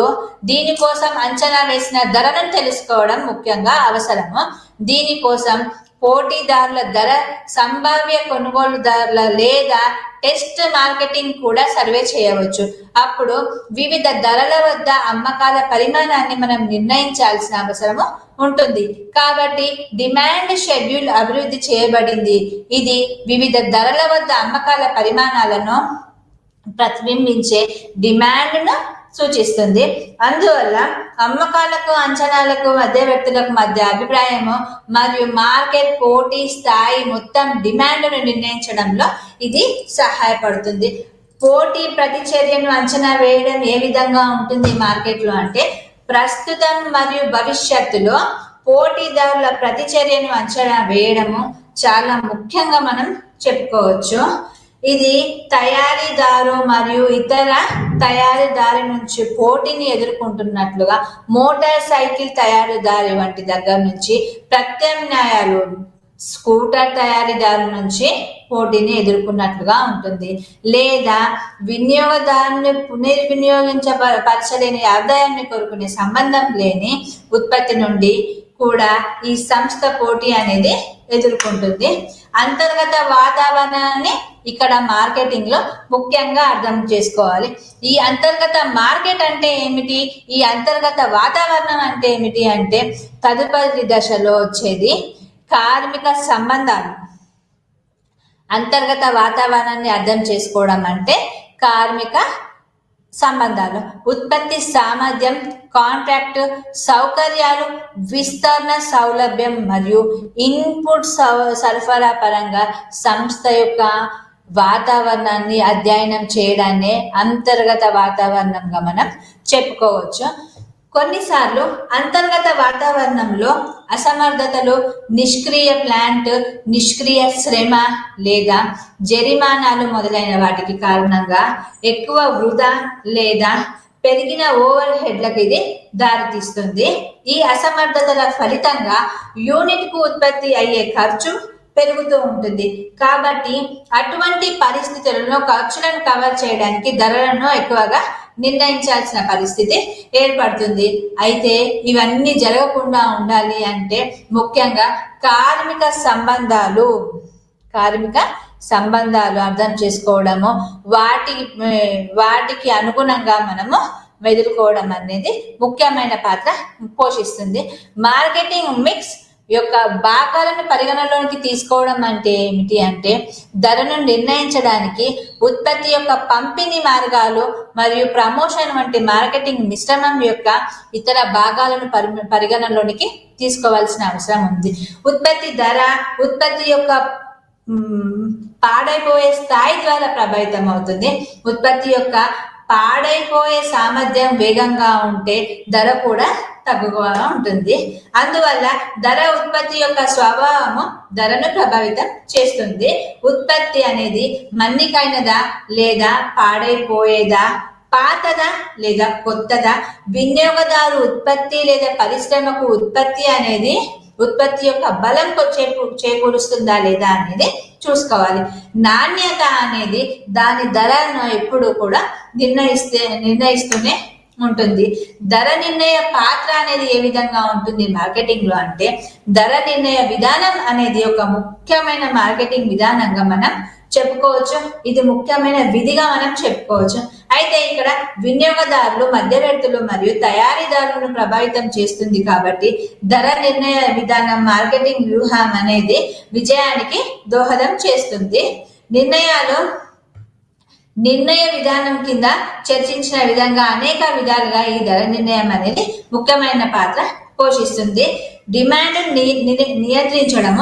దీనికోసం అంచనా వేసిన ధరను తెలుసుకోవడం ముఖ్యంగా అవసరము. దీనికోసం పోటీదారుల ధర, సంభావ్య కొనుగోలుదారుల లేదా టెస్ట్ మార్కెటింగ్ కూడా సర్వే చేయవచ్చు. అప్పుడు వివిధ ధరల వద్ద అమ్మకాల పరిమాణాన్ని మనం నిర్ణయించాల్సిన అవసరము ఉంటుంది. కాబట్టి డిమాండ్ షెడ్యూల్ అభివృద్ధి చేయబడింది. ఇది వివిధ ధరల వద్ద అమ్మకాల పరిమాణాలను ప్రతిబింబించే డిమాండ్ను సూచిస్తుంది. అందువల్ల అమ్మకాలకు అంచనాలకు మధ్యవర్తులకు మధ్య అభిప్రాయము మరియు మార్కెట్ పోటీ స్థాయి మొత్తం డిమాండ్ను నిర్ణయించడంలో ఇది సహాయపడుతుంది. పోటీ ప్రతిచర్యను అంచనా వేయడం ఏ విధంగా ఉంటుంది మార్కెట్లో అంటే ప్రస్తుతం మరియు భవిష్యత్తులో పోటీదారుల ప్రతిచర్యను అంచనా వేయడము చాలా ముఖ్యంగా మనం చెప్పుకోవచ్చు. ఇది తయారీదారు మరియు ఇతర తయారీదారి నుంచి పోటీని ఎదుర్కొంటున్నట్లుగా మోటార్ సైకిల్ తయారీదారి వంటి దగ్గర నుంచి ప్రత్యామ్నాయాలు స్కూటర్ తయారీదారు నుంచి పోటీని ఉంటుంది. లేదా వినియోగదారుని పునర్వినియోగించపరచలేని ఆదాయాన్ని కోరుకునే సంబంధం లేని ఉత్పత్తి నుండి కూడా ఈ సంస్థ పోటీ అనేది ఎదుర్కొంటుంది. అంతర్గత వాతావరణాన్ని ఇక్కడ మార్కెటింగ్ లో ముఖ్యంగా అర్థం చేసుకోవాలి. ఈ అంతర్గత మార్కెట్ అంటే ఏమిటి, ఈ అంతర్గత వాతావరణం అంటే ఏమిటి అంటే తదుపరి దశలో వచ్చేది కార్మిక సంబంధాలు. అంతర్గత వాతావరణాన్ని అర్థం చేసుకోవడం అంటే కార్మిక సంబంధాలు, ఉత్పత్తి సామర్థ్యం, కాంట్రాక్ట్, సౌకర్యాలు, విస్తరణ సౌలభ్యం మరియు ఇన్పుట్ సరఫరా పరంగా సంస్థ యొక్క వాతావరణాన్ని అధ్యయనం చేయడాన్ని అంతర్గత వాతావరణంగా మనం చెప్పుకోవచ్చు. కొన్నిసార్లు అంతర్గత వాతావరణంలో అసమర్థతలు, నిష్క్రియ ప్లాంట్, నిష్క్రియ శ్రమ లేదా జరిమానాలు మొదలైన వాటికి కారణంగా ఎక్కువ వృధా లేదా పెరిగిన ఓవర్ హెడ్లకు ఇది దారితీస్తుంది. ఈ అసమర్థతల ఫలితంగా యూనిట్ కు ఉత్పత్తి అయ్యే ఖర్చు పెరుగుతూ ఉంటుంది. కాబట్టి అటువంటి పరిస్థితులలో ఖర్చులను కవర్ చేయడానికి ధరలను ఎక్కువగా నిర్ణయించాల్సిన పరిస్థితి ఏర్పడుతుంది. అయితే ఇవన్నీ జరగకుండా ఉండాలి అంటే ముఖ్యంగా కార్మిక సంబంధాలు అర్థం చేసుకోవడము, వాటికి అనుగుణంగా మనము మెదులుకోవడం అనేది ముఖ్యమైన పాత్ర పోషిస్తుంది. మార్కెటింగ్ మిక్స్ యొక్క భాగాలను పరిగణలోకి తీసుకోవడం అంటే ఏమిటి అంటే ధరను నిర్ణయించడానికి ఉత్పత్తి యొక్క పంపిణీ మార్గాలు మరియు ప్రమోషన్ వంటి మార్కెటింగ్ మిశ్రమం యొక్క ఇతర భాగాలను పరిగణలోనికి తీసుకోవాల్సిన అవసరం ఉంది. ఉత్పత్తి ధర ఉత్పత్తి యొక్క పాడైపోయే స్థాయి ద్వారా ప్రభావితం అవుతుంది. ఉత్పత్తి యొక్క పాడైపోయే సామర్థ్యం వేగంగా ఉంటే ధర కూడా తక్కువగా ఉంటుంది. అందువల్ల ధర ఉత్పత్తి యొక్క స్వభావము ధరను ప్రభావితం చేస్తుంది. ఉత్పత్తి అనేది మన్నికైనదా లేదా పాడైపోయేదా, పాతదా లేదా కొత్తదా, వినియోగదారు ఉత్పత్తి లేదా పరిశ్రమకు ఉత్పత్తి అనేది ఉత్పత్తి యొక్క బలంతో చేకూరుస్తుందా లేదా అనేది చూసుకోవాలి. నాణ్యత అనేది దాని ధరను ఎప్పుడు కూడా నిర్ణయిస్తూనే ఉంటుంది. ధర నిర్ణయ పాత్ర అనేది ఏ విధంగా ఉంటుంది మార్కెటింగ్ లో అంటే ధర నిర్ణయ విధానం అనేది ఒక ముఖ్యమైన మార్కెటింగ్ విధానంగా మనం చెప్పుకోవచ్చు. ఇది ముఖ్యమైన విధిగా మనం చెప్పుకోవచ్చు. అయితే ఇక్కడ వినియోగదారులు, మధ్యవర్తులు మరియు తయారీదారులను ప్రభావితం చేస్తుంది. కాబట్టి ధర నిర్ణయ విధానం మార్కెటింగ్ వ్యూహం అనేది విజయానికి దోహదం చేస్తుంది. నిర్ణయ విధానం కింద చర్చించిన విధంగా అనేక విధాలుగా ఈ ధర నిర్ణయం అనేది ముఖ్యమైన పాత్ర పోషిస్తుంది. డిమాండ్ నియంత్రించడం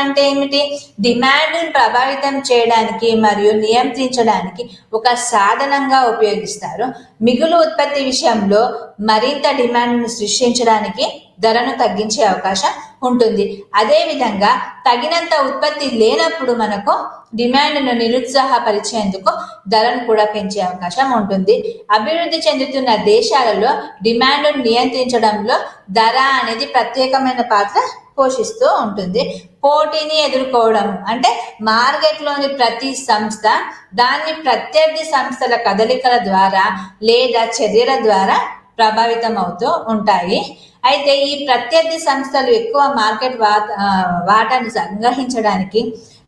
అంటే ఏమిటి? డిమాండ్ ప్రభావితం చేయడానికి మరియు నియంత్రించడానికి ఒక సాధనంగా ఉపయోగిస్తారు. మిగులు ఉత్పత్తి విషయంలో మరింత డిమాండ్ను సృష్టించడానికి ధరను తగ్గించే అవకాశం ఉంటుంది. అదేవిధంగా తగినంత ఉత్పత్తి లేనప్పుడు మనకు డిమాండ్ను నిరుత్సాహపరిచేందుకు ధరను కూడా పెంచే అవకాశం ఉంటుంది. అభివృద్ధి చెందుతున్న దేశాలలో డిమాండ్ను నియంత్రించడంలో ధర అనేది ప్రత్యేకమైన పాత్ర పోషిస్తూ ఉంటుంది. పోటీని ఎదుర్కోవడం అంటే మార్కెట్లోని ప్రతి సంస్థ దాన్ని ప్రత్యర్థి సంస్థల కదలికల ద్వారా లేదా చర్యల ద్వారా ప్రభావితం అవుతూ ఉంటాయి. అయితే ఈ ప్రత్యర్థి సంస్థలు ఎక్కువ మార్కెట్ వాటాను సంగ్రహించడానికి,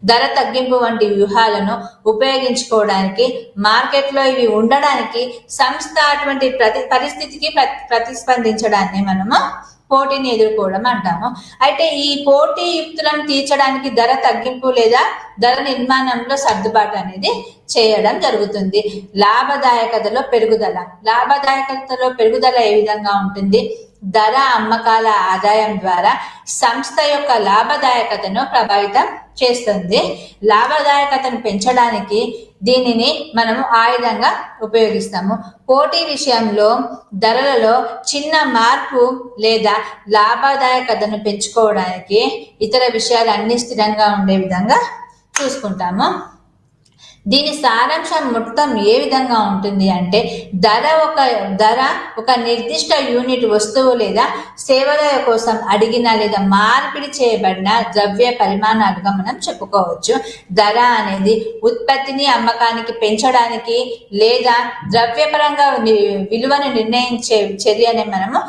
ధర తగ్గింపు వంటి వ్యూహాలను ఉపయోగించుకోవడానికి, మార్కెట్లో ఇవి ఉండడానికి సంస్థ అటువంటి పరిస్థితికి ప్రతిస్పందించడాన్ని మనము పోటీని ఎదుర్కోవడం అంటాము. అయితే ఈ పోటీ యుక్తులను తీర్చడానికి ధర తగ్గింపు లేదా ధర నిర్మాణంలో సర్దుబాటు అనేది చేయడం జరుగుతుంది. లాభదాయకతలో పెరుగుదల ఏ విధంగా ఉంటుంది? ధర అమ్మకాల ఆదాయం ద్వారా సంస్థ యొక్క లాభదాయకతను ప్రభావితం చేస్తుంది. లాభదాయకతను పెంచడానికి దీనిని మనము ఆయుధంగా ఉపయోగిస్తాము. పోటీ విషయంలో ధరలలో చిన్న మార్పు లేదా లాభదాయకతను పెంచుకోవడానికి ఇతర విషయాలు అన్ని స్థిరంగా ఉండే విధంగా చూసుకుంటాము. దీని సారాంశం మొత్తం ఏ విధంగా ఉంటుంది అంటే ధర ఒక నిర్దిష్ట యూనిట్ వస్తువు లేదా సేవల కోసం అడిగిన లేదా మార్పిడి చేయబడిన ద్రవ్య పరిమాణాలుగా మనం చెప్పుకోవచ్చు. ధర అనేది ఉత్పత్తిని అమ్మకానికి పెంచడానికి లేదా ద్రవ్యపరంగా విలువను నిర్ణయించే చర్యని మనము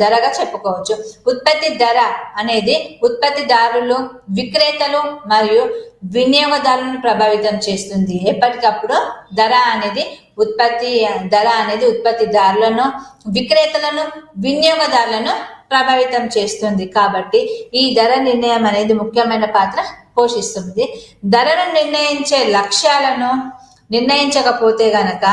ధరగా చెప్పుకోవచ్చు. ఉత్పత్తి ధర అనేది ఉత్పత్తిదారులు, విక్రేతలు మరియు వినియోగదారులను ప్రభావితం చేస్తుంది. ఎప్పటికప్పుడు ధర అనేది ఉత్పత్తిదారులను, విక్రేతలను, వినియోగదారులను ప్రభావితం చేస్తుంది. కాబట్టి ఈ ధర నిర్ణయం అనేది ముఖ్యమైన పాత్ర పోషిస్తుంది. ధరను నిర్ణయించే లక్ష్యాలను నిర్ణయించకపోతే గనక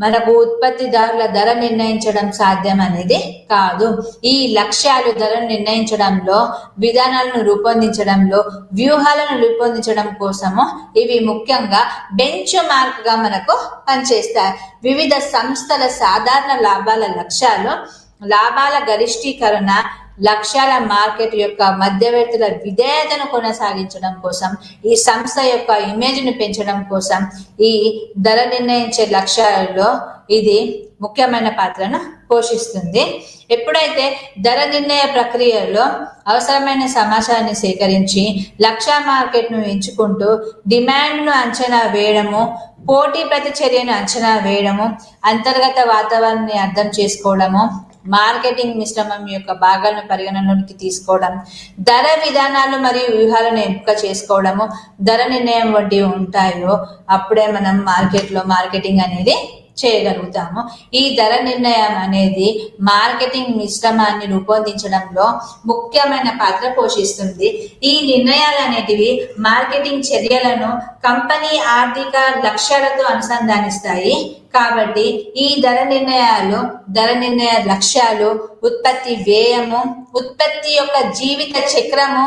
మనకు ఉత్పత్తిదారుల ధర నిర్ణయించడం సాధ్యం అనేది కాదు. ఈ లక్ష్యాలు ధరను నిర్ణయించడంలో, విధానాలను రూపొందించడంలో, వ్యూహాలను రూపొందించడం కోసము ఇవి ముఖ్యంగా బెంచ్ మార్క్ గా మనకు పనిచేస్తాయి. వివిధ సంస్థల సాధారణ లాభాల లక్ష్యాలు, లాభాల గరిష్టీకరణ లక్ష్యాల మార్కెట్ యొక్క మధ్యవర్తుల విధేయతను కొనసాగించడం కోసం, ఈ సంస్థ యొక్క ఇమేజ్ ను పెంచడం కోసం ఈ ధర నిర్ణయించే లక్ష్యాలలో ఇది ముఖ్యమైన పాత్రను పోషిస్తుంది. ఎప్పుడైతే ధర నిర్ణయ ప్రక్రియలో అవసరమైన సమాచారాన్ని సేకరించి లక్ష్య మార్కెట్ను ఎంచుకుంటూ డిమాండ్ను అంచనా వేయడము, పోటీ ప్రతిచర్యను అంచనా వేయడము, అంతర్గత వాతావరణాన్ని అర్థం చేసుకోవడము, మార్కెటింగ్ మిశ్రమం యొక్క భాగాలను పరిగణనలోకి తీసుకోవడం, ధర విధానాలు మరియు వ్యూహాలను ఎంపిక చేసుకోవడము, ధర నిర్ణయం వంటివి ఉంటాయో అప్పుడే మనం మార్కెటింగ్ అనేది చేయగలుగుతాము. ఈ ధర నిర్ణయం అనేది మార్కెటింగ్ మిశ్రమాన్ని రూపొందించడంలో ముఖ్యమైన పాత్ర పోషిస్తుంది. ఈ నిర్ణయాలు అనేటివి మార్కెటింగ్ చర్యలను కంపెనీ ఆర్థిక లక్ష్యాలతో అనుసంధానిస్తాయి. కాబట్టి ఈ ధర నిర్ణయ లక్ష్యాలు, ఉత్పత్తి వ్యయము, ఉత్పత్తి యొక్క జీవిత చక్రము,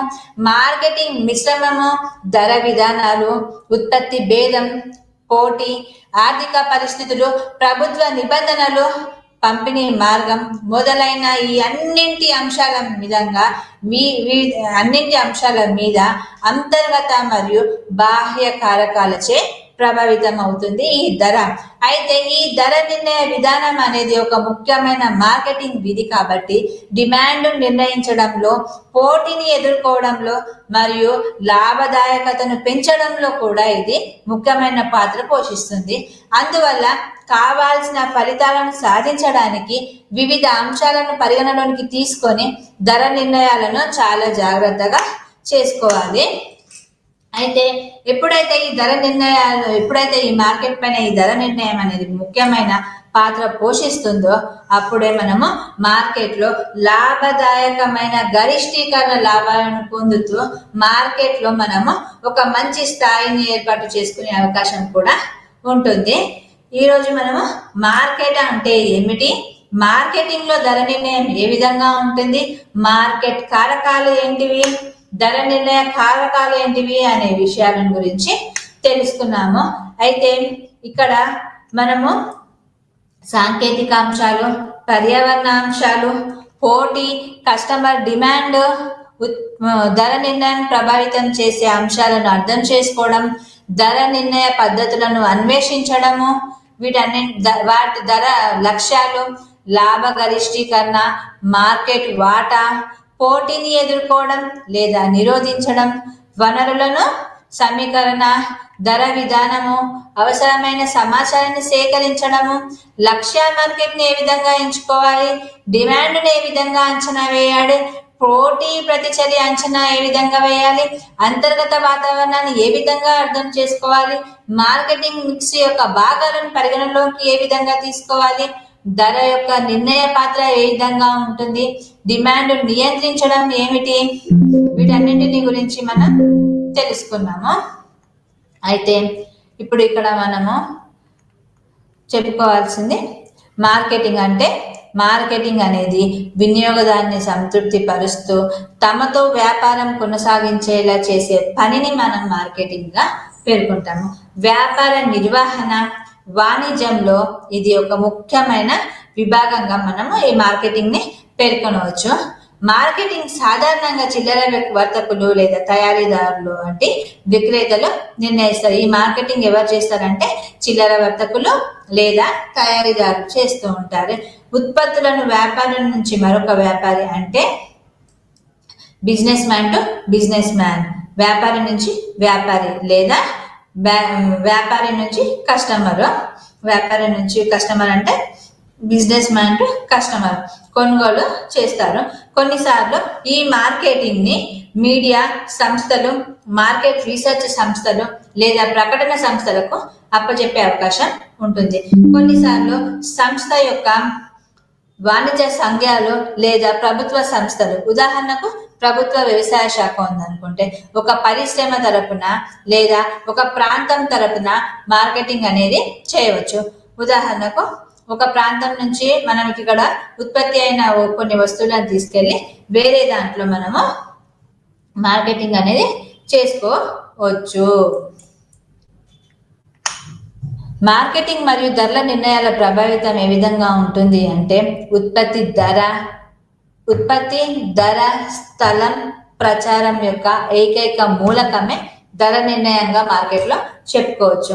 మార్కెటింగ్ మిశ్రమము, ధర విధానాలు, ఉత్పత్తి భేదం, పోటీ, ఆర్థిక పరిస్థితులు, ప్రభుత్వ నిబంధనలు, పంపిణీ మార్గం మొదలైన ఈ అన్నింటి అంశాల మీద అంతర్గత మరియు బాహ్య కారకాలచే ప్రభావితం అవుతుంది ఈ ధర. అయితే ఈ ధర నిర్ణయ విధానం అనేది ఒక ముఖ్యమైన మార్కెటింగ్ విధి కాబట్టి డిమాండ్ నిర్ణయించడంలో, పోటీని ఎదుర్కోవడంలో మరియు లాభదాయకతను పెంచడంలో కూడా ఇది ముఖ్యమైన పాత్ర పోషిస్తుంది. అందువల్ల కావాల్సిన ఫలితాలను సాధించడానికి వివిధ అంశాలను పరిగణలోనికి తీసుకొని ధర నిర్ణయాలను చాలా జాగ్రత్తగా చేసుకోవాలి. అయితే ఎప్పుడైతే ఈ మార్కెట్ పైన ఈ ధర నిర్ణయం అనేది ముఖ్యమైన పాత్ర పోషిస్తుందో అప్పుడే మనము మార్కెట్లో లాభదాయకమైన గరిష్టీకరణ లాభాలను పొందుతూ మార్కెట్లో మనము ఒక మంచి స్థాయిని ఏర్పాటు చేసుకునే అవకాశం కూడా ఉంటుంది. ఈరోజు మనము మార్కెట్ అంటే ఏమిటి, మార్కెటింగ్ లో ధర నిర్ణయం ఏ విధంగా ఉంటుంది, మార్కెట్ కారకాలు ఏంటివి, ధర నిర్ణయ కారకాలు ఏంటివి అనే విషయాల గురించి తెలుసుకున్నాము. అయితే ఇక్కడ మనము సాంకేతిక అంశాలు, పర్యావరణ అంశాలు, పోటీ, కస్టమర్ డిమాండ్, ధర నిర్ణయం ప్రభావితం చేసే అంశాలను అర్థం చేసుకోవడం, ధర నిర్ణయ పద్ధతులను అన్వేషించడము, వాటి ధర లక్ష్యాలు, లాభ గరిష్టీకరణ, మార్కెట్ వాటా, పోటీని ఎదుర్కోవడం లేదా నిరోధించడం, వనరులను సమీకరణ, ధర విధానము, అవసరమైన సమాచారాన్ని సేకరించడము, లక్ష్య మార్కెట్ని ఏ విధంగా ఎంచుకోవాలి, డిమాండ్ని ఏ విధంగా అంచనా వేయాలి, పోటీ ప్రతిచర్య అంచనా ఏ విధంగా వేయాలి, అంతర్గత వాతావరణాన్ని ఏ విధంగా అర్థం చేసుకోవాలి, మార్కెటింగ్ మిక్స్ యొక్క భాగాలను పరిగణలోకి ఏ విధంగా తీసుకోవాలి, ధర యొక్క నిర్ణయ పాత్ర ఏ విధంగా ఉంటుంది, డిమాండ్ నియంత్రించడం ఏమిటి, వీటన్నింటిని గురించి మనం తెలుసుకున్నాము. అయితే ఇప్పుడు ఇక్కడ మనము చెప్పుకోవాల్సింది మార్కెటింగ్ అనేది వినియోగదారుని సంతృప్తి పరుస్తూ తమతో వ్యాపారం కొనసాగించేలా చేసే పనిని మనం మార్కెటింగ్ గా పేర్కొంటాము. వ్యాపార నిర్వహణ, వాణిజ్యంలో ఇది ఒక ముఖ్యమైన విభాగంగా మనము ఈ మార్కెటింగ్ ని పేర్కొనవచ్చు. మార్కెటింగ్ సాధారణంగా చిల్లర వర్తకులు లేదా తయారీదారులు అంటే విక్రేతలు నిర్ణయిస్తారు. ఈ మార్కెటింగ్ ఎవరు చేస్తారంటే చిల్లర వర్తకులు లేదా తయారీదారులు చేస్తూ ఉంటారు. ఉత్పత్తులను వ్యాపారం నుంచి మరొక వ్యాపారి అంటే business man to business man, వ్యాపారి నుంచి వ్యాపారి లేదా వ్యాపారి నుంచి కస్టమర్ అంటే బిజినెస్ మ్యాన్ టు కస్టమర్ కొనుగోలు చేస్తారు. కొన్నిసార్లు ఈ మార్కెటింగ్ ని మీడియా సంస్థలు, మార్కెట్ రీసెర్చ్ సంస్థలు లేదా ప్రకటన సంస్థలకు అప్పచెప్పే అవకాశం ఉంటుంది. కొన్నిసార్లు సంస్థ యొక్క వాణిజ్య సంఘాలు లేదా ప్రభుత్వ సంస్థలు, ఉదాహరణకు ప్రభుత్వ వ్యవసాయ శాఖ ఉందనుకుంటే ఒక పరిశ్రమ తరపున లేదా ఒక ప్రాంతం తరపున మార్కెటింగ్ అనేది చేయవచ్చు. ఉదాహరణకు ఒక ప్రాంతం నుంచి మనం ఇక్కడ ఉత్పత్తి అయిన కొన్ని వస్తువులను తీసుకెళ్లి వేరే దాంట్లో మనము మార్కెటింగ్ అనేది చేసుకోవచ్చు. మార్కెటింగ్ మరియు ధరల నిర్ణయాల ప్రభావితం ఏ విధంగా ఉంటుంది అంటే ఉత్పత్తి ధర స్థలం ప్రచారం యొక్క ఏకైక మూలకమే ధర నిర్ణయంగా మార్కెట్లో చెప్పుకోవచ్చు.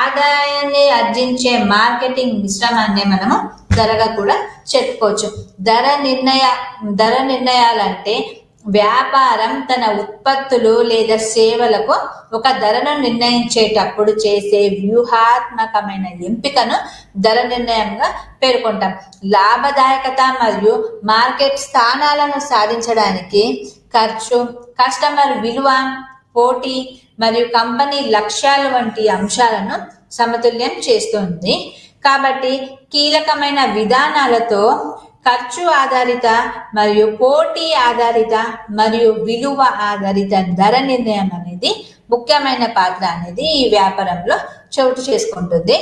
ఆదాయాన్ని ఆర్జించే మార్కెటింగ్ మిశ్రమాన్ని మనము ధరగా కూడా చెప్పుకోవచ్చు. ధర నిర్ణయాలంటే వ్యాపారం తన ఉత్పత్తులు లేదా సేవలకు ఒక ధరను నిర్ణయించేటప్పుడు చేసే వ్యూహాత్మకమైన ఎంపికను ధర నిర్ణయంగా పేర్కొంటాం. లాభదాయకత మరియు మార్కెట్ స్థానాలను సాధించడానికి ఖర్చు, కస్టమర్ విలువ, పోటీ మరియు కంపెనీ లక్ష్యాలు వంటి అంశాలను సమతుల్యం చేస్తుంది. కాబట్టి కీలకమైన విధానాలతో ఖర్చు ఆధారిత మరియు పోటీ ఆధారిత మరియు విలువ ఆధారిత ధర నిర్ణయం అనేది ముఖ్యమైన పాత్ర అనేది ఈ వ్యాపారంలో చోటు చేసుకుంటుంది.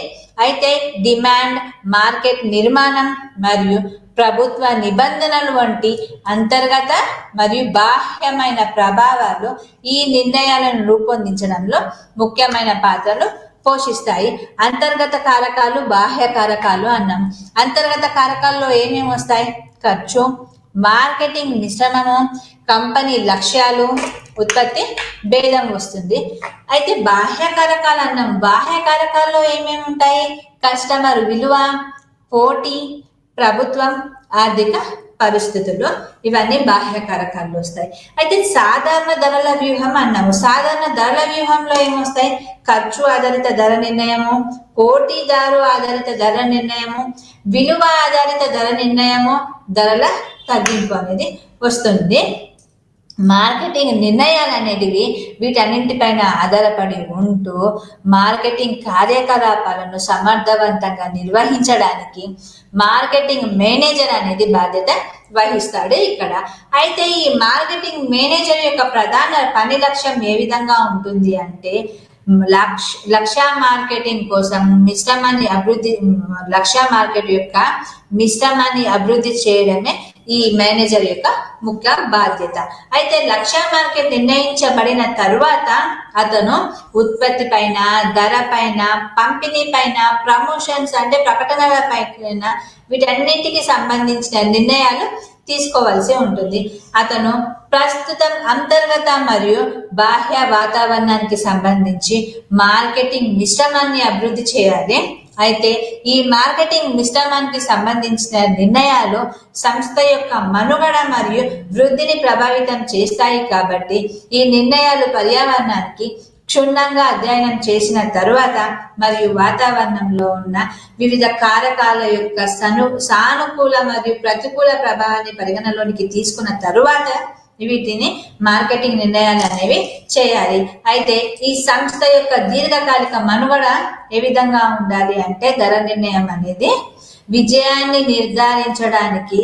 అయితే డిమాండ్, మార్కెట్ నిర్మాణం మరియు ప్రభుత్వ నిబంధనలు వంటి అంతర్గత మరియు బాహ్యమైన ప్రభావాలు ఈ నిర్ణయాలను రూపొందించడంలో ముఖ్యమైన పాత్రలు పోషిస్తాయి. అంతర్గత కారకాలు, బాహ్య కారకాలు అన్నాం. అంతర్గత కారకాల్లో ఏమేమి వస్తాయి? ఖర్చు, మార్కెటింగ్ మిశ్రమము, కంపెనీ లక్ష్యాలు, ఉత్పత్తి భేదం వస్తుంది. అయితే బాహ్య కారకాలు అన్నాం. బాహ్య కారకాల్లో ఏమేమి ఉంటాయి? కస్టమర్ విలువ, పోటీ, ప్రభుత్వం, ఆర్థిక పరిస్థితులు, ఇవన్నీ బాహ్య కారకాలు వస్తాయి. అయితే సాధారణ ధరల వ్యూహం అన్నాము. సాధారణ ధరల వ్యూహంలో ఏమొస్తాయి? ఖర్చు ఆధారిత ధర నిర్ణయము, పోటీదారు ఆధారిత ధర నిర్ణయము, విలువ ఆధారిత ధర నిర్ణయము, ధరల తగ్గింపు అనేది వస్తుంది. మార్కెటింగ్ నిర్ణయాలు అనేటివి వీటన్నింటిపైన ఆధారపడి ఉంటూ మార్కెటింగ్ కార్యకలాపాలను సమర్థవంతంగా నిర్వహించడానికి మార్కెటింగ్ మేనేజర్ అనేది బాధ్యత వహిస్తాడు ఇక్కడ. అయితే ఈ మార్కెటింగ్ మేనేజర్ యొక్క ప్రధాన పని లక్ష్యం ఏ విధంగా ఉంటుంది అంటే లక్ష్య మార్కెటింగ్ కోసం లక్ష్య మార్కెట్ యొక్క మిశ్రమాన్ని అభివృద్ధి చేయడమే ఈ మేనేజర్ యొక్క ముఖ్య బాధ్యత. అయితే లక్ష్య మార్కెట్ నిర్ణయించబడిన తరువాత అతను ఉత్పత్తి పైన, ధర పైన, పంపిణీ పైన, ప్రమోషన్స్ అంటే ప్రకటనల పైన వీటన్నింటికి సంబంధించిన నిర్ణయాలు తీసుకోవాల్సి ఉంటుంది. అతను ప్రస్తుతం అంతర్గత మరియు బాహ్య వాతావరణానికి సంబంధించి మార్కెటింగ్ మిశ్రమాన్ని అభివృద్ధి చేయాలి. అయితే ఈ మార్కెటింగ్ మిశ్రమానికి సంబంధించిన నిర్ణయాలు సంస్థ యొక్క మనుగడ మరియు వృద్ధిని ప్రభావితం చేస్తాయి. కాబట్టి ఈ నిర్ణయాలు పర్యావరణానికి క్షుణ్ణంగా అధ్యయనం చేసిన తరువాత మరియు వాతావరణంలో ఉన్న వివిధ కారకాల యొక్క సానుకూల మరియు ప్రతికూల ప్రభావాన్ని పరిగణలోనికి తీసుకున్న తరువాత వీటిని మార్కెటింగ్ నిర్ణయాలు అనేవి చేయాలి. అయితే ఈ సంస్థ యొక్క దీర్ఘకాలిక మనుగడ ఏ విధంగా ఉండాలి అంటే ధర నిర్ణయం అనేది విజయాన్ని నిర్ధారించడానికి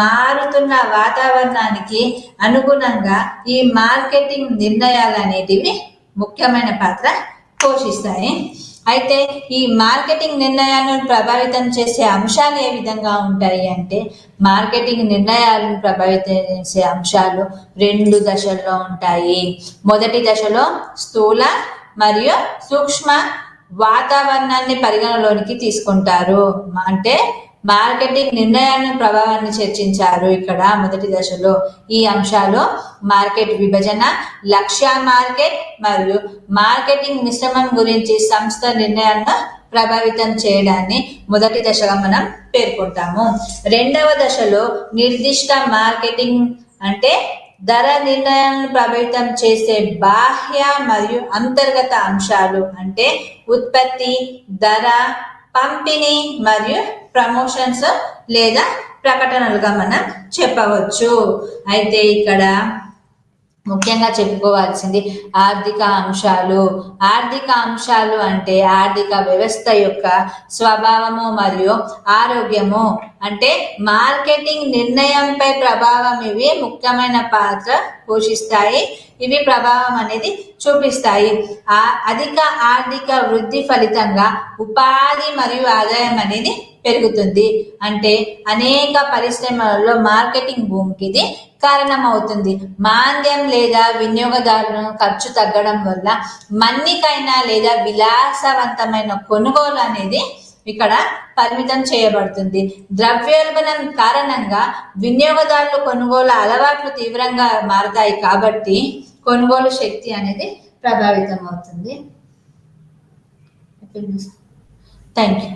మారుతున్న వాతావరణానికి అనుగుణంగా ఈ మార్కెటింగ్ నిర్ణయాలు అనేటివి ముఖ్యమైన పాత్ర పోషిస్తాయి. అయితే ఈ మార్కెటింగ్ నిర్ణయాలను ప్రభావితం చేసే అంశాలు ఏ విధంగా ఉంటాయి అంటే మార్కెటింగ్ నిర్ణయాలను ప్రభావితం చేసే అంశాలు 2 దశల్లో ఉంటాయి. మొదటి దశలో స్థూల మరియు సూక్ష్మ వాతావరణాన్ని పరిగణలోనికి తీసుకుంటారు. అంటే మార్కెటింగ్ నిర్ణయాలను ప్రభావాన్ని చర్చించారు. ఇక్కడ మొదటి దశలో ఈ అంశాలు మార్కెట్ విభజన, లక్ష్య మార్కెట్ మరియు మార్కెటింగ్ మిశ్రమం గురించి సంస్థ నిర్ణయాలను ప్రభావితం చేయడాన్ని మొదటి దశగా మనం పేర్కొంటాము. రెండవ దశలో నిర్దిష్ట మార్కెటింగ్ అంటే ధర నిర్ణయాలను ప్రభావితం చేసే బాహ్య మరియు అంతర్గత అంశాలు అంటే ఉత్పత్తి, ధర, పంపిణీ మరియు ప్రమోషన్స్ లేదా ప్రకటనలుగా మనం చెప్పవచ్చు. అయితే ఇక్కడ ముఖ్యంగా చెప్పుకోవాల్సింది ఆర్థిక అంశాలు. ఆర్థిక అంశాలు అంటే ఆర్థిక వ్యవస్థ యొక్క స్వభావము మరియు ఆరోగ్యము అంటే మార్కెటింగ్ నిర్ణయంపై ప్రభావం ఇవి ముఖ్యమైన పాత్ర పోషిస్తాయి. ఇవి ప్రభావం అనేది చూపిస్తాయి. అధిక ఆర్థిక వృద్ధి ఫలితంగా ఉపాధి మరియు ఆదాయం అనేది పెరుగుతుంది. అంటే అనేక పరిశ్రమలలో మార్కెటింగ్ భూమికి ఇది కారణమవుతుంది. మాంద్యం లేదా వినియోగదారుల ఖర్చు తగ్గడం వల్ల మన్నికైన లేదా విలాసవంతమైన కొనుగోలు అనేది ఇక్కడ పరిమితం చేయబడుతుంది. ద్రవ్యోల్బణం కారణంగా వినియోగదారులు కొనుగోలు అలవాట్లు తీవ్రంగా మారతాయి కాబట్టి కొనుగోలు శక్తి అనేది ప్రభావితం అవుతుంది. Thank you.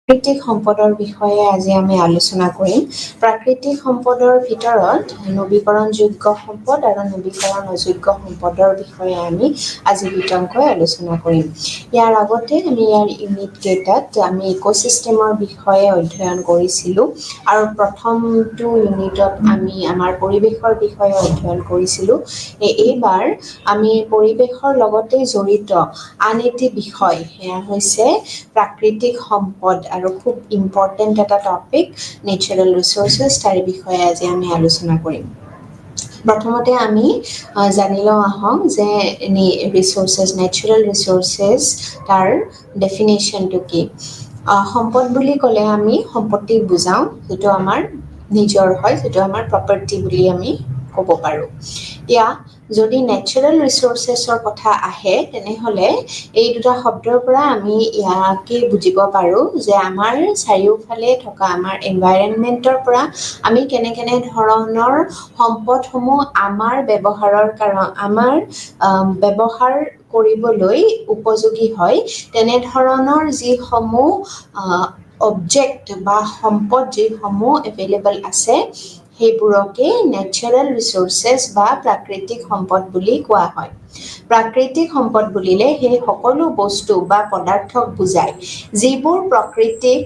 প্ৰাকৃতিক সম্পদৰ বিষয়ে আজি আমি আলোচনা কৰিম। প্ৰাকৃতিক সম্পদৰ ভিতৰত নৱীকৰণযোগ্য সম্পদ আৰু নৱীকৰণ অযোগ্য সম্পদৰ বিষয়ে আমি আজি বিতংকৈ আলোচনা কৰিম। ইয়াৰ আগতে আমি ইয়াৰ ইউনিট কেইটাত আমি ইক'চিষ্টেমৰ বিষয়ে অধ্যয়ন কৰিছিলোঁ আৰু প্ৰথমটো ইউনিটত আমি আমাৰ পৰিৱেশৰ বিষয়ে অধ্যয়ন কৰিছিলোঁ। এইবাৰ আমি পৰিৱেশৰ লগতে জড়িত আন এটি বিষয়, সেয়া হৈছে প্ৰাকৃতিক সম্পদ আৰু খুব ইম্পৰ্টেণ্ট এটা টপিক নেচাৰেল ৰিচোৰ্চেছ, তাৰ বিষয়ে আজি আমি আলোচনা কৰিম। প্ৰথমতে আমি জানি লওঁ আহক যে ৰিচোৰ্চেছ, নেচাৰেল ৰিচোৰ্চেছ তাৰ ডেফিনেশ্যনটো কি। সম্পদ বুলি ক'লে আমি সম্পত্তিক বুজাওঁ, যিটো আমাৰ নিজৰ হয়, যিটো আমাৰ প্ৰপাৰ্টি বুলি আমি ক'ব পাৰোঁ। ইয়াত যদি নেচাৰেল ৰিচোৰ্চেছৰ কথা আহে তেনেহ'লে এই দুটা শব্দৰ পৰা আমি ইয়াকে বুজিব পাৰোঁ যে আমাৰ চাৰিওফালে থকা আমাৰ এনভাইৰনমেণ্টৰ পৰা আমি কেনে ধৰণৰ সম্পদসমূহ আমাৰ ব্যৱহাৰ কৰিবলৈ উপযোগী হয়, তেনেধৰণৰ যিসমূহ অবজেক্ট বা সম্পদ যিসমূহ এভেইলেবল আছে সেইবোৰকে নেচাৰেল ৰিচোৰ্চেছ বা প্ৰাকৃতিক সম্পদ বুলি কোৱা হয়। প্ৰাকৃতিক সম্পদ বুলিলে সেই সকলো বস্তু বা পদাৰ্থক বুজায় যিবোৰ প্ৰকৃতিক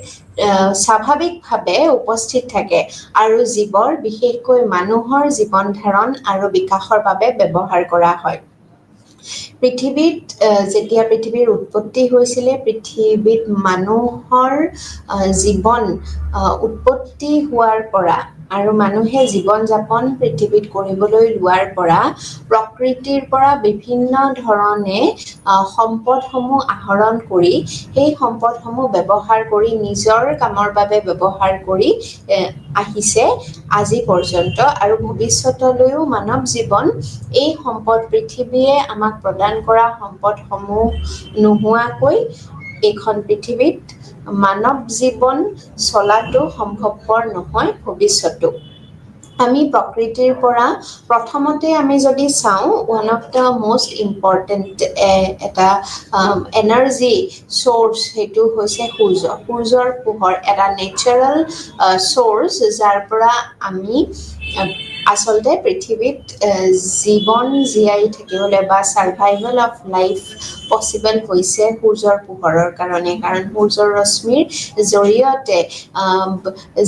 স্বাভাৱিকভাৱে উপস্থিত থাকে আৰু জীৱৰ, বিশেষকৈ মানুহৰ জীৱন ধাৰণ আৰু বিকাশৰ বাবে ব্যৱহাৰ কৰা হয়। যেতিয়া পৃথিৱীৰ উৎপত্তি হৈছিলে, পৃথিৱীত মানুহৰ জীৱন উৎপত্তি হোৱাৰ পৰা আৰু মানুহে জীৱন যাপন পৃথিৱীত কৰিবলৈ লোৱাৰ পৰা প্ৰকৃতিৰ পৰা বিভিন্ন ধৰণে সম্পদসমূহ আহৰণ কৰি সেই সম্পদসমূহ ব্যৱহাৰ কৰি নিজৰ কামৰ বাবে ব্যৱহাৰ কৰি আহিছে আজি পৰ্যন্ত, আৰু ভৱিষ্যতলৈও মানৱ জীৱন এই সম্পদ, পৃথিৱীয়ে আমাক প্ৰদান কৰা সম্পদসমূহ নোহোৱাকৈ এইখন পৃথিৱীত মানৱ জীৱন চলাটো সম্ভৱপৰ নহয় ভৱিষ্যতো। আমি প্ৰকৃতিৰ পৰা প্ৰথমতে আমি যদি চাওঁ, one of the most important এটা এনাৰ্জি চ'ৰ্চ, সেইটো হৈছে সূৰ্যৰ পোহৰ, এটা নেচাৰেল চ'ৰ্চ, যাৰ পৰা আমি আচলতে পৃথিৱীত জীৱন জীয়াই থাকিবলৈ বা ছাৰ্ভাইভেল অফ লাইফ পচিবল হৈছে সূৰ্যৰ পোহৰৰ কাৰণে। কাৰণ সূৰ্যৰ ৰশ্মিৰ জৰিয়তে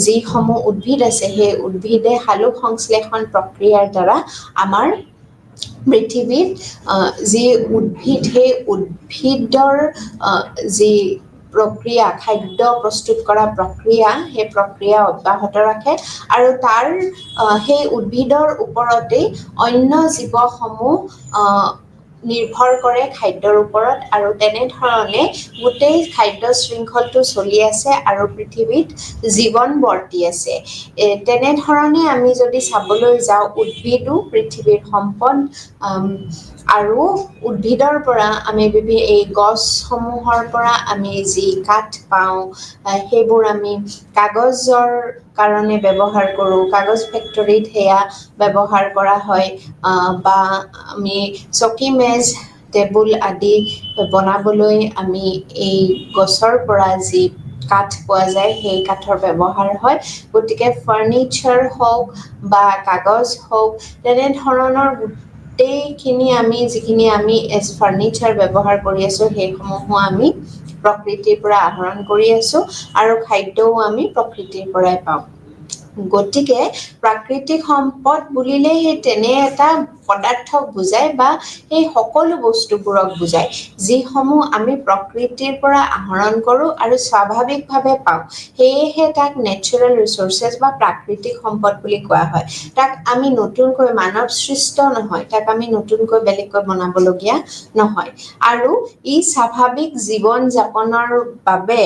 যিসমূহ উদ্ভিদ আছে সেই উদ্ভিদে সালোক সংশ্লেষণ প্ৰক্ৰিয়াৰ দ্বাৰা আমাৰ পৃথিৱীত যি উদ্ভিদ, সেই উদ্ভিদৰ যি প্ৰক্ৰিয়া, খাদ্য প্ৰস্তুত কৰা প্ৰক্ৰিয়া, সেই প্ৰক্ৰিয়া অব্যাহত ৰাখে আৰু তাৰ সেই উদ্ভিদৰ ওপৰতেই অন্য জীৱসমূহ নিৰ্ভৰ কৰে খাদ্যৰ ওপৰত, আৰু তেনেধৰণে গোটেই খাদ্য শৃংখলটো চলি আছে আৰু পৃথিৱীত জীৱন বৰ্তি আছে। তেনেধৰণে আমি যদি চাবলৈ যাওঁ, উদ্ভিদো পৃথিৱীৰ সম্পদ, আৰু উদ্ভিদৰ পৰা আমি এই গছসমূহৰ পৰা আমি যি কাঠ পাওঁ সেইবোৰ আমি কাগজৰ কাৰণে ব্যৱহাৰ কৰোঁ, কাগজ ফেক্টৰীত সেয়া ব্যৱহাৰ কৰা হয়, বা আমি চকী মেজ টেবুল আদি বনাবলৈ আমি এই গছৰ পৰা যি কাঠ পোৱা যায় সেই কাঠৰ ব্যৱহাৰ হয়। গতিকে ফাৰ্নিচাৰ হওক বা কাগজ হওক, তেনেধৰণৰ গোটেইখিনি আমি যিখিনি আমি এজ ফাৰ্নিচাৰ ব্যৱহাৰ কৰি আছোঁ সেইসমূহো আমি প্ৰকৃতিৰ পৰা আহৰণ কৰি আছোঁ, আৰু খাদ্যও আমি প্ৰকৃতিৰ পৰাই পাওঁ। গতিকে প্ৰাকৃতিক সম্পদ বুলিলে সেই তেনে এটা পদাৰ্থক বুজায় বা সেই সকলো বস্তুবোৰক বুজায় যিসমূহ আমি প্ৰকৃতিৰ পৰা আহৰণ কৰোঁ আৰু স্বাভাৱিকভাৱে পাওঁ। সেয়েহে তাক নেচাৰেল ৰিচোৰ্চেছ বা প্ৰাকৃতিক সম্পদ বুলি কোৱা হয়। তাক আমি নতুনকৈ মানৱ সৃষ্ট নহয়, তাক আমি নতুনকৈ বেলেগকৈ বনাবলগীয়া নহয়, আৰু ই স্বাভাৱিক জীৱন যাপনৰ বাবে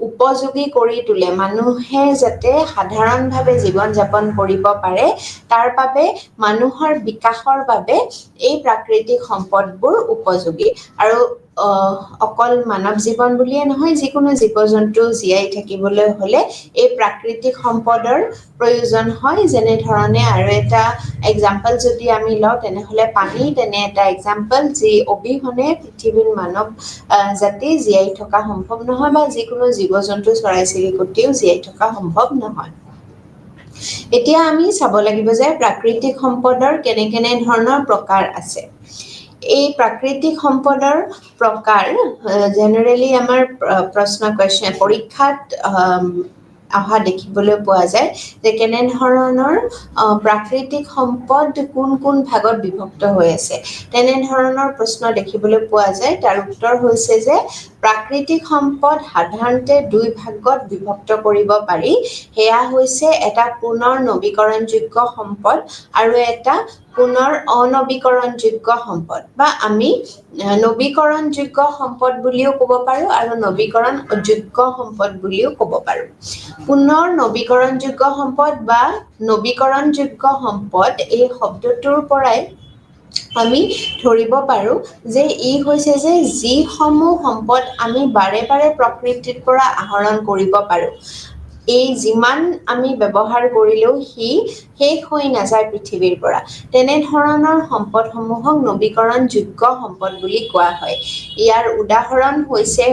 উপযোগী কৰি তোলে। মানুহে যাতে সাধাৰণভাৱে জীৱন যাপন কৰিব পাৰে, তাৰ বাবে মানুহৰ বিকাশৰ বাবে এই প্ৰাকৃতিক সম্পদবোৰ উপযোগী। আৰু অকল মানৱ জীৱন বুলিয়ে নহয় যিকোনো জীৱ-জন্তু জীয়াই থাকিবলৈ হলে এই প্ৰাকৃতিক সম্পদৰ প্ৰয়োজন হয় যেনে ধৰণে আৰু এটা এক্সাম্পল যদি আমি লওঁ তেনেহলে পানী তেনে এটা এক্সাম্পল যি অবিহনে পৃথিৱীৰ মানৱ জাতি জীয়াই থকা সম্ভৱ নহয় বা যিকোনো জীৱ-জন্তু চৰাই-চিৰিকটিও জীয়াই থকা সম্ভৱ নহয় এতিয়া আমি চাব লাগিব যে প্ৰাকৃতিক সম্পদৰ কেনে ধৰণৰ প্ৰকাৰ আছে এই প্ৰাকৃতিক সম্পদৰ প্ৰকাৰ জেনাৰেলি আমাৰ প্ৰশ্ন কোৱেশ্চন পৰীক্ষাত অহা দেখিবলৈ পোৱা যায় যে কেনে ধৰণৰ প্ৰাকৃতিক সম্পদ কোন ভাগত বিভক্ত হৈ আছে তেনে ধৰণৰ প্ৰশ্ন দেখিবলৈ পোৱা যায় তাৰ উত্তৰ হৈছে যে প্ৰাকৃতিক সম্পদ সাধাৰণতে দুই ভাগত বিভক্ত কৰিব পাৰি হেয়া হৈছে এটা পুনৰ নৱীকৰণযোগ্য সম্পদ আৰু এটা পুনৰ অনৱীকৰণযোগ্য সম্পদ বা আমি নৱীকৰণযোগ্য সম্পদ বুলিও ক'ব পাৰো আৰু নৱীকৰণ অযোগ্য সম্পদ বুলিও ক'ব পাৰো পুনৰ নৱীকৰণযোগ্য সম্পদ বা নৱীকৰণযোগ্য সম্পদ এই শব্দটোৰ পৰাই আমি ধৰিব পাৰো যে ই হৈছে যে যিসমূহ সম্পদ আমি বাৰে প্ৰকৃতিৰ পৰা আহৰণ কৰিব পাৰো এই যিমান আমি ব্যৱহাৰ কৰিলেও সি শেষ হৈ নাযায় পৃথিৱীৰ পৰা তেনে ধৰণৰ সম্পদসমূহক নৱীকৰণযোগ্য সম্পদ বুলি কোৱা হয় ইয়াৰ উদাহৰণ হৈছে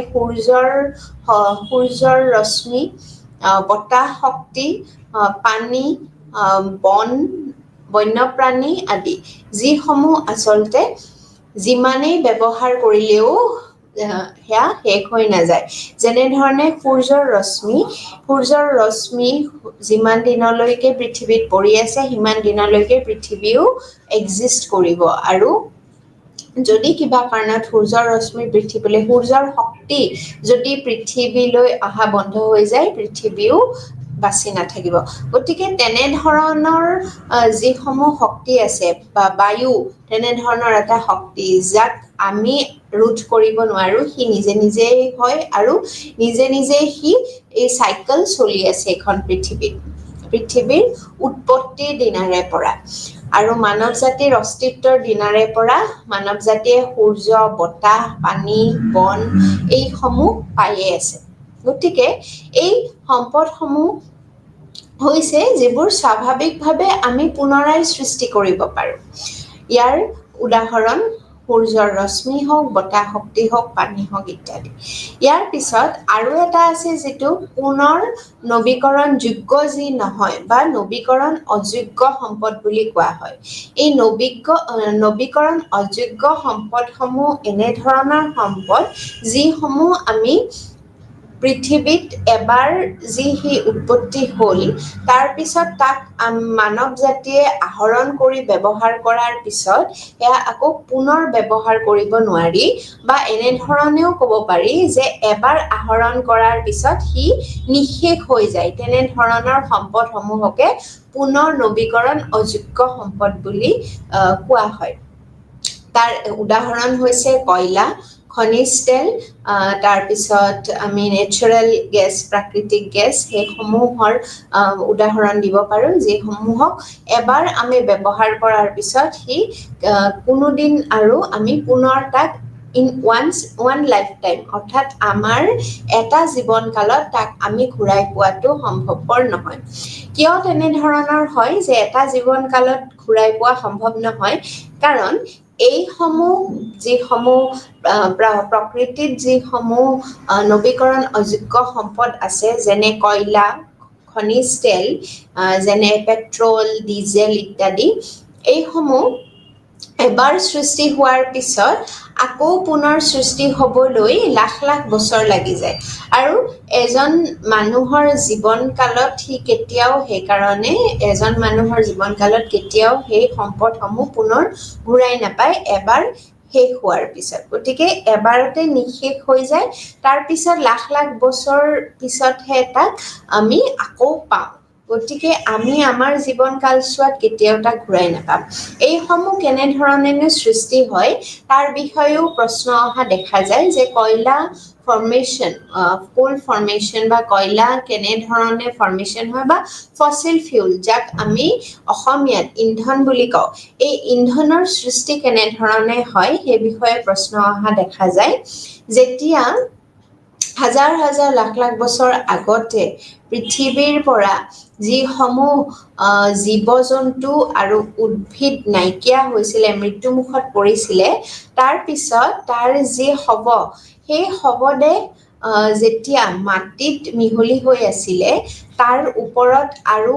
সূৰ্যৰ ৰশ্মি বতাহ শক্তি পানী বন বন্যপ্ৰাণী আদি যিসমূহ আচলতে যিমানেই ব্যৱহাৰ কৰিলেও হেয়া শেষ হৈ নাযায় যেনে ধৰণে সূৰ্যৰ ৰশ্মি যিমান দিনলৈকে পৃথিৱীত পৰি আছে সিমান দিনলৈকে পৃথিৱীও এক্সিষ্ট কৰিব আৰু যদি কিবা কাৰণত সূৰ্যৰ শক্তি যদি পৃথিৱীলৈ অহা বন্ধ হৈ যায় পৃথিৱীও বাছি নাথাকিব গতিকে তেনে ধৰণৰ যিসমূহ শক্তি আছে বা বায়ু তেনে ধৰণৰ এটা শক্তি যাক আমি ৰোধ কৰিব নোৱাৰো সি নিজে হয় আৰু নিজে সি এই সাইকেল চলি আছে এখন পৃথিৱীৰ উৎপত্তিৰ দিনাৰে পৰা আৰু মানৱ জাতিৰ অস্তিত্বৰ দিনাৰে পৰা মানৱ জাতিয়ে সূৰ্য বতাহ পানী বন এইসমূহ পায়ে আছে গতিকে এই সম্পদসমূহ হৈছে যিবোৰ স্বাভাৱিকভাৱে আমি পুনৰাই সৃষ্টি কৰিব পাৰো ইয়াৰ উদাহৰণ সূৰ্যৰ ৰশ্মি হওক বতাহ শক্তি হওক পানী হওক ইত্যাদি ইয়াৰ পিছত আৰু এটা আছে যিটো পুনৰ নৱীকৰণযোগ্য যি নহয় বা নৱীকৰণ অযোগ্য সম্পদ বুলি কোৱা হয় এই নৱীকৰণ অযোগ্য সম্পদসমূহ এনে ধৰণৰ সম্পদ যিসমূহ আমি পৃথিৱীত এবাৰ যি উৎপত্তি হ'ল তাৰ পিছত তাক মানৱ জাতিয়ে আহৰণ কৰি ব্যৱহাৰ কৰাৰ পিছত এয়া আকৌ পুনৰ ব্যৱহাৰ কৰিব নোৱাৰি বা এনে ধৰণেও ক'ব পাৰি যে এবাৰ আহৰণ কৰাৰ পিছত সি নিঃশেষ হৈ যায় তেনে ধৰণৰ সম্পদসমূহকে পুনৰ নৱীকৰণ অযোগ্য সম্পদ বুলি কোৱা হয় তাৰ উদাহৰণ হৈছে কয়লা খনিজ তেল তাৰ পিছত আমি নেচাৰেল গেছ প্ৰাকৃতিক গেছ সেইসমূহৰ উদাহৰণ দিব পাৰো যিসমূহক এবাৰ আমি ব্যৱহাৰ কৰাৰ পিছত সি কোনোদিন আৰু আমি পুনৰ তাক ইন ওৱান লাইফ টাইম অৰ্থাৎ আমাৰ এটা জীৱন কালত তাক আমি ঘূৰাই পোৱাটো সম্ভৱপৰ নহয় কিয় তেনে ধৰণৰ হয় যে এটা জীৱন কালত ঘূৰাই পোৱা সম্ভৱ নহয় কাৰণ যিসমূহ প্ৰকৃতিত যিসমূহ নৱীকৰণ অযোগ্য সম্পদ আছে যেনে কয়লা খনিজ তেল যেনে পেট্ৰল ডিজেল ইত্যাদি এইসমূহ এবাৰ সৃষ্টি হোৱাৰ পিছত আকৌ পুনৰ সৃষ্টি হ'বলৈ লাখ বছৰ লাগি যায় আৰু এজন মানুহৰ জীৱন কালত কেতিয়াও সেই সম্পদসমূহ পুনৰ ঘূৰাই নাপায় এবাৰ শেষ হোৱাৰ পিছত গতিকে এবাৰতে নিঃশেষ হৈ যায় তাৰ পিছত লাখ বছৰ পিছতহে তাক আমি আকৌ পাওঁ গতিকে আমি আমাৰ জীৱন কালছোৱাত কেতিয়াও তাক ঘূৰাই নাপাম এই সমূহ কেনে ধৰণেনো সৃষ্টি হয় তাৰ বিষয়েও প্ৰশ্ন অহা দেখা যায় যে কয়লা ফৰ্মেশন কোল ফৰ্মেশন বা কয়লা কেনে ধৰণে ফৰ্মেশন হয় বা ফসিল ফিউল যাক আমি অসমীয়াত ইন্ধন বুলি কওঁ এই ইন্ধনৰ সৃষ্টি কেনে ধৰণে হয় সেই বিষয়ে প্ৰশ্ন অহা দেখা যায় যেতিয়া হাজাৰ হাজাৰ লাখ লাখ বছৰ আগতে পৃথিৱীৰ পৰা যিসমূহ জীৱ-জন্তু আৰু উদ্ভিদ নাইকিয়া হৈছিলে মৃত্যুমুখত পৰিছিলে তাৰ পিছত তাৰ যি হব সেই হবদে যেতিয়া মাটিত মিহলি হৈ আছিলে তাৰ ওপৰত আৰু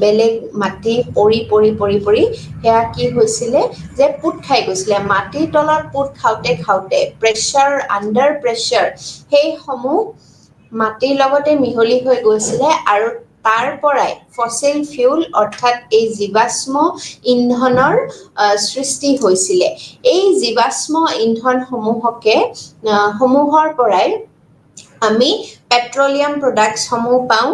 বেলেগ মাটি পৰি পৰি পৰি পৰি হেয়া কি হৈছিলে যে পুট খাই গৈছিলে মাটিৰ তলত পুট খাওঁতে খাওঁতে প্ৰেছাৰ আন্ডাৰ প্ৰেছাৰ সেই সমূহ মাটিৰ লগতে মিহলি হৈ গৈছিলে আৰু তাৰ পৰাই ফসিল ফিউল অৰ্থাৎ এই জীৱাশ্ম ইন্ধনৰ সৃষ্টি হৈছিলে এই জীৱাশ্ম ইন্ধন সমূহৰ পৰাই আমি পেট্ৰলিয়াম প্ৰডাক্টস সমূহ পাওঁ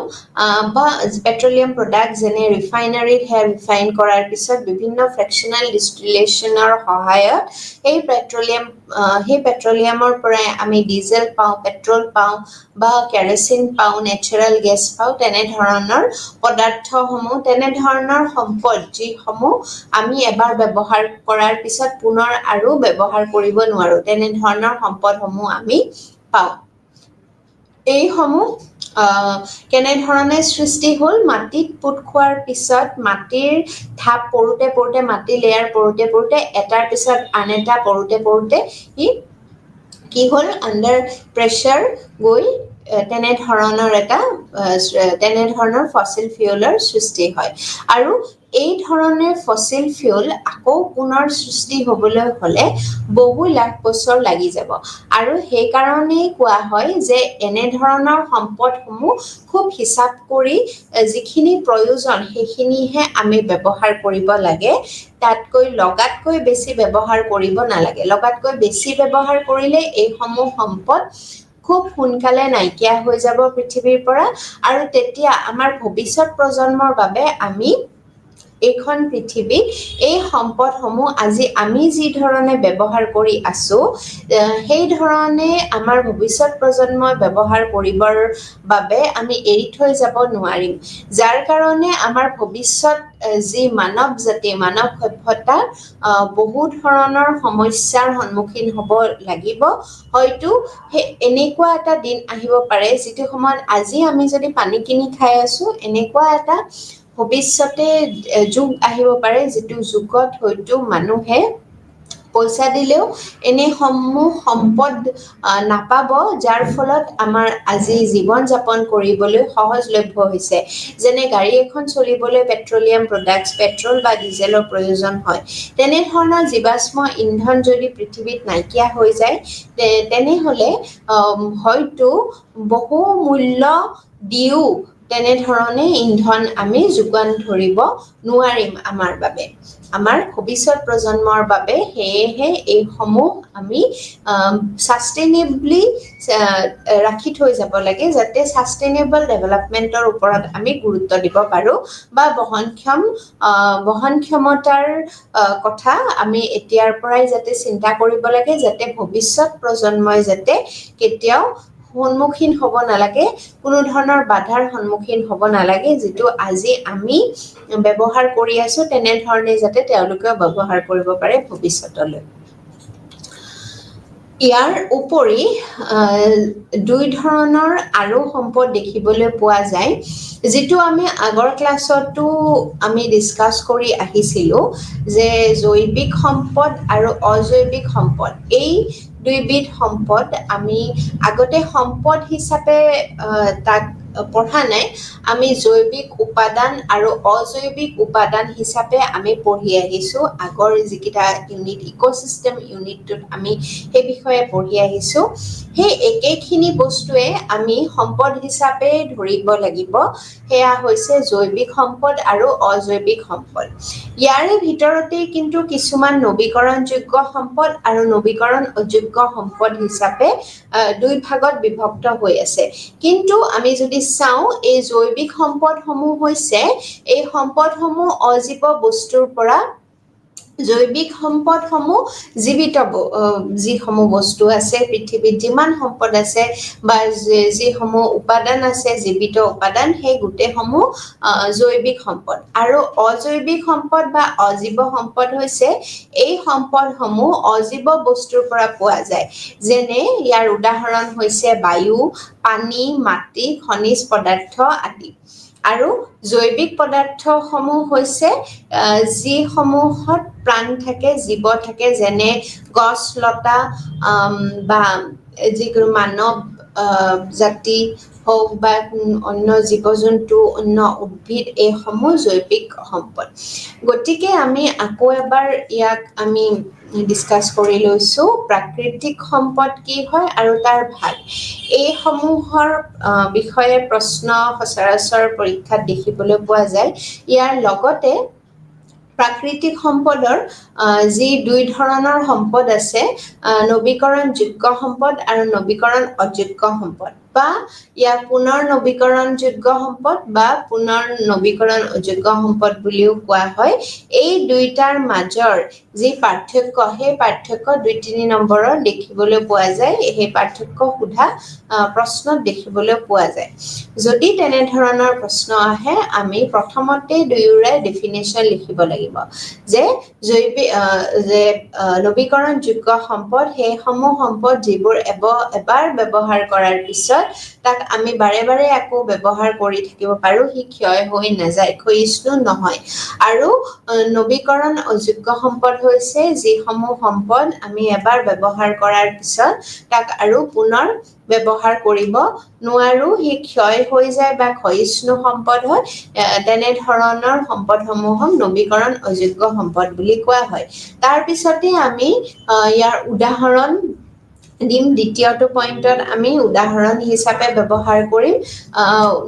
বা পেট্ৰলিয়াম প্ৰডাক্ট যেনে ৰিফাইনাৰীত হেয়াৰ ৰিফাইন কৰাৰ পিছত বিভিন্ন ফ্ৰেকচনেল ডিষ্টিলেশ্যনৰ সহায়ত এই পেট্ৰলিয়ামৰ পৰাই আমি ডিজেল পাওঁ পেট্ৰল পাওঁ বা কেৰোচিন পাওঁ নেচাৰেল গেছ পাওঁ তেনে ধৰণৰ পদাৰ্থসমূহ তেনে ধৰণৰ সম্পদ যিসমূহ আমি এবাৰ ব্যৱহাৰ কৰাৰ পিছত পুনৰ আৰু ব্যৱহাৰ কৰিব নোৱাৰো তেনে ধৰণৰ সম্পদসমূহ আমি পাওঁ এই সমূহ কেনে ধৰণে সৃষ্টি হ'ল মাটিত পুট খোৱাৰ পিছত মাটিৰ ধাপ পৰোতে পৰোতে মাটি লেয়াৰ পৰোতে পৰোতে এটাৰ পিছত আন এটা পৰোতে পৰোতে কি হ'ল আন্ডাৰ প্ৰেছাৰ গৈ তেনে ধৰণৰ ফসিল ফিউলৰ সৃষ্টি হয় আৰু এই ধৰণৰ ফসিল ফিউল আকৌ পুনৰ সৃষ্টি হ'বলৈ হলে বহু লাখ বছৰ লাগি যাব আৰু সেই কাৰণেই কোৱা হয় যে এনে ধৰণৰ সম্পদসমূহ খুব হিসাব কৰি যিখিনি প্ৰয়োজন সেইখিনিহে আমি ব্যৱহাৰ কৰিব লাগে তাতকৈ লগাতকৈ বেছি ব্যৱহাৰ কৰিব নালাগে লগাতকৈ বেছি ব্যৱহাৰ কৰিলে এই সমূহ সম্পদ খুব সোনকালে নাইকিয়া হৈ যাব পৃথিৱীৰ পৰা আৰু তেতিয়া আমাৰ ভৱিষ্যত প্ৰজন্মৰ বাবে আমি এইখন পৃথিৱী এই সম্পদসমূহ আজি আমি যি ধৰণে ব্যৱহাৰ কৰি আছো সেই ধৰণে আমাৰ ভৱিষ্যত প্ৰজন্মই ব্যৱহাৰ কৰিবৰ বাবে আমি এৰি থৈ যাব নোৱাৰিম যাৰ কাৰণে আমাৰ ভৱিষ্যত যি মানৱ জাতি মানৱ সভ্যতা বহু ধৰণৰ সমস্যাৰ সন্মুখীন হ'ব লাগিব হয়তো এনেকুৱা এটা দিন আহিব পাৰে যিটো সময়ত আজি আমি যদি পানী কিনি খাই আছো এনেকুৱা এটা ভৱিষ্যতে যুগ আহিব পাৰে যিটো যুগত হয়তো মানুহে পইচা দিলেও এনে সমূহ সম্পদ নাপাব যাৰ ফলত আমাৰ আজি জীৱন যাপন কৰিবলৈ সহজলভ্য হৈছে যেনে গাড়ী এখন চলিবলৈ পেট্ৰলিয়াম প্ৰডাক্টস পেট্ৰল বা ডিজেলৰ প্ৰয়োজন হয় তেনে ধৰণৰ জীৱাশ্ম ইন্ধন যদি পৃথিৱীত নাইকিয়া হৈ যায় তেনেহলে হয়তো বহু মূল্য দিও তেনে ধৰণে ইন্ধন আমি যোগান ধৰিব নোৱাৰিম আমাৰ বাবে আমাৰ ভৱিষ্যত প্ৰজন্মৰ বাবে হেহে এই সমূহ আমি সাস্টেইনেবলি ৰাখি থৈ যাব লাগে যাতে সাস্টেইনেবল ডেভেলপমেন্টৰ ওপৰত আমি গুৰুত্ব দিব পাৰো বা বহনক্ষমতাৰ কথা আমি এতিয়াৰ পৰাই যাতে চিন্তা কৰিব লাগে যাতে ভৱিষ্যত প্ৰজন্মই যাতে কেতিয়াও সন্মুখীন হ'ব নালাগে কোনো ধৰণৰ বাধাৰ সন্মুখীন হ'ব নালাগে যেটো আজি আমি ব্যৱহাৰ কৰি আছো তেনে ধৰণে যাতে তেওঁলোকে ব্যৱহাৰ কৰিব পাৰে ভৱিষ্যতলৈ ইয়াৰ উপৰি দুই ধৰণৰ আৰু সম্পদ দেখিবলৈ পোৱা যায় যেটো আমি আগৰ ক্লাছতো আমি ডিসকাস কৰি আহিছিলো যে জৈৱিক সম্পদ আৰু অজৈৱিক সম্পদ এই দুইবিধ সম্পদ আমি আগতে সম্পদ হিচাপে তাক পঢ়া নাই আমি জৈৱিক উপাদান আৰু অজৈৱিক উপাদান হিচাপে আমি পঢ়ি আহিছো আগৰ যিকিটা ইউনিট ইকোসিস্টেম ইউনিটত আমি এই বিষয়ে পঢ়ি আহিছো হে একেখিনি বস্তুৱে আমি সম্পদ হিচাপে ধৰিব লাগিব হেয়া হৈছে জৈৱিক সম্পদ আৰু অজৈৱিক সম্পদ ইয়াৰে ভিতৰতে কিন্তু কিছুমান নৱীকৰণযোগ্য সম্পদ আৰু নৱীকৰণ অযোগ্য সম্পদ হিচাপে দুই ভাগত বিভক্ত হৈ আছে কিন্তু আমি যদি চাওঁ এই জৈৱিক সম্পদসমূহ হৈছে এই সম্পদসমূহ অজীৱ বস্তুৰ পৰা জৈৱিক সম্পদসমূহ জীৱিত যিসমূহ বস্তু আছে পৃথিৱীত যিমান সম্পদ আছে বা যিসমূহ উপাদান আছে জীৱিত উপাদান সেই গোটেইসমূহ জৈৱিক সম্পদ আৰু অজৈৱিক সম্পদ বা অজীৱ সম্পদ হৈছে এই সম্পদসমূহ অজীৱ বস্তুৰ পৰা পোৱা যায় যেনে ইয়াৰ উদাহৰণ হৈছে বায়ু পানী মাটি খনিজ পদাৰ্থ আদি আৰু জৈৱিক পদাৰ্থসমূহ হৈছে যিসমূহত প্ৰাণ থাকে জীৱ থাকে যেনে গছ লতা বা যিকোনো মানৱ জাতি হওক বা অন্য জীৱ-জন্তু অন্য উদ্ভিদ এইসমূহ জৈৱিক সম্পদ গতিকে আমি আকৌ এবাৰ ইয়াক আমি ডিসকাস কৰি লৈছো প্ৰাকৃতিক সম্পদ কি হয় আৰু তাৰ ভাগ এই সমূহৰ বিষয়ে প্ৰশ্ন সচৰাচৰ পৰীক্ষাত দেখিবলৈ পোৱা যায় ইয়াৰ লগতে প্ৰাকৃতিক সম্পদৰ যি দুই ধৰণৰ সম্পদ আছে নৱীকৰণ যোগ্য সম্পদ আৰু নৱীকৰণ অযোগ্য সম্পদ বা ইয়াক পুনৰ নৱীকৰণ যোগ্য সম্পদ বা পুনৰ নৱীকৰণ অযোগ্য সম্পদ বুলিও কোৱা হয় এই দুইটাৰ মাজৰ যি পাৰ্থক্য সেই পাৰ্থক্য 2-3 নম্বৰৰ দেখিবলৈ পোৱা যায় এই পাৰ্থক্য সোধা প্ৰশ্নত দেখিবলৈ পোৱা যায় যদি তেনে ধৰণৰ প্ৰশ্ন আহে আমি প্ৰথমতে দুয়োৰে ডেফিনেশন লিখিব লাগিব যে নৱীকৰণ যোগ্য সম্পদ সেই সমূহ সম্পদ যিবোৰ এবাৰ ব্যৱহাৰ কৰাৰ পিছত তাক আমি বাৰে বাৰে আকৌ ব্যৱহাৰ কৰি থাকিব পাৰো হি ক্ষয় হৈ নাযায় ক্ষয়িষ্ণু নহয় আৰু নৱীকৰণ অযোগ্য সম্পদ হৈছে যিসমূহ সম্পদ আমি এবাৰ ব্যৱহাৰ কৰাৰ পিছত তাক আৰু পুনৰ ব্যৱহাৰ কৰিব নোৱাৰো হি ক্ষয় হৈ যায় বা ক্ষয়িষ্ণু সম্পদ হয় তেনে ধৰণৰ সম্পদসমূহক নৱীকৰণ অযোগ্য সম্পদ বুলি কোৱা হয় তাৰ পিছতে আমি ইয়াৰ উদাহৰণ দিম দ্বিতীয়টো পইণ্টত আমি উদাহৰণ হিচাপে ব্যৱহাৰ কৰিম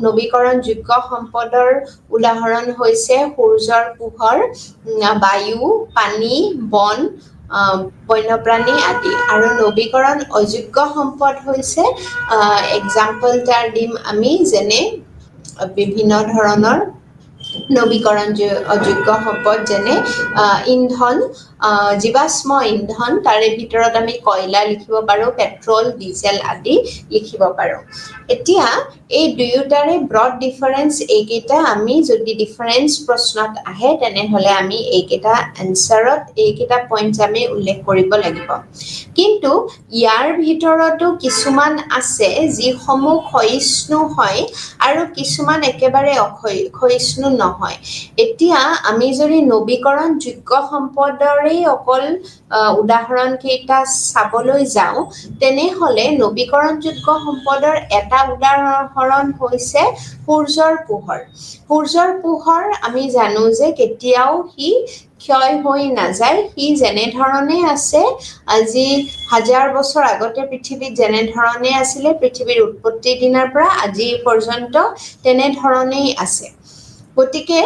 নৱীকৰণ যোগ্য সম্পদৰ উদাহৰণ হৈছে সূৰ্যৰ পোহৰ বায়ু পানী বন বন্যপ্ৰাণী আদি আৰু নৱীকৰণ অযোগ্য সম্পদ হৈছে এক্সাম্পল তাৰ দিম আমি যেনে বিভিন্ন ধৰণৰ নৱীকৰণ অযোগ্য সম্পদ যেনে ইন্ধন জীৱাশ্ম ইন্ধন তাৰে ভিতৰত আমি কয়লা লিখিব পাৰো পেট্ৰল ডিজেল আদি লিখিব পাৰো এতিয়া এই দুয়োটাৰে ব্ৰড ডিফাৰেন্স এইকেইটা আমি যদি ডিফাৰেন্স প্ৰশ্নত আহে তেনেহলে আমি এইকেইটা আনসাৰত এইকেইটা পইণ্টছ আমি উল্লেখ কৰিব লাগিব কিন্তু ইয়াৰ ভিতৰতো কিছুমান আছে যিসমূহ ক্ষয়িষ্ণু হয় আৰু কিছুমান একেবাৰে অক্ষয়িষ্ণু নহয় এতিয়া আমি যদি নৱীকৰণ যোগ্য সম্পদৰে অকল উদাহৰণ কেইটা চাবলৈ যাওঁ তেনেহলে নৱীকৰণ যোগ্য সম্পদৰ এটা উদাহৰণ হৈছে সূৰ্যৰ পোহৰ আমি জানো যে কেতিয়াও হি ক্ষয় হৈ নাযায় হি যেনে ধৰণে আছে আজি হাজাৰ বছৰ আগতে পৃথিৱীত যেনে ধৰণে আছিলে পৃথিৱীৰ উৎপত্তিৰ দিনৰ পৰা আজি পৰ্যন্ত তেনে ধৰণেই আছে গতিকে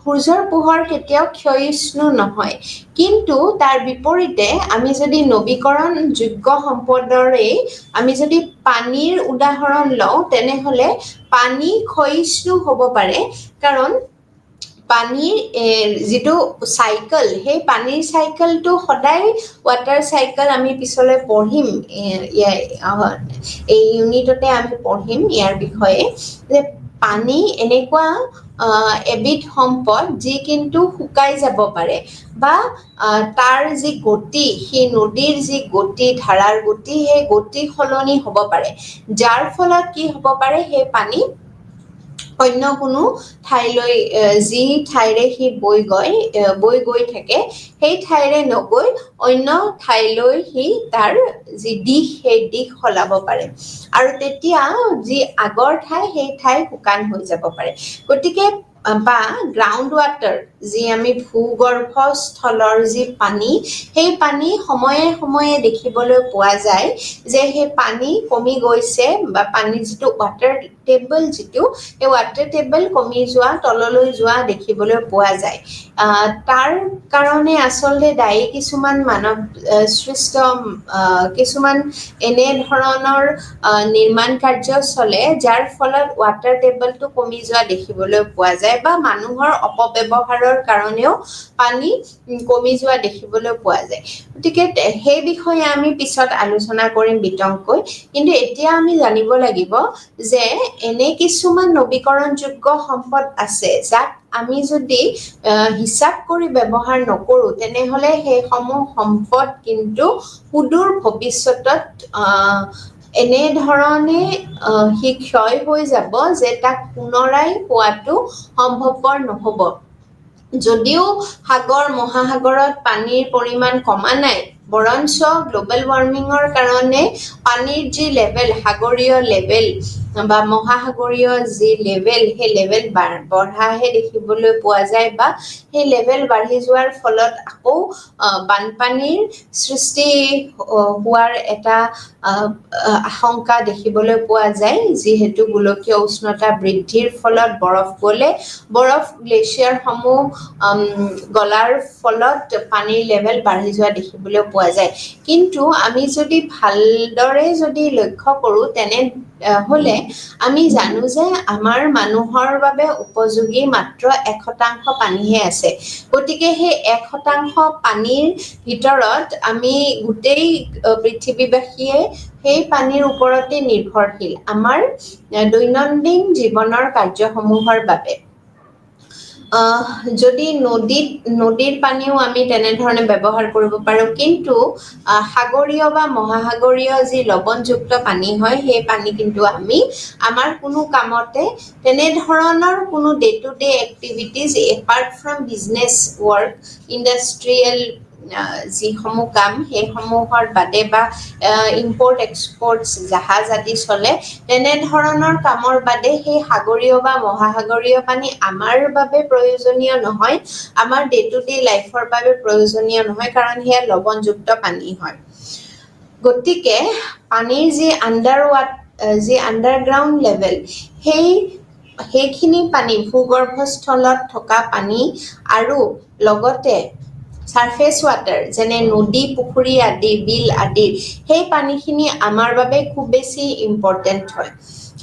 সূৰ্যৰ পোহৰ কেতিয়াও ক্ষয়িষ্ণু নহয় কিন্তু তাৰ বিপৰীতে আমি যদি নৱীকৰণ যোগ্য সম্পদৰে আমি যদি পানীৰ উদাহৰণ লওঁ তেনেহলে পানী ক্ষয়িষ্ণু হ'ব পাৰে কাৰণ পানীৰ যিটো সাইকেল সেই পানীৰ সাইকেলটো সদায় ওয়াটাৰ সাইকেল আমি পিছলৈ পঢ়িম এই ইউনিটতে আমি পঢ়িম ইয়াৰ বিষয়ে যে পানী এনেকুৱা এবিধ সম্পদ যি কিন্তু শুকাই যাব পাৰে বা তাৰ যি গতি সেই নদীৰ যি গতি ধাৰাৰ গতি সেই গতি সলনি হ'ব পাৰে যাৰ ফলত কি হ'ব পাৰে সেই পানী অন্য কোনো ঠাইলৈ যি ঠাইৰে হি বৈ গৈ থাকে সেই ঠাইৰে নগৈ অন্য ঠাইলৈ হি তাৰ যি দিশ সেই দিশ সলাব পাৰে আৰু তেতিয়া যি আগৰ ঠাই সেই ঠাই শুকান হৈ যাব পাৰে গতিকে বা গ্ৰাউণ্ড ৱাটাৰ যি আমি ভূগৰ্ভস্থলৰ যি পানী সেই পানী সময়ে সময়ে দেখিবলৈ পোৱা যায় যে সেই পানী কমি গৈছে বা পানী যিটো ৱাটাৰ টেবল যিটো এই ৱাটাৰ টেবল কমি যোৱা তললৈ যোৱা দেখিবলৈ পোৱা যায় তাৰ কাৰণে আচলতে দায়ী কিছুমান মানৱ সৃষ্ট কিছুমান এনে ধৰণৰ নিৰ্মাণ কাৰ্য চলে যাৰ ফলত ৱাটাৰ টেবলটো কমি যোৱা দেখিবলৈ পোৱা যায় বা মানুহৰ অপব্যৱহাৰৰ কাৰণেও পানী কমি যোৱা দেখিবলৈ পোৱা যায় গতিকে সেই বিষয়ে আমি পিছত আলোচনা কৰিম বিতংকৈ কিন্তু এতিয়া আমি জানিব লাগিব যে এনে কিছুমান নৱীকৰণযোগ্য সম্পদ আছে যাক আমি যদি হিসাব কৰি ব্যৱহাৰ নকৰো তেনেহলে সেই সমূহ সম্পদ কিন্তু সুদূৰ ভৱিষ্যতত এনে ধৰণে হি ক্ষয় হৈ যাব যে তাক পুনৰাই পোৱাটো সম্ভৱপৰ নহব যদিও সাগৰ মহাসাগৰত পানীৰ পৰিমাণ কমা নাই বৰঞ্চ গ্লোবেল ওয়াৰ্মিঙৰ কাৰণে পানীৰ যি লেভেল সাগৰীয় লেভেল বা মহাসাগৰীয় যি লেভেল সেই লেভেল বঢ়াহে দেখিবলৈ পোৱা যায় বা সেই লেভেল বাঢ়ি যোৱাৰ ফলত আকৌ বানপানীৰ সৃষ্টি হোৱাৰ এটা আশংকা দেখিবলৈ পোৱা যায় যিহেতু গোলকীয় উষ্ণতা বৃদ্ধিৰ ফলত বৰফ গলে বৰফ গ্লেচিয়াৰ সমূহ গলাৰ ফলত পানীৰ লেভেল বাঢ়ি যোৱা দেখিবলৈ পোৱা যায় কিন্তু আমি যদি ভালদৰে যদি লক্ষ্য কৰো তেনে হলে আমি জানো যে আমাৰ মানুহৰ বাবে উপযোগী মাত্ৰ 1% পানীহে আছে গতিকে সেই 1% পানীৰ ভিতৰত আমি গোটেই পৃথিৱীবাসীয়ে সেই পানীৰ ওপৰতে নিৰ্ভৰশীল আমাৰ দৈনন্দিন জীৱনৰ কাৰ্যসমূহৰ বাবে যদি নদীৰ পানীও আমি তেনেধৰণে ব্যৱহাৰ কৰিব পাৰো কিন্তু সাগৰীয় বা মহাসাগৰীয় যি লৱণযুক্ত পানী হয় সেই পানী কিন্তু আমি আমাৰ কোনো কামতে তেনেধৰণৰ কোনো day to day activities apart from business work industrial যিসমূহ কাম সেইসমূহৰ বাদে বা ইম্পৰ্ট এক্সপৰ্টছ জাহাজ আদি চলে তেনেধৰণৰ কামৰ বাদে সেই সাগৰীয় বা মহাসাগৰীয় পানী আমাৰ বাবে প্ৰয়োজনীয় নহয় আমাৰ ডে টু ডে লাইফৰ বাবে প্ৰয়োজনীয় নহয় কাৰণ সেয়া লৱণযুক্ত পানী হয় গতিকে পানীৰ যি আণ্ডাৰগ্ৰাউণ্ড লেভেল সেইখিনি পানী ভূগৰ্ভস্থলত থকা পানী আৰু লগতে সাৰফেস ওয়াটাৰ যেনে নদী পুখুৰী আদি বিল আদি সেই পানীখিনি আমাৰ বাবে খুব বেছি ইম্পৰ্টেন্ট হয়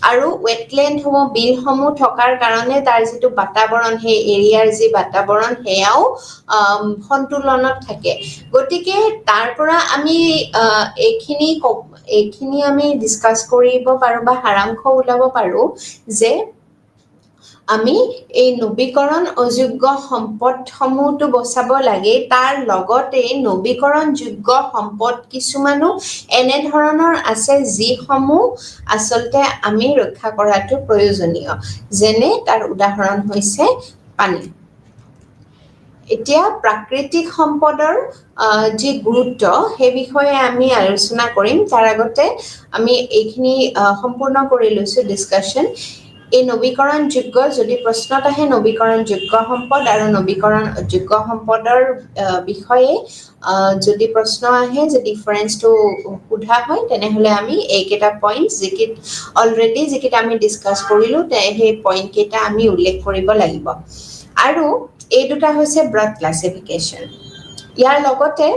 আৰু ওয়েটল্যান্ড সমূহ বিল সমূহ থকাৰ কাৰণে তাৰ যিটো বাতাবৰণ সেই এৰিয়াৰ যি বাতাবৰণ সেয়াও সন্তুলনত থাকে গতিকে তাৰ পৰা আমি এইখিনি আমি ডিসকাস কৰিব পাৰো বা সাৰাংশ ওলাব পাৰো যে আমি এই নৱীকৰণ অযোগ্য সম্পদসমূহটো বচাব লাগে তাৰ লগতে নৱীকৰণযোগ্য সম্পদ কিছুমানো এনে ধৰণৰ আছে যিসমূহ আচলতে আমি ৰক্ষা কৰাটো প্ৰয়োজনীয় যেনে তাৰ উদাহৰণ হৈছে পানী এতিয়া প্ৰাকৃতিক সম্পদৰ যি গুৰুত্ব সেই বিষয়ে আমি আলোচনা কৰিম তাৰ আগতে আমি এইখিনি সম্পূৰ্ণ কৰি লৈছো ডিসকাশন এই নৱীকৰণযোগ্য যদি প্ৰশ্নত আহে নৱীকৰণযোগ্য সম্পদ আৰু নৱীকৰণযোগ্য সম্পদৰ বিষয়ে যদি প্ৰশ্ন আহে যে ডিফাৰেন্সটো সোধা হয় তেনেহলে আমি এইকেইটা পইণ্টছ যিকেইটা আমি ডিসকাস কৰিলো সেই পইণ্ট কেইটা আমি উল্লেখ কৰিব লাগিব আৰু এই দুটা হৈছে ব্ৰড ক্লাসিফিকেশন ইয়াৰ লগতে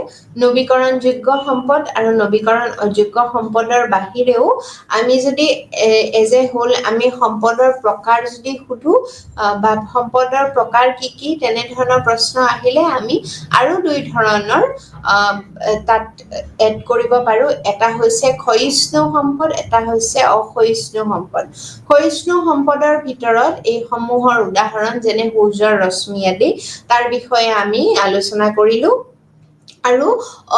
নৱীকৰণযোগ্য সম্পদ আৰু নৱীকৰণ অযোগ্য সম্পদৰ বাহিৰেও আমি যদি এজ এ হোল আমি সম্পদৰ প্ৰকাৰ যদি খুদু বা সম্পদৰ প্ৰকাৰ কি তেনে ধৰণৰ প্ৰশ্ন আহিলে আমি আৰু দুই ধৰণৰ তাত এড কৰিব পাৰো এটা হৈছে ক্ষয়িষ্ণু সম্পদ এটা হৈছে অক্ষয়িষ্ণু সম্পদ ক্ষয়িষ্ণু সম্পদৰ ভিতৰত এই সমূহৰ উদাহৰণ যেনে সূৰ্যৰ ৰশ্মি আদি তাৰ বিষয়ে আমি আলোচনা কৰিলো আৰু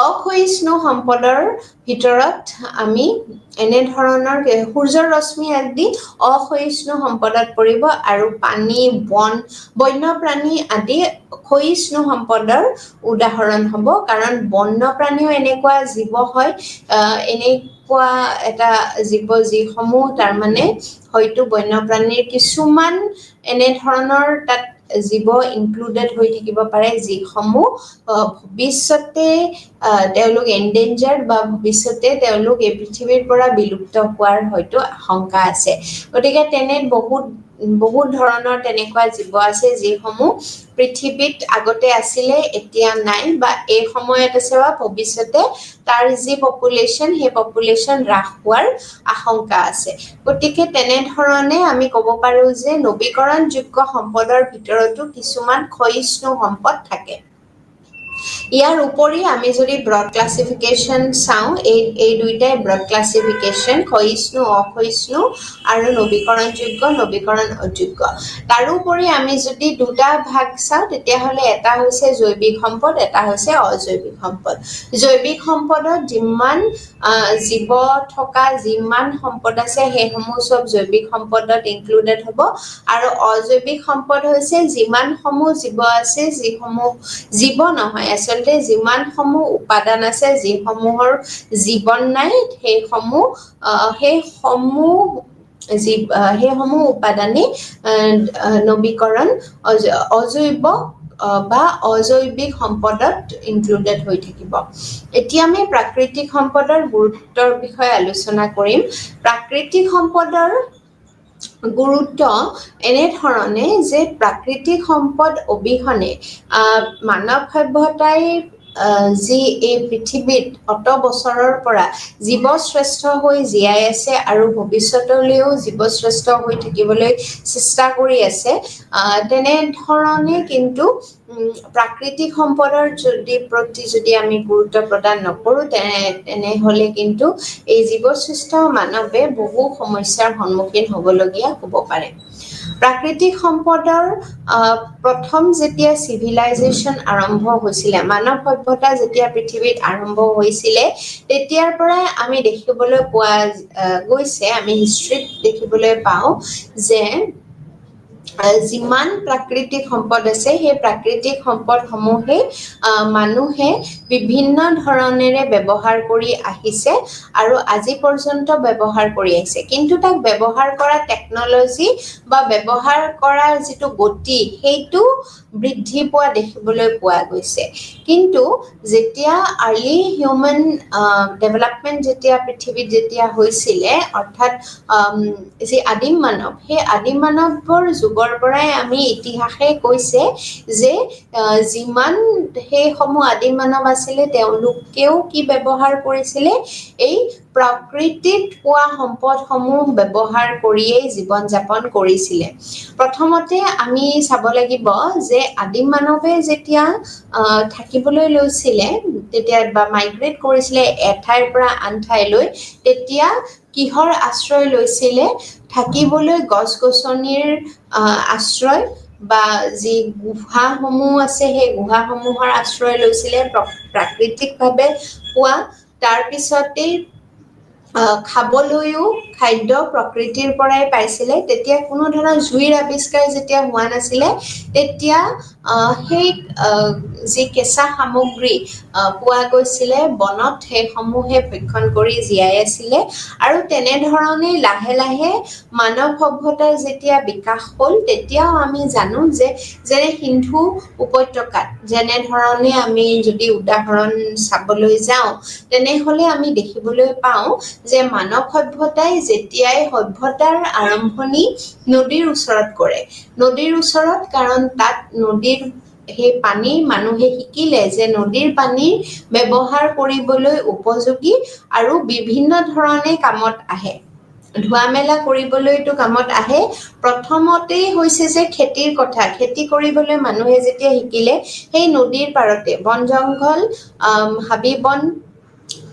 অক্ষয়িষ্ণু সম্পদৰ ভিতৰত আমি এনে ধৰণৰ সূৰ্যৰ ৰশ্মি আদি অক্ষয়িষ্ণু সম্পদত পৰিব আৰু পানী বন্যপ্ৰাণী আদি ক্ষয়িষ্ণু সম্পদৰ উদাহৰণ হ'ব কাৰণ বন্যপ্ৰাণীও এনেকুৱা জীৱ হয় এনেকুৱা এটা জীৱ যিসমূহ তাৰ মানে হয়তো বন্যপ্ৰাণীৰ কিছুমান এনে ধৰণৰ তাত জীৱ ইনক্লুডেড হৈ থাকিব পাৰে যিসমূহ ভৱিষ্যতে তেওঁলোক এন্ডেঞ্জাৰ্ড বা ভৱিষ্যতে তেওঁলোক এই পৃথিৱীৰ পৰা বিলুপ্ত হোৱাৰ হয়তো আশংকা আছে গতিকে তেনে বহুত ধৰণৰ তেনেকুৱা জীৱ আছে যিসমূহ পৃথিৱীত আগতে আছিলে এতিয়া নাই বা এই সময়ত আছে বা ভৱিষ্যতে তাৰ যি পপুলেশ্যন সেই পপুলেশ্যন হ্ৰাস হোৱাৰ আশংকা আছে গতিকে তেনেধৰণে আমি ক'ব পাৰো যে নৱীকৰণযোগ্য সম্পদৰ ভিতৰতো কিছুমান ক্ষয়িষ্ণু সম্পদ থাকে ইয়াৰ উপৰি আমি যদি ব্ৰড ক্লাছিফিকেশ্যন চাওঁ এই দুইটাই ব্ৰড ক্লাছিফিকেশ্যন ক্ষয়িষ্ণু অক্ষয়িষ্ণু আৰু নৱীকৰণযোগ্য নৱীকৰণ অযোগ্য তাৰোপৰি আমি যদি দুটা ভাগ চাওঁ তেতিয়াহ'লে এটা হৈছে জৈৱিক সম্পদ এটা হৈছে অজৈৱিক সম্পদ জৈৱিক সম্পদত যিমান জীৱ থকা যিমান সম্পদ আছে সেইসমূহ সব জৈৱিক সম্পদত ইনক্লুডেড হ'ব আৰু অজৈৱিক সম্পদ হৈছে যিমানসমূহ জীৱ আছে যিসমূহ জীৱ নহয় আসলে যিমানসমূহ উপাদান আছে যিসমূহৰ জীৱন নাই সেইসমূহ উপাদানে নৱীকৰণ অজৈৱ বা অজৈৱিক সম্পদত ইনক্লুডেড হৈ থাকিব এতিয়া আমি প্ৰাকৃতিক সম্পদৰ গুৰুত্বৰ বিষয়ে আলোচনা কৰিম প্ৰাকৃতিক সম্পদৰ গুৰুত্ব এনেধৰণে যে প্ৰাকৃতিক সম্পদ অবিহনে মানৱ সভ্যতাই যি এই পৃথিৱীত অত বছৰৰ পৰা জীৱশ্ৰেষ্ঠ হৈ জীয়াই আছে আৰু ভৱিষ্যতলৈও জীৱশ্ৰেষ্ঠ হৈ থাকিবলৈ চেষ্টা কৰি আছে তেনেধৰণে কিন্তু প্ৰাকৃতিক সম্পদৰ প্ৰতি যদি আমি গুৰুত্ব প্ৰদান নকৰোঁ তেনেহ'লে কিন্তু এই জীৱশ্ৰেষ্ঠ মানৱে বহু সমস্যাৰ সন্মুখীন হ'বলগীয়া হ'ব পাৰে প্ৰাকৃতিক সম্পদৰ প্ৰথম যেতিয়া চিভিলাইজেশ্যন আৰম্ভ হৈছিলে মানৱ সভ্যতা যেতিয়া পৃথিৱীত আৰম্ভ হৈছিলে তেতিয়াৰ পৰাই আমি দেখিবলৈ পোৱা গৈছে আমি হিষ্ট্ৰীত দেখিবলৈ পাওঁ যে যিমান প্ৰাকৃতিক সম্পদ আছে সেই প্ৰাকৃতিক সম্পদসমূহে মানুহে বিভিন্ন ধৰণেৰে ব্যৱহাৰ কৰি আহিছে আৰু আজি পৰ্যন্ত ব্যৱহাৰ কৰি আহিছে কিন্তু তাক ব্যৱহাৰ কৰা টেকনলজি বা ব্যৱহাৰ কৰাৰ যিটো গতি সেইটো বৃদ্ধি পোৱা দেখিবলৈ পোৱা গৈছে কিন্তু যেতিয়া আৰ্লি হিউমেন ডেভেলপমেন্ট যেতিয়া পৃথিৱীত যেতিয়া হৈছিলে অৰ্থাৎ যি আদিম মানৱ সেই আদিম মানৱৰ যুগৰ পৰাই আমি ইতিহাসে কৈছে যে যিমান সেইসমূহ আদিম মানৱ আছিলে তেওঁলোকেও কি ব্যৱহাৰ কৰিছিলে এই প্ৰকৃতিত পোৱা সম্পদসমূহ ব্যৱহাৰ কৰিয়েই জীৱন যাপন কৰিছিলে প্ৰথমতে আমি চাব লাগিব যে আদিম মানৱে যেতিয়া থাকিবলৈ লৈছিলে তেতিয়া বা মাইগ্ৰেট কৰিছিলে এঠাইৰ পৰা আন ঠাইলৈ তেতিয়া কিহৰ আশ্ৰয় লৈছিলে থাকিবলৈ গছ-গছনিৰ আশ্ৰয় বা যি গুহাসমূহ আছে সেই গুহাসমূহৰ আশ্ৰয় লৈছিলে প্ৰাকৃতিকভাৱে পোৱা তাৰ পিছতেই খাবলৈও খাদ্য প্ৰকৃতিৰ পৰাই পাইছিলে তেতিয়া কোনো ধৰণৰ জুইৰ আৱিষ্কাৰ যেতিয়া হোৱা নাছিলে তেতিয়া সেই যি কেঁচা সামগ্ৰী পোৱা গৈছিলে বনত সেইসমূহে ভক্ষণ কৰি জীয়াই আছিলে আৰু তেনেধৰণে লাহে লাহে মানৱ সভ্যতাৰ যেতিয়া বিকাশ হ'ল তেতিয়াও আমি জানো যে যেনে সিন্ধু উপত্যকাত যেনেধৰণে আমি যদি উদাহৰণ চাবলৈ যাওঁ তেনেহ'লে আমি দেখিবলৈ পাওঁ যে মানৱ সভ্যতাই যেতিয়াই সভ্যতাৰ আৰম্ভণি নদীৰ ওচৰত কৰে নদীৰ ওচৰত কাৰণ তাত নদীৰ সেই পানী মানুহে শিকিলে যে নদীৰ পানী ব্যৱহাৰ কৰিবলৈ উপযোগী আৰু বিভিন্ন ধৰণে কামত আহে ধোৱা মেলা কৰিবলৈতো কামত আহে প্ৰথমতেই হৈছে যে খেতিৰ কথা খেতি কৰিবলৈ মানুহে যেতিয়া শিকিলে সেই নদীৰ পাৰতে বন জংঘল হাবি বন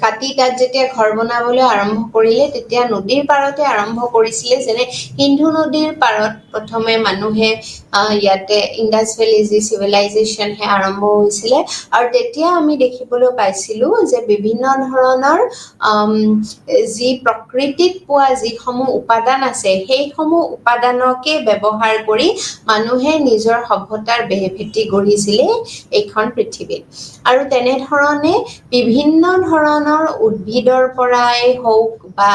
কাটি তাত যেতিয়া ঘৰ বনাবলৈ আৰম্ভ কৰিলে তেতিয়া নদীৰ পাৰতে আৰম্ভ কৰিছিলে যেনে সিন্ধু নদীৰ পাৰত প্ৰথমে মানুহে ইয়াতে ইণ্ডাছ ভেলী যি চিভিলাইজেশ্যন হে আৰম্ভ হৈছিলে আৰু তেতিয়া আমি দেখিবলৈ পাইছিলোঁ যে বিভিন্ন ধৰণৰ যি প্ৰকৃতিত পোৱা যিসমূহ উপাদান আছে সেইসমূহ উপাদানকে ব্যৱহাৰ কৰি মানুহে নিজৰ সভ্যতাৰ ভেটি গঢ়িছিলে এইখন পৃথিৱীত আৰু তেনেধৰণে বিভিন্ন ধৰণৰ ধৰণৰ উদ্ভিদৰ পৰাই হওক বা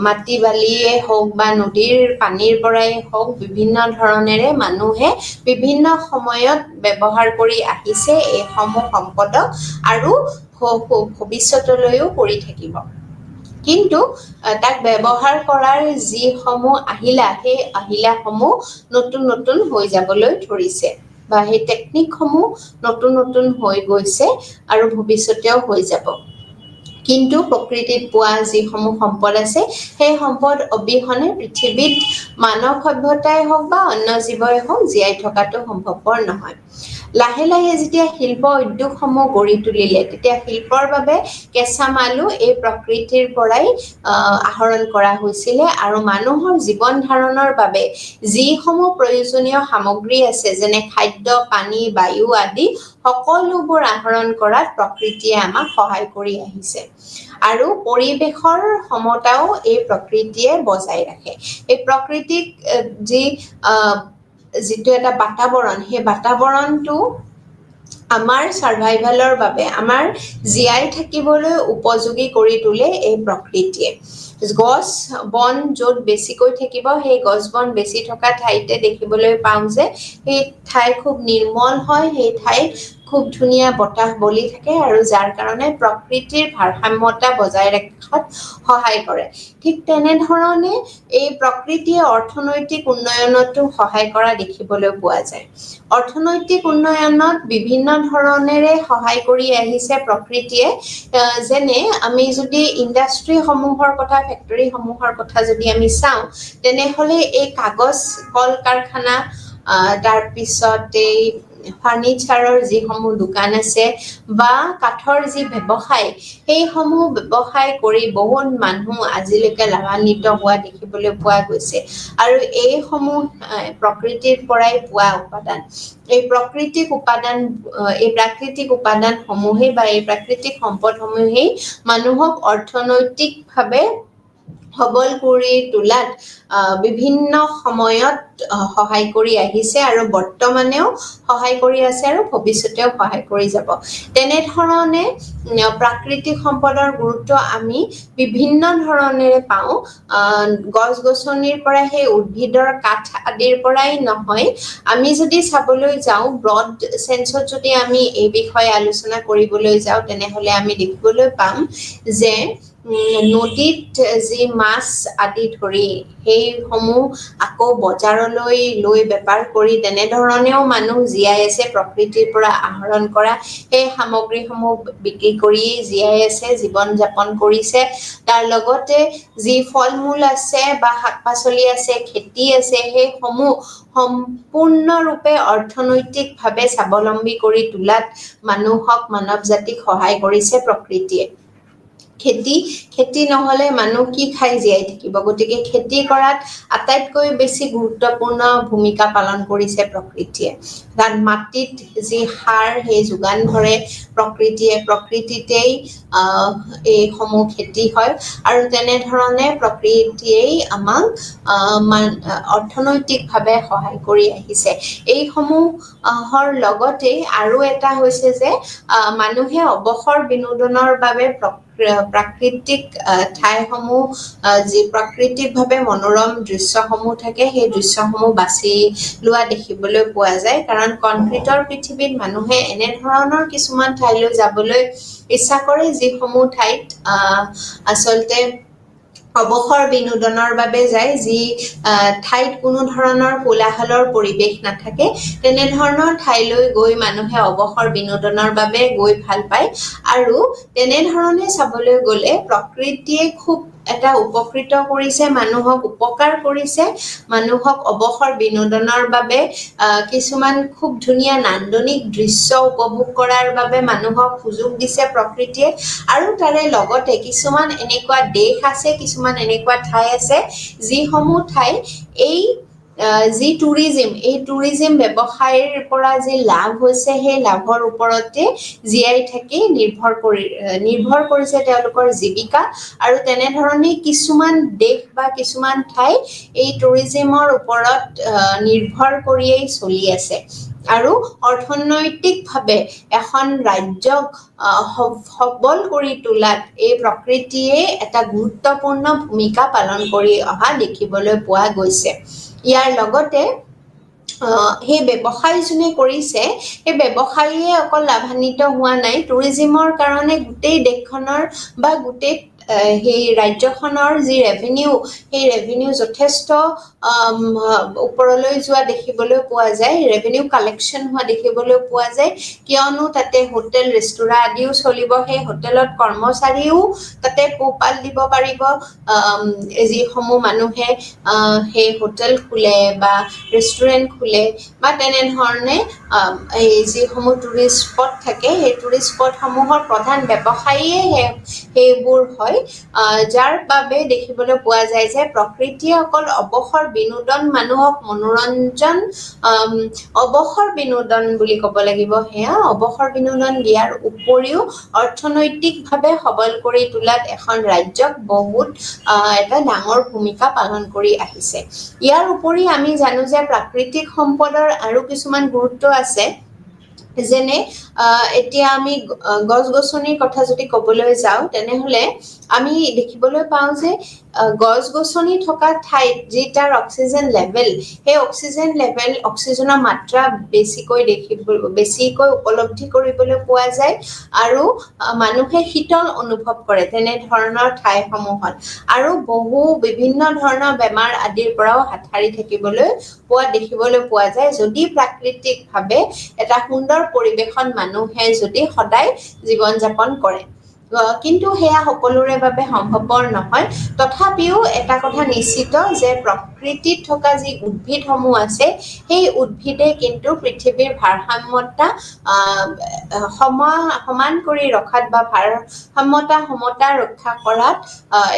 মাটি বালিয়ে হওক বা নদীৰ পানীৰ পৰাই হওক বিভিন্ন ধৰণেৰে মানুহে বিভিন্ন সময়ত ব্যৱহাৰ কৰি আহিছে এই সমূহ সম্পদক আৰু ভৱিষ্যতলৈও কৰি থাকিব কিন্তু তাক ব্যৱহাৰ কৰাৰ যিসমূহ আহিলা সেই আহিলাসমূহ নতুন হৈ যাবলৈ ধৰিছে বা সেই টেকনিকসমূহ নতুন হৈ গৈছে আৰু ভৱিষ্যতেও হৈ যাব কিন্তু প্ৰকৃতিত পোৱা যিসমূহ সম্পদ আছে সেই সম্পদ অবিহনে পৃথিৱীত মানৱ সভ্যতাই হওক বা অন্য জীৱই হওক জীয়াই থকাটো সম্ভৱপৰ নহয় লাহে যেতিয়া শিল্প উদ্যোগসমূহ গঢ়ি তুলিলে তেতিয়া শিল্পৰ বাবে কেঁচা মালো এই প্ৰকৃতিৰ পৰাই আহৰণ কৰা হৈছিলে আৰু মানুহৰ জীৱন ধাৰণৰ বাবে যিসমূহ প্ৰয়োজনীয় সামগ্ৰী আছে যেনে খাদ্য পানী বায়ু আদি সকলোবোৰ আহৰণ কৰাত প্ৰকৃতিয়ে আমাক সহায় কৰি আহিছে আৰু পৰিৱেশৰ সমতাও এই প্ৰকৃতিয়ে বজাই ৰাখে এই প্ৰকৃতিক যিটো এটা বাতাবৰণ সেই বাতাবৰণটো আমাৰ সাৰ্ভাইভালৰ বাবে আমাৰ জীয়াই থাকিবলৈ উপযোগী কৰি তোলে এই প্ৰকৃতিয়ে গছ বন য'ত বেছিকৈ থাকিব সেই গছ বন বেছি থকা ঠাইতে দেখিবলৈ পাওঁ যে সেই ঠাই খুব নিৰ্মল হয় সেই ঠাই খুব ধুনীয়া বতাহ বলি থাকে আৰু যাৰ কাৰণে প্ৰকৃতিৰ ভাৰসাম্যতা বজাই ৰখাত সহায় কৰে ঠিক তেনেধৰণে এই প্ৰকৃতিয়ে অৰ্থনৈতিক উন্নয়নতো সহায় কৰা দেখিবলৈ পোৱা যায় অৰ্থনৈতিক উন্নয়নত বিভিন্ন ধৰণেৰে সহায় কৰি আহিছে প্ৰকৃতিয়ে যেনে আমি যদি ইণ্ডাষ্ট্ৰি সমূহৰ কথা ফেক্টৰী সমূহৰ কথা যদি আমি চাওঁ তেনেহলে এই কাগজ কল কাৰখানা তাৰ পিছত এই ফাৰ্নিচাৰৰ যিসমূহ দোকান আছে বা কাঠৰ যি ব্যৱসায় সেই সমূহ ব্যৱসায় কৰি বহুত মানুহ আজিলৈকে লাভান্বিত হোৱা দেখিবলৈ পোৱা গৈছে আৰু এই সমূহ প্ৰকৃতিৰ পৰাই পোৱা উপাদান এই প্ৰাকৃতিক উপাদান সমূহে বা এই প্ৰাকৃতিক সম্পদ সমূহে মানুহক অৰ্থনৈতিকভাৱে সবল কৰি তোলাত বিভিন্ন সময়ত সহায় কৰি আহিছে আৰু বৰ্তমানেও সহায় কৰি আছে আৰু ভৱিষ্যতেও সহায় কৰি যাব তেনেধৰণে প্ৰাকৃতিক সম্পদৰ গুৰুত্ব আমি বিভিন্ন ধৰণেৰে পাওঁ গছ-গছনিৰ পৰা সেই উদ্ভিদৰ কাঠ আদিৰ পৰাই নহয় আমি যদি চাবলৈ যাওঁ ব্ৰড সেন্সত যদি আমি এই বিষয়ে আলোচনা কৰিবলৈ যাওঁ তেনেহলে আমি দেখিবলৈ পাম যে নদীত যি মাছ আদি ধৰি সেই সমূহ আকৌ বজাৰলৈ লৈ বেপাৰ কৰি তেনেধৰণেও মানুহ জীয়াই আছে প্ৰকৃতিৰ পৰা আহৰণ কৰা সেই সামগ্ৰীসমূহ বিক্ৰী কৰি জীয়াই আছে জীৱন যাপন কৰিছে তাৰ লগতে যি ফল-মূল আছে বা শাক-পাচলি আছে খেতি আছে সেই সমূহ সম্পূৰ্ণৰূপে অৰ্থনৈতিকভাৱে স্বাৱলম্বী কৰি তোলাত মানুহক মানৱ জাতিক সহায় কৰিছে প্ৰকৃতিয়ে খেতি নহলে মানুহ কি খাই জীয়াই থাকিব গতিকে খেতি কৰাত আটাইতকৈ বেছি গুৰুত্বপূৰ্ণ ভূমিকা পালন কৰিছে প্ৰকৃতিয়ে কাৰণ মাটিত যি সাৰ সেই যোগান ধৰে প্ৰকৃতিতেই এই সমূহ খেতি হয় আৰু তেনেধৰণে প্ৰকৃতিয়েই আমাক অৰ্থনৈতিকভাৱে সহায় কৰি আহিছে এই সমূহৰ লগতে আৰু এটা হৈছে যে মানুহে অৱসৰ বিনোদনৰ বাবে প্ৰাকৃতিক ঠাইসমূহ যি প্ৰাকৃতিকভাৱে মনোৰম দৃশ্যসমূহ থাকে সেই দৃশ্যসমূহ বাছি লোৱা দেখিবলৈ পোৱা যায় কাৰণ কনক্ৰিটৰ পৃথিৱীত মানুহে এনেধৰণৰ কিছুমান ঠাইলৈ যাবলৈ ইচ্ছা কৰে যিসমূহ ঠাইত আচলতে অৱসৰ বিনোদনৰ বাবে যায় যি ঠাইত কোনো ধৰণৰ কোলাহলৰ পৰিৱেশ নাথাকে তেনেধৰণৰ ঠাইলৈ গৈ মানুহে অৱসৰ বিনোদনৰ বাবে গৈ ভাল পায় আৰু তেনেধৰণে চাবলৈ গ'লে প্ৰকৃতিয়ে খুব এটা উপকৃত কৰিছে মানুহক উপকাৰ কৰিছে মানুহক অৱসৰ বিনোদনৰ বাবে কিছুমান খুব ধুনীয়া নান্দনিক দৃশ্য উপভোগ কৰাৰ বাবে মানুহক সুযোগ দিছে প্ৰকৃতিয়ে আৰু তাৰে লগতে কিছুমান এনেকুৱা দেশ আছে কিছুমান এনেকুৱা ঠাই আছে যিসমূহ ঠাই এই যি টুৰিজিম ব্যৱসায়ৰ পৰা যি লাভ হৈছে সেই লাভৰ ওপৰতে জীয়াই থাকি নিৰ্ভৰ কৰিছে তেওঁলোকৰ জীৱিকা আৰু তেনেধৰণে কিছুমান দেশ বা কিছুমান ঠাই এই টুৰিজিমৰ ওপৰত নিৰ্ভৰ কৰিয়েই চলি আছে আৰু অৰ্থনৈতিকভাৱে এখন ৰাজ্যক সবল কৰি তোলাত এই প্ৰকৃতিয়ে এটা গুৰুত্বপূৰ্ণ ভূমিকা পালন কৰি অহা দেখিবলৈ পোৱা গৈছে। ইয়াৰ লগতে সেই ব্যৱসায় যোনে কৰিছে সেই ব্যৱসায়ীয়ে অকল লাভান্বিত হোৱা নাই, টুৰিজিমৰ কাৰণে গোটেই দেশখনৰ বা গোটেই সেই ৰাজ্যখনৰ যি ৰেভিনিউ, সেই ৰেভিনিউ যথেষ্ট ওপৰলৈ যোৱা দেখিবলৈ পোৱা যায়, ৰেভিনিউ কালেকশ্যন হোৱা দেখিবলৈ পোৱা যায়, কিয়নো তাতে হোটেল ৰেষ্টুৰাঁ আদিও চলিব, সেই হোটেলত কৰ্মচাৰীও তাতে পোহপাল দিব পাৰিব, যিসমূহ মানুহে সেই হোটেল খোলে বা ৰেষ্টুৰেণ্ট খোলে বা তেনেধৰণে এই যিসমূহ টুৰিষ্ট স্পট থাকে সেই টুৰিষ্ট স্পটসমূহৰ প্ৰধান ব্যৱসায়ীয়ে সেইবোৰ হয়, যাৰ বাবে দেখিবলৈ পোৱা যায় যে প্ৰকৃতিয়ে অকল অৱসৰ বিনোদন মানুহক মনোৰঞ্জন অৱসৰ বিনোদন বুলি ক'ব লাগিব, সেয়া অৱসৰ বিনোদন দিয়াৰ উপৰিও অৰ্থনৈতিকভাৱে সবল কৰি তোলাত এখন ৰাজ্যক বহুত এটা ডাঙৰ ভূমিকা পালন কৰি আহিছে। ইয়াৰ উপৰি আমি জানো যে প্ৰাকৃতিক সম্পদৰ আৰু কিছুমান গুৰুত্ব আছে, যেনে এতিয়া আমি গছ-গছনিৰ কথা যদি ক'বলৈ যাওঁ তেনেহ'লে আমি দেখিবলৈ পাওঁ যে গছ-গছনি থকা ঠাইত যি তাৰ অক্সিজেন লেভেল, সেই অক্সিজেনৰ মাত্ৰা বেছিকৈ উপলব্ধি কৰিবলৈ পোৱা যায় আৰু মানুহে শীতল অনুভৱ কৰে তেনেধৰণৰ ঠাইসমূহত, আৰু বিভিন্ন ধৰণৰ বেমাৰ আদিৰ পৰাও হাত সাৰি থাকিবলৈ দেখিবলৈ পোৱা যায় যদি প্ৰাকৃতিকভাৱে এটা সুন্দৰ পৰিৱেশত মানুহে যদি সদায় জীৱন যাপন কৰে। কিন্তু সেয়া সকলোৰে বাবে সম্ভৱপৰ নহয়, তথাপিও এটা কথা নিশ্চিত যে প্ৰকৃতিত থকা যি উদ্ভিদসমূহ আছে সেই উদ্ভিদে কিন্তু পৃথিৱীৰ ভাৰসাম্যতা সমান কৰি ৰখাত বা সমতা ৰক্ষা কৰাত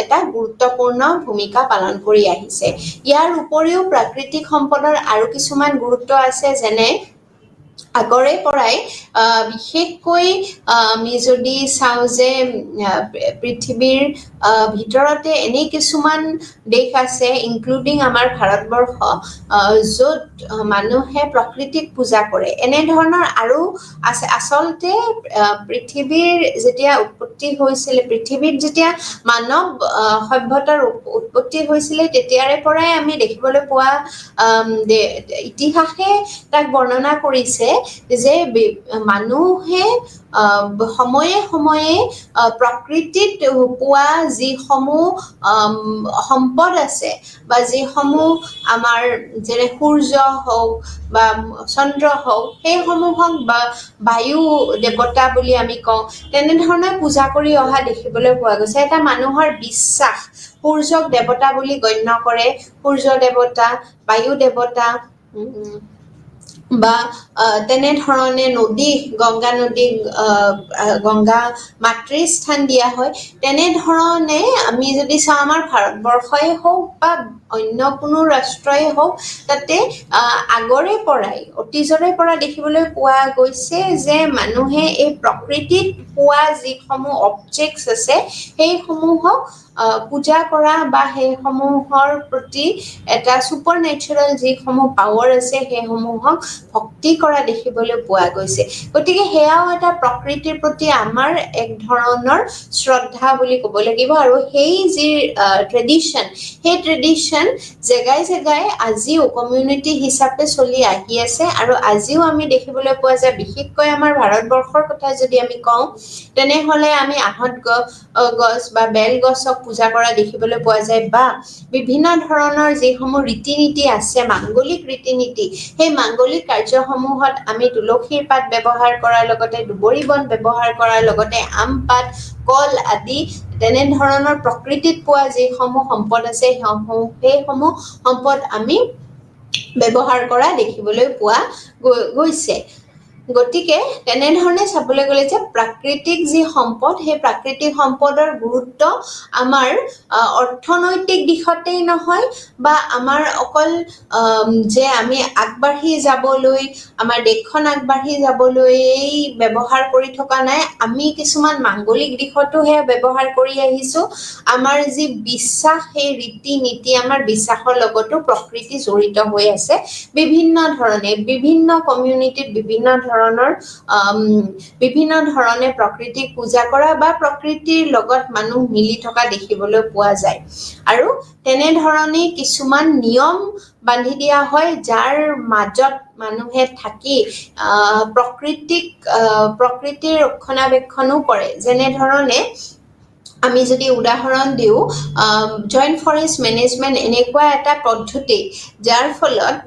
এটা গুৰুত্বপূৰ্ণ ভূমিকা পালন কৰি আহিছে। ইয়াৰ উপৰিও প্ৰাকৃতিক সম্পদৰ আৰু কিছুমান গুৰুত্ব আছে, যেনে আগৰে পৰাই বিশেষকৈ আমি যদি চাওঁ যে পৃথিৱীৰ ভিতৰতে এনে কিছুমান দেশ আছে ইনক্লুডিং আমাৰ ভাৰতবৰ্ষ, য'ত মানুহে প্ৰকৃতিক পূজা কৰে। এনেধৰণৰ আৰু আছে। আচলতে পৃথিৱীৰ যেতিয়া উৎপত্তি হৈছিলে, পৃথিৱীত যেতিয়া মানৱ সভ্যতাৰ উৎপত্তি হৈছিলে তেতিয়াৰে পৰাই আমি দেখিবলৈ পোৱা ইতিহাসে তাক বৰ্ণনা কৰিছে যে মানুহে সময়ে সময়ে প্ৰকৃতিত পোৱা যিসমূহ সম্পদ আছে বা যিসমূহ আমাৰ যেনে সূৰ্য হওক বা চন্দ্ৰ হওক সেইসমূহক বা বায়ু দেৱতা বুলি আমি কওঁ, তেনেধৰণে পূজা কৰি অহা দেখিবলৈ পোৱা গৈছে। এটা মানুহৰ বিশ্বাস, সূৰ্যক দেৱতা বুলি গণ্য কৰে, সূৰ্য দেৱতা, বায়ু দেৱতা, বা তেনেধৰণে গংগা মাতৃৰ স্থান দিয়া হয়। তেনেধৰণে আমি যদি চাওঁ আমাৰ ভাৰতবৰ্ষই হওক বা অন্য কোনো ৰাষ্ট্ৰই হওক, তাতে আগৰে পৰাই অতীজৰে পৰা দেখিবলৈ পোৱা গৈছে যে মানুহে এই প্ৰকৃতিত পোৱা যিসমূহ অবজেক্টছ আছে সেইসমূহক পূজা কৰা বা সেইসমূহৰ প্ৰতি এটা ছুপাৰ নেচাৰেল যিসমূহ পাৱাৰ আছে সেইসমূহক ভক্তি কৰা দেখিবলৈ পোৱা গৈছে। গতিকে সেয়াও এটা প্ৰকৃতিৰ প্ৰতি আমাৰ এক ধৰণৰ শ্ৰদ্ধা বুলি ক'ব লাগিব, আৰু সেই যি ট্ৰেডিশ্যন, সেই ট্ৰেডিশ্যন জেগাই জেগাই আজিও কমিউনিটি হিচাপে চলি আহি আছে, আৰু আজিও আমি দেখিবলৈ পোৱা যায়। বিশেষকৈ আমাৰ ভাৰতবৰ্ষৰ কথা যদি আমি কওঁ তেনেহ'লে আমি আহঁত গছ বা বেল গছক পূজা কৰা দেখিবলৈ পোৱা যায়, বা বিভিন্ন ধৰণৰ যিসমূহ ৰীতি নীতি আছে, মাংগলিক ৰীতি নীতি, সেই মাংগলিক কাৰ্যসমূহত আমি তুলসীৰ পাত ব্যৱহাৰ কৰাৰ লগতে দুবৰি বন ব্যৱহাৰ কৰাৰ লগতে আম পাত, কল আদি তেনেধৰণৰ প্ৰকৃতিত পোৱা যিসমূহ সম্পদ আছে সেইসমূহ সম্পদ আমি ব্যৱহাৰ কৰা দেখিবলৈ পোৱা গৈছে। গতিকে তেনেধৰণে চাবলৈ গ'লে যে প্ৰাকৃতিক যি সম্পদ সেই প্ৰাকৃতিক সম্পদৰ গুৰুত্ব আমাৰ অৰ্থনৈতিক দিশতেই নহয় বা আমাৰ অকল যে আমি আগবাঢ়ি যাবলৈ আমাৰ দেশখন আগবাঢ়ি যাবলৈ ব্যৱহাৰ কৰি থকা নাই আমি কিছুমান মাংগলিক দিশতো হে ব্যৱহাৰ কৰি আহিছো আমাৰ যি বিশ্বাস সেই ৰীতি নীতি আমাৰ বিশ্বাসৰ লগতো প্ৰকৃতি জড়িত হৈ আছে বিভিন্ন ধৰণে বিভিন্ন কমিউনিটিত বিভিন্ন ধৰণে প্ৰকৃতিক পূজা কৰা বা প্ৰকৃতিৰ লগত মানুহ মিলি থকা দেখিবলৈ পোৱা যায় আৰু তেনেধৰণে কিছুমান নিয়ম বান্ধি দিয়া হয় যাৰ মাজত মানুহে থাকি প্ৰকৃতিৰ ৰক্ষণাবেক্ষণো কৰে যেনে ধৰণে আমি যদি উদাহৰণ দিওঁ জইণ্ট ফৰেষ্ট মেনেজমেণ্ট এনেকুৱা এটা পদ্ধতি যাৰ ফলত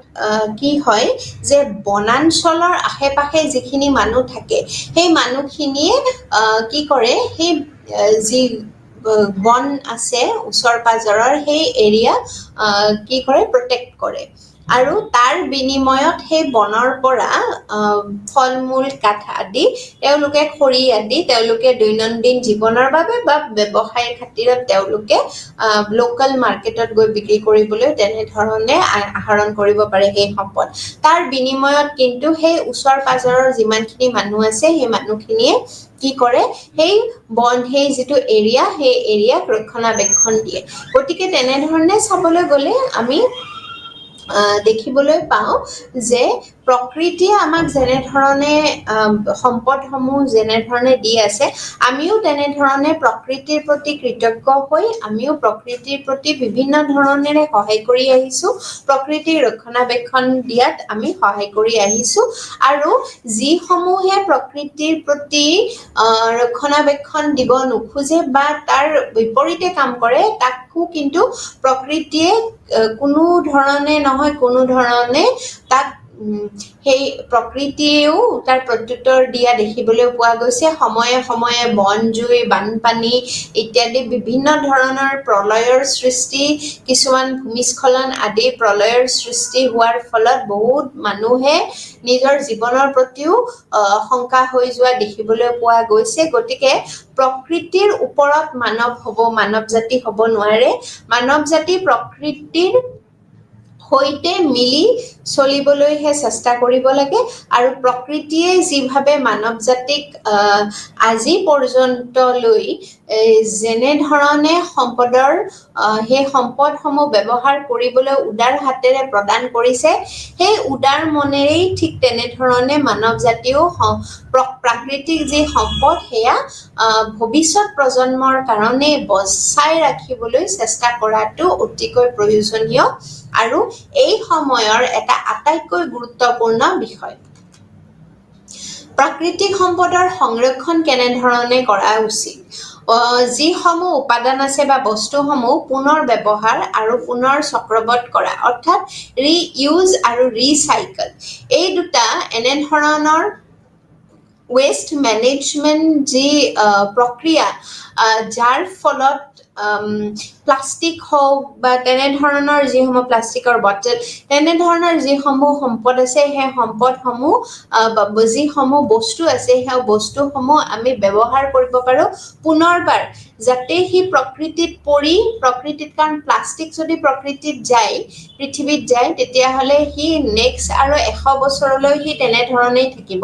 কি হয় যে বনাঞ্চলৰ আশে-পাশে যিখিনি মানুহ থাকে সেই মানুহখিনিয়ে কি কৰে সেই যি বন আছে ওচৰ পাজৰৰ সেই এৰিয়া কি কৰে প্ৰটেক্ট কৰে আৰু তাৰ বিনিময়ত সেই বনৰ পৰা ফল-মূল কাঠ আদি তেওঁলোকে খৰি আদি তেওঁলোকে দৈনন্দিন জীৱনৰ বাবে বা ব্যৱসায়ৰ খাতিৰত তেওঁলোকে লোকেল মাৰ্কেটত গৈ বিক্ৰী কৰিবলৈ তেনেধৰণে আহৰণ কৰিব পাৰে সেই সম্পদ তাৰ বিনিময়ত কিন্তু সেই ওচৰ পাজৰৰ যিমানখিনি মানুহ আছে সেই মানুহখিনিয়ে কি কৰে সেই যিটো এৰিয়া সেই এৰিয়াক ৰক্ষণাবেক্ষণ দিয়ে গতিকে তেনেধৰণে চাবলৈ গ'লে আমি দেখিবলৈ পাওঁ যে প্ৰকৃতিয়ে আমাক যেনেধৰণে সম্পদসমূহ যেনেধৰণে দি আছে আমিও তেনেধৰণে প্ৰকৃতিৰ প্ৰতি কৃতজ্ঞ হৈ আমিও প্ৰকৃতিৰ প্ৰতি বিভিন্ন ধৰণেৰে সহায় কৰি আহিছো প্ৰকৃতিৰ ৰক্ষণাবেক্ষণ দিয়াত আমি সহায় কৰি আহিছো আৰু যিসমূহে প্ৰকৃতিৰ প্ৰতি ৰক্ষণাবেক্ষণ দিব নোখোজে বা তাৰ বিপৰীতে কাম কৰে তাকো কিন্তু প্ৰকৃতিয়ে কোনো ধৰণে নহয় কোনো ধৰণে তাক সেই প্ৰকৃতিয়েও তাৰ প্ৰত্যুত্তৰ দিয়া দেখিবলৈ পোৱা গৈছে সময়ে সময়ে বন জুই বানপানী ইত্যাদি বিভিন্ন ধৰণৰ প্ৰলয়ৰ সৃষ্টি কিছুমান ভূমিস্খলন আদি প্ৰলয়ৰ সৃষ্টি হোৱাৰ ফলত বহুত মানুহে নিজৰ জীৱনৰ প্ৰতিও শংকা হৈ যোৱা দেখিবলৈ পোৱা গৈছে গতিকে প্ৰকৃতিৰ ওপৰত মানৱ জাতি হ'ব নোৱাৰে মানৱ জাতি প্ৰকৃতিৰ সৈতে মিলি চলিবলৈহে চেষ্টা কৰিব লাগে আৰু প্ৰকৃতিয়ে যিভাৱে মানৱ জাতিক আজি পৰ্যন্তলৈ যেনে ধৰণে সম্পদৰ সেই সম্পদসমূহ ব্যৱহাৰ কৰিবলৈ উদাৰ হাতেৰে প্ৰদান কৰিছে সেই উদাৰ মনেৰেই ঠিক তেনেধৰণে মানৱ জাতিও প্ৰাকৃতিক যি সম্পদ সেয়া ভৱিষ্যত প্ৰজন্মৰ কাৰণে বচাই ৰাখিবলৈ চেষ্টা কৰাটো অতিকৈ প্ৰয়োজনীয় আৰু এই সময়ৰ এটা আটাইতকৈ গুৰুত্বপূৰ্ণ বিষয় প্ৰাকৃতিক সম্পদৰ সংৰক্ষণ কেনেধৰণে কৰা উচিত যিসমূহ উপাদান আছে বা বস্তুসমূহ পুনৰ ব্যৱহাৰ আৰু পুনৰ চক্ৰবদ্ধ কৰা অৰ্থাৎ ৰিইউজ আৰু ৰিচাইকেল এই দুটা এনেধৰণৰ ওয়েষ্ট মেনেজমেন্ট যি প্ৰক্ৰিয়া যাৰ ফলত প্লাষ্টিক হওক বা তেনেধৰণৰ যিসমূহ প্লাষ্টিকৰ বটল তেনেধৰণৰ যিসমূহ সম্পদ আছে সেই সম্পদসমূহ যিসমূহ বস্তু আছে সেই বস্তুসমূহ আমি ব্যৱহাৰ কৰিব পাৰোঁ পুনৰবাৰ যাতে সি প্ৰকৃতিত কাৰণ প্লাষ্টিক যদি প্ৰকৃতিত যায় পৃথিৱীত যায় তেতিয়াহ'লে সি নেক্সট আৰু 100 বছৰলৈ সি তেনেধৰণেই থাকিব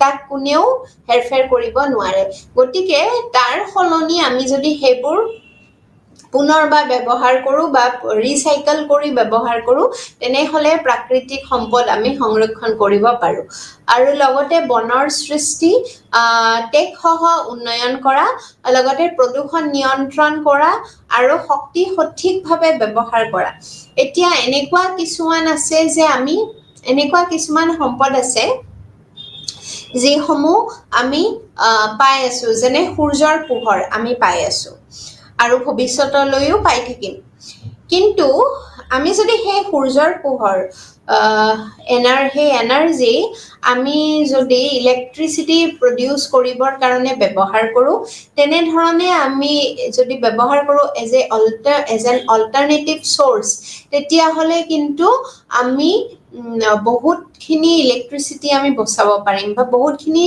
তাক কোনেও হেৰফেৰ কৰিব নোৱাৰে গতিকে তাৰ সলনি আমি যদি সেইবোৰ পুনৰবাৰ ব্যৱহাৰ কৰোঁ বা ৰিচাইকেল কৰি ব্যৱহাৰ কৰোঁ তেনেহ'লে প্ৰাকৃতিক সম্পদ আমি সংৰক্ষণ কৰিব পাৰোঁ আৰু লগতে বনৰ সৃষ্টি টেকসহ উন্নয়ন কৰা লগতে প্ৰদূষণ নিয়ন্ত্ৰণ কৰা আৰু শক্তি সঠিকভাৱে ব্যৱহাৰ কৰা এতিয়া এনেকুৱা কিছুমান সম্পদ আছে যিসমূহ আমি পাই আছো যেনে সূৰ্যৰ পোহৰ আমি পাই আছো আৰু ভৱিষ্যতলৈও পাই থাকিম কিন্তু আমি যদি সেই সূৰ্যৰ পোহৰ সেই এনাৰ্জি আমি যদি ইলেক্ট্ৰিচিটি প্ৰডিউচ কৰিবৰ কাৰণে ব্যৱহাৰ কৰোঁ তেনেধৰণে আমি যদি ব্যৱহাৰ কৰোঁ এজ এন অল্টাৰনেটিভ চ'ৰ্চ তেতিয়াহ'লে কিন্তু আমি বহুতখিনি ইলেক্ট্ৰিচিটি আমি বচাব পাৰিম বা বহুতখিনি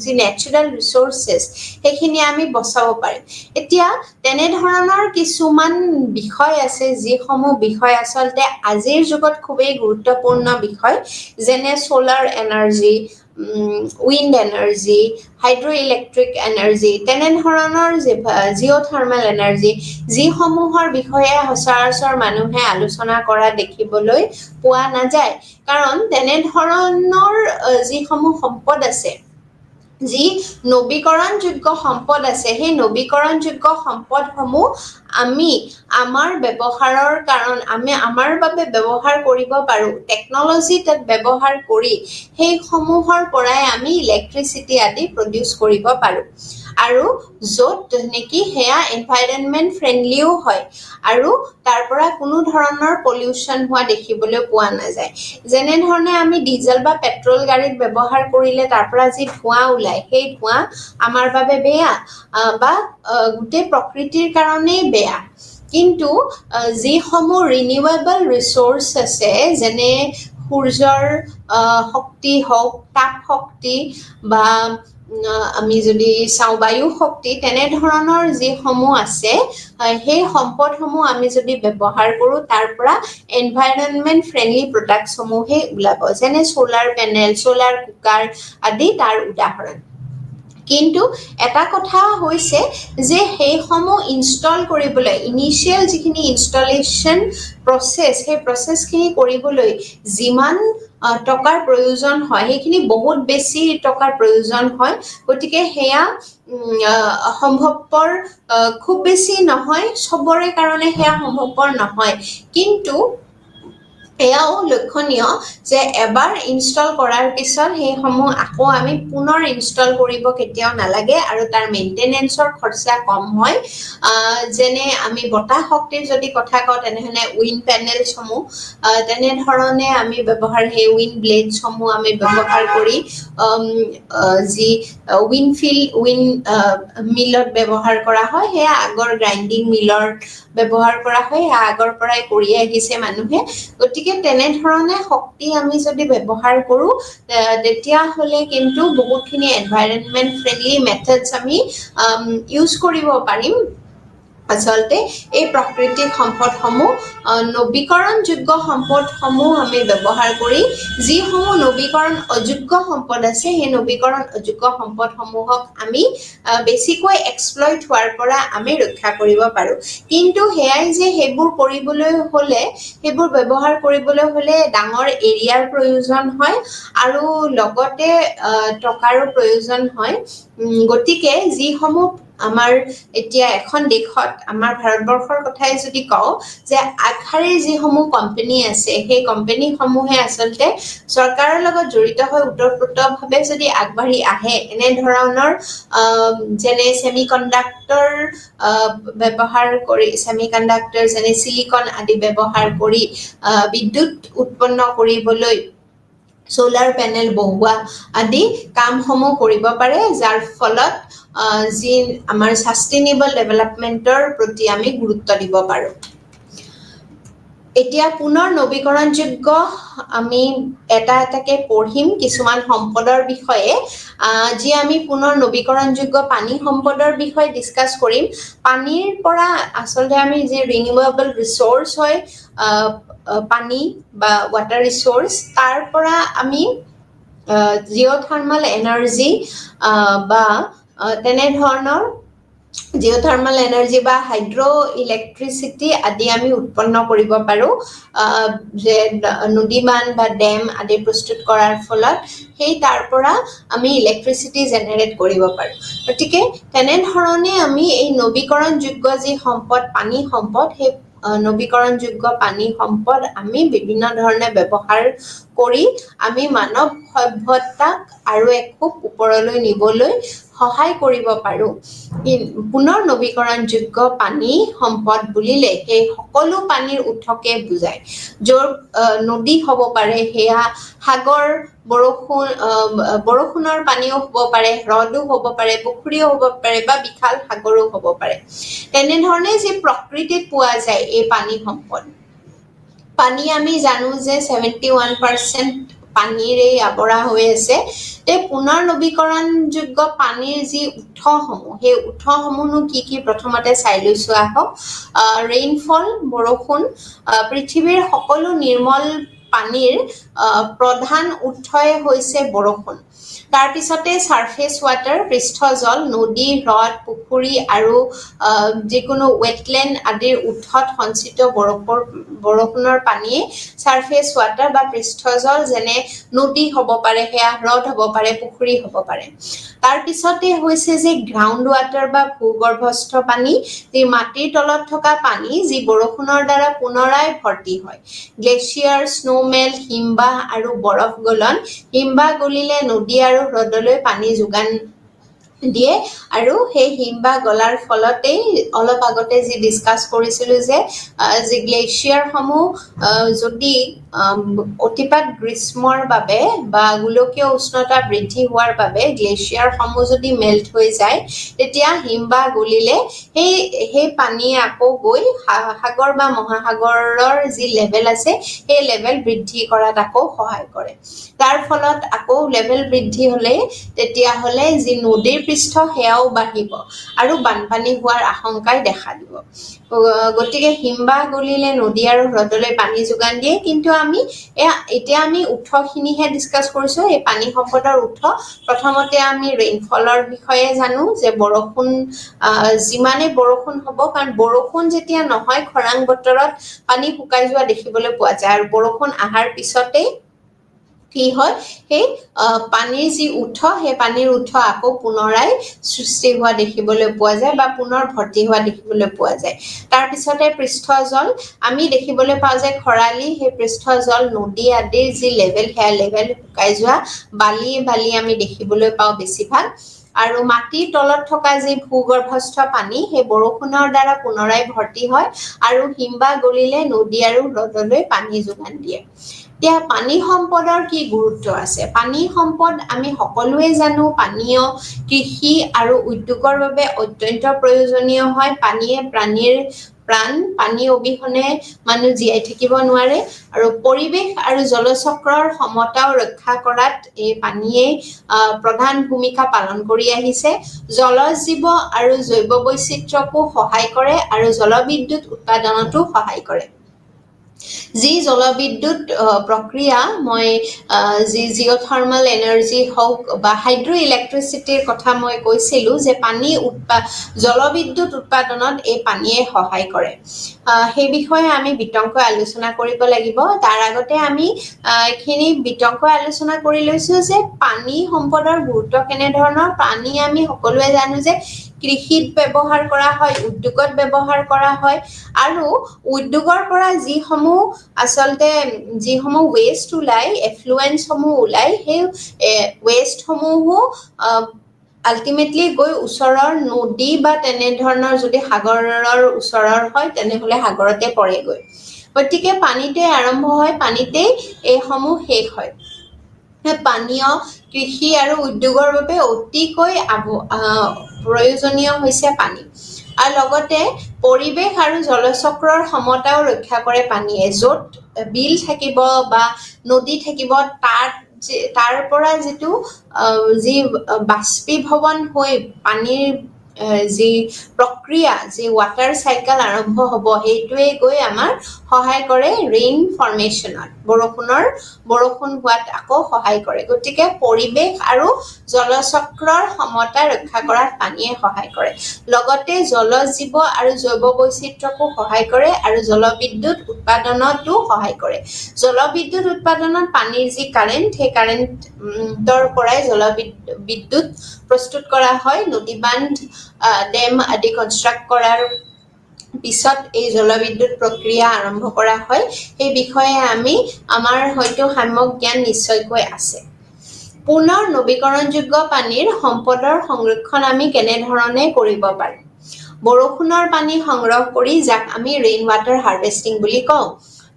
যি নেচাৰেল ৰিচোৰ্চেছ সেইখিনি আমি বচাব পাৰিম এতিয়া তেনেধৰণৰ কিছুমান বিষয় আছে যিসমূহ বিষয় আচলতে আজিৰ যুগত খুবেই গুৰুত্বপূৰ্ণ বিষয় যেনে solar energy wind energy hydroelectric energy তেনেধৰণৰ জিঅ'থাৰ্মেল এনাৰ্জি যিসমূহৰ বিষয়ে সচৰাচৰ মানুহে আলোচনা কৰা দেখিবলৈ পোৱা নাযায় কাৰণ তেনেধৰণৰ যিসমূহ সম্পদ আছে যি নৱীকৰণযোগ্য সম্পদ আছে সেই নৱীকৰণযোগ্য সম্পদসমূহ আমি আমাৰ ব্যৱহাৰৰ কাৰণ আমি আমাৰ বাবে ব্যৱহাৰ কৰিব পাৰো টেকনলজি তাত ব্যৱহাৰ কৰি সেই সমূহৰ পৰাই আমি ইলেক্ট্ৰিচিটি আদি প্ৰডিউচ কৰিব পাৰো আৰু য'ত নেকি হেয়া এনভাইৰনমেন্ট ফ্ৰেণ্ডলিও হয় আৰু তাৰ পৰা কোনো ধৰণৰ পলিউশ্যন হোৱা দেখিবলৈ পোৱা নাযায় যেনে ধৰণে আমি ডিজেল বা পেট্ৰল গাড়ীত ব্যৱহাৰ কৰিলে তাৰ পৰা যি ধোঁৱা ওলায় সেই ধোঁৱা আমাৰ বাবে বেয়া বা গোটেই প্ৰকৃতিৰ কাৰণেই বেয়া কিন্তু যিসমূহ ৰিনিউৱেবল ৰিচোৰ্চ আছে যেনে সূৰ্যৰ শক্তি হওক তাপ শক্তি বা আমি যদি চাওঁ বায়ু শক্তি তেনেধৰণৰ যিসমূহ আছে সেই সম্পদসমূহ আমি যদি ব্যৱহাৰ কৰোঁ তাৰ পৰা এনভাইৰনমেন্ট ফ্ৰেণ্ডলি প্ৰডাক্টসমূহে ওলাব যেনে সোলাৰ পেনেল সোলাৰ কুকাৰ আদি তাৰ উদাহৰণ কিন্তু এটা কথা হৈছে যে সেইসমূহ ইনষ্টল কৰিবলৈ ইনিচিয়েল যিখিনি ইনষ্টলেশ্যন প্ৰচেছ সেই প্ৰচেছখিনি কৰিবলৈ যিমান টকাৰ প্ৰয়োজন হয় সেইখিনি বহুত বেছি টকাৰ প্ৰয়োজন হয় গতিকে সেয়া সম্ভৱপৰ খুব বেছি নহয় সবৰে কাৰণে সেয়া সম্ভৱপৰ নহয় কিন্তু এয়াও লক্ষণীয় যে এবাৰ ইনষ্টল কৰাৰ পিছত সেইসমূহ আকৌ আমি পুনৰ ইনষ্টল কৰিব কেতিয়াও নালাগে আৰু তাৰ মেইনটেনেন্সৰ খৰচা কম হয় যেনে আমি বতাহ শক্তিৰ যদি কথা কওঁ তেনেহলে উইণ্ড পেনেলসমূহ তেনেধৰণে আমি ব্যৱহাৰ সেই উইণ্ড ব্লেডসমূহ আমি ব্যৱহাৰ কৰি যি উইণ্ড মিলত ব্যৱহাৰ কৰা হয় সেয়া আগৰ গ্ৰাইণ্ডিং মিলৰ ব্যৱহাৰ কৰা হয় সেয়া আগৰ পৰাই কৰি আহিছে মানুহে গতিকে তেনেধৰণে শক্তি আমি যদি ব্যৱহাৰ কৰোঁ তেতিয়াহ'লে কিন্তু বহুতখিনি এনভাইৰনমেন্ট ফ্ৰেণ্ডলি মেথডছ আমি ইউজ কৰিব পাৰিম আচলতে এই প্ৰাকৃতিক সম্পদসমূহ নৱীকৰণযোগ্য সম্পদসমূহ আমি ব্যৱহাৰ কৰি যিসমূহ নৱীকৰণ অযোগ্য সম্পদ আছে সেই নৱীকৰণ অযোগ্য সম্পদসমূহক আমি বেছিকৈ এক্সপ্লইট হোৱাৰ পৰা আমি ৰক্ষা কৰিব পাৰো কিন্তু সেয়াই যে সেইবোৰ কৰিবলৈ হ'লে সেইবোৰ ব্যৱহাৰ কৰিবলৈ হ'লে ডাঙৰ এৰিয়াৰ প্ৰয়োজন হয় আৰু লগতে টকাৰো প্ৰয়োজন হয় গতিকে যিসমূহ আমাৰ এতিয়া এখন দেশত আমাৰ ভাৰতবৰ্ষৰ কথাই যদি কওঁ যে আগশাৰীৰ যিসমূহ কোম্পানী আছে সেই কোম্পানীসমূহে আচলতে চৰকাৰৰ লগত জড়িত হৈ ওতঃপ্ৰোতভাৱে যদি আগবাঢ়ি আহে এনে ধৰণৰ যেনে সেমিকণ্ডাক্টৰ ব্যৱহাৰ কৰি সেমিকণ্ডাক্টৰ যেনে সিলিকন আদি ব্যৱহাৰ কৰি বিদ্যুৎ উৎপন্ন কৰিবলৈ সোলাৰ পেনেল বহুৱা আদি কামসমূহ কৰিব পাৰে যাৰ ফলত যি আমাৰ সাষ্টেইনেবল ডেভেলপমেন্টৰ প্ৰতি আমি গুৰুত্ব দিব পাৰো এতিয়া পুনৰ নৱীকৰণযোগ্য আমি এটা এটাকে পঢ়িম কিছুমান সম্পদৰ বিষয়ে যি আমি পুনৰ নৱীকৰণযোগ্য পানী সম্পদৰ বিষয়ে ডিসকাস কৰিম পানীৰ পৰা আচলতে আমি যে ৰিনিউৱেবল ৰিসোৰ্স হয় পানী বা ওয়াটাৰ ৰিসোৰ্স তাৰ পৰা আমি জিঅ'থাৰ্মাল এনাৰ্জি বা তেনেধৰণৰ জিঅ'থাৰ্মাল এনাৰ্জি বা হাইড্ৰ ইলেক্ট্ৰিচিটি আদি আমি উৎপন্ন কৰিব পাৰো যে নদী বান্ধ বা ডেম আদি প্ৰস্তুত কৰাৰ ফলত সেই তাৰ পৰা আমি ইলেক্ট্ৰিচিটি জেনেৰেট কৰিব পাৰো গতিকে তেনেধৰণে আমি এই নৱীকৰণযোগ্য যি সম্পদ পানী সম্পদ সেই নৱীকৰণযোগ্য পানী সম্পদ আমি বিভিন্ন ধৰণে ব্যৱহাৰ কৰি আমি মানৱ সভ্যতাক আৰু খুব ওপৰলৈ নিবলৈ সহায় কৰিব পাৰো পুনৰ নৱীকৰণযোগ্য পানী সম্পদ বুলিলে সেই সকলো পানীৰ উৎসকে বুজায় য'ৰ নদী হ'ব পাৰে সেয়া সাগৰ বৰষুণৰ পানীও হ'ব পাৰে হ্ৰদো হ'ব পাৰে পুখুৰীও হ'ব পাৰে বা বিশাল সাগৰো হ'ব পাৰে তেনেধৰণে যে প্ৰকৃতিত পোৱা যায় এই পানী সম্পদ পানী আমি জানো যে 71% পানীৰে আৱৰা হৈ আছে তে পুনৰ নৱীকৰণযোগ্য পানীৰ যি উৎসসমূহ সেই উৎসসমূহনো কি প্ৰথমতে চাই লৈছো আহক ৰেইনফল বৰষুণ পৃথিৱীৰ সকলো নিৰ্মল পানীৰ প্ৰধান উৎসই হৈছে বৰষুণ তাৰ পিছতে সাৰফেস ওয়াটাৰ পৃষ্ঠ জল নদী হ্ৰদ পুখুৰী আৰু যিকোনো ওয়েটল্যান্ড আদিৰ উৎসত সঞ্চিত বৰষুণৰ পানীয়ে সাৰফেস ওয়াটাৰ বা পৃষ্ঠ জল যেনে নদী হ'ব পাৰে হেয়া হ্ৰদ হ'ব পাৰে পুখুৰী হ'ব পাৰে তাৰ পিছতে হৈছে যে গ্ৰাউন্ড ওয়াটাৰ বা ভূগৰ্ভস্থ পানী যি মাটিৰ তলত থকা পানী যি বৰষুণৰ দ্বাৰা পুনৰাই ভৰ্তি হয় গ্লেচিয়াৰ স্নোমেল হিমবাহ আৰু বৰফ গলন হিমবাহ গলিলে নদী আৰু হ্ৰদলৈ পানী যোগান দিয়ে আৰু সেই হিমবাহ গলাৰ ফলতেই অলপ আগতে যি ডিসকাস কৰিছিল যে গ্লেচিয়াৰ সমূহ যদি অতিপাত গ্ৰীষ্মৰ বাবে বা গোলকীয় উষ্ণতা বৃদ্ধি হোৱাৰ বাবে গ্লেচিয়াৰ সমূহ যদি মেল্ট হৈ যায় তেতিয়া হিমবাহ গলিলে সেই পানী আকৌ গৈ সাগৰ বা মহাসাগৰৰ যি লেভেল আছে সেই লেভেল বৃদ্ধি কৰাত আকৌ সহায় কৰে তাৰ ফলত আকৌ লেভেল বৃদ্ধি হলে তেতিয়া হলে যি নদীৰ পৃষ্ঠ হেয়াও বাঢ়িব আৰু বানপানী হোৱাৰ আশংকাই দেখা দিব গতিকে হিমবাহ গলিলে নদী আৰু হ্ৰদলৈ পানী যোগান দিয়ে কিন্তু এতিয়া আমি উৎসখিনিহে ডিসকাস কৰিছো এই পানী সম্পদৰ উৎস প্ৰথমতে আমি ৰেইনফলৰ বিষয়ে জানো যে বৰষুণ যিমানে বৰষুণ হ'ব কাৰণ বৰষুণ যেতিয়া নহয় খৰাং বতৰত পানী শুকাই যোৱা দেখিবলৈ পোৱা যায় আৰু বৰষুণ আহাৰ পিছতে কি হয় সেই পানীৰ যি উৎস সেই পানীৰ উৎস আকৌ পুনৰাই সৃষ্টি হোৱা দেখিবলৈ পোৱা যায় বা পুনৰ ভৰ্তি হোৱা দেখিবলৈ পোৱা যায় তাৰ পিছতে পৃষ্ঠ জল আমি দেখিবলৈ পাওঁ যে খৰালি সেই পৃষ্ঠ জল নদী আদিৰ যি লেভেল হেয়া লেভেল শুকাই যোৱা বালি আমি দেখিবলৈ পাওঁ বেছিভাগ আৰু মাটিৰ তলত থকা যি ভূগৰ্ভস্থ পানী সেই বৰষুণৰ দ্বাৰা পুনৰাই ভৰ্তি হয় আৰু হিমবাহ গলিলে নদী আৰু হ্ৰদলৈ পানী যোগান দিয়ে এতিয়া পানী সম্পদৰ কি গুৰুত্ব আছে পানী সম্পদ আমি সকলোৱে জানো পানীয় কৃষি আৰু উদ্যোগৰ বাবে অত্যন্ত প্ৰয়োজনীয় হয় পানীয়ে প্ৰাণীৰ প্ৰাণ পানী অবিহনে মানুহ জীয়াই থাকিব নোৱাৰে আৰু পৰিৱেশ আৰু জলচক্ৰৰ সমতাও ৰক্ষা কৰাত এই পানীয়ে প্ৰধান ভূমিকা পালন কৰি আহিছে জলজ জীৱ আৰু জৈৱ বৈচিত্ৰ্যকো সহায় কৰে আৰু জলবিদ্যুৎ উৎপাদনতো সহায় কৰে যি জলবিদ্যুৎ প্ৰক্ৰিয়া মই যি জিঅথাৰ্মাল এনাৰ্জি হওক বা হাইড্ৰো ইলেক্ট্ৰিচিটিৰ কথা মই কৈছিলো যে পানী জলবিদ্যুৎ উৎপাদনত এই পানীয়ে সহায় কৰে সেই বিষয়ে আমি বিতংকৈ আলোচনা কৰিব লাগিব তাৰ আগতে আমি এখিনি বিতংকৈ আলোচনা কৰি লৈছো যে পানী সম্পদৰ গুৰুত্ব কেনে ধৰণৰ পানী আমি সকলোৱে জানো যে কৃষিত ব্যৱহাৰ কৰা হয় উদ্যোগত ব্যৱহাৰ কৰা হয় আৰু উদ্যোগৰ পৰা যিসমূহ ওয়েষ্ট ওলাই এফ্লুয়েন্স সমূহ ওলাই সেই ওয়েষ্ট সমূহো আলটিমেটলি গৈ ওচৰৰ নদী বা তেনে ধৰণৰ যদি সাগৰৰ ওচৰৰ হয় তেনেহলে সাগৰতে পৰেগৈ গতিকে পানীতে আৰম্ভ হয় পানীতে এই সমূহ শেষ হয় পানীয় কৃষি আৰু উদ্যোগৰ বাবে অতিকৈ প্ৰয়োজনীয় হৈছে পানী আৰু লগতে পৰিৱেশ আৰু জলচক্ৰৰ সমতাও ৰক্ষা কৰে পানীয়ে য'ত বিল থাকিব বা নদী থাকিব তাৰ পৰা যিটো যি বাষ্পীভৱন হৈ পানীৰ যি প্ৰক্ৰিয়া যি ওয়াটাৰ সাইকেল আৰম্ভ হ'ব সেইটোৱে গৈ আমাৰ সহায় কৰে ৰেইন ফৰ্মেশনত বৰষুণ হোৱাত আকৌ সহায় কৰে গতিকে পৰিৱেশ আৰু জলচক্ৰৰ সমতা ৰক্ষা কৰাত পানীয়ে সহায় কৰে লগতে জলজ জীৱ আৰু জৈৱ বৈচিত্ৰ্যকো সহায় কৰে আৰু জলবিদ্যুৎ উৎপাদনতো সহায় কৰে জলবিদ্যুৎ উৎপাদনত পানীৰ যি কাৰেন্ট সেই কাৰেন্টৰ পৰাই জলবিদ্যুৎ প্ৰস্তুত কৰা হয় নদী বান্ধ ডেম আদি কনস্ট্ৰাক্ট কৰাৰ পিছত এই জলবিদ্যুৎ প্ৰক্ৰিয়া আৰম্ভ কৰা হয় এই বিষয়ে আমাৰ হয়তো সাম্যক জ্ঞান নিশ্চয়কৈ আছে পুনৰ নৱীকৰণযোগ্য পানীৰ সম্পদৰ সংৰক্ষণ আমি কেনে ধৰণে কৰিব পাৰোঁ বৰষুণৰ পানী সংগ্ৰহ কৰি যাক আমি ৰেইন ওয়াটাৰ হাৰ্ভেষ্টিং বুলি কওঁ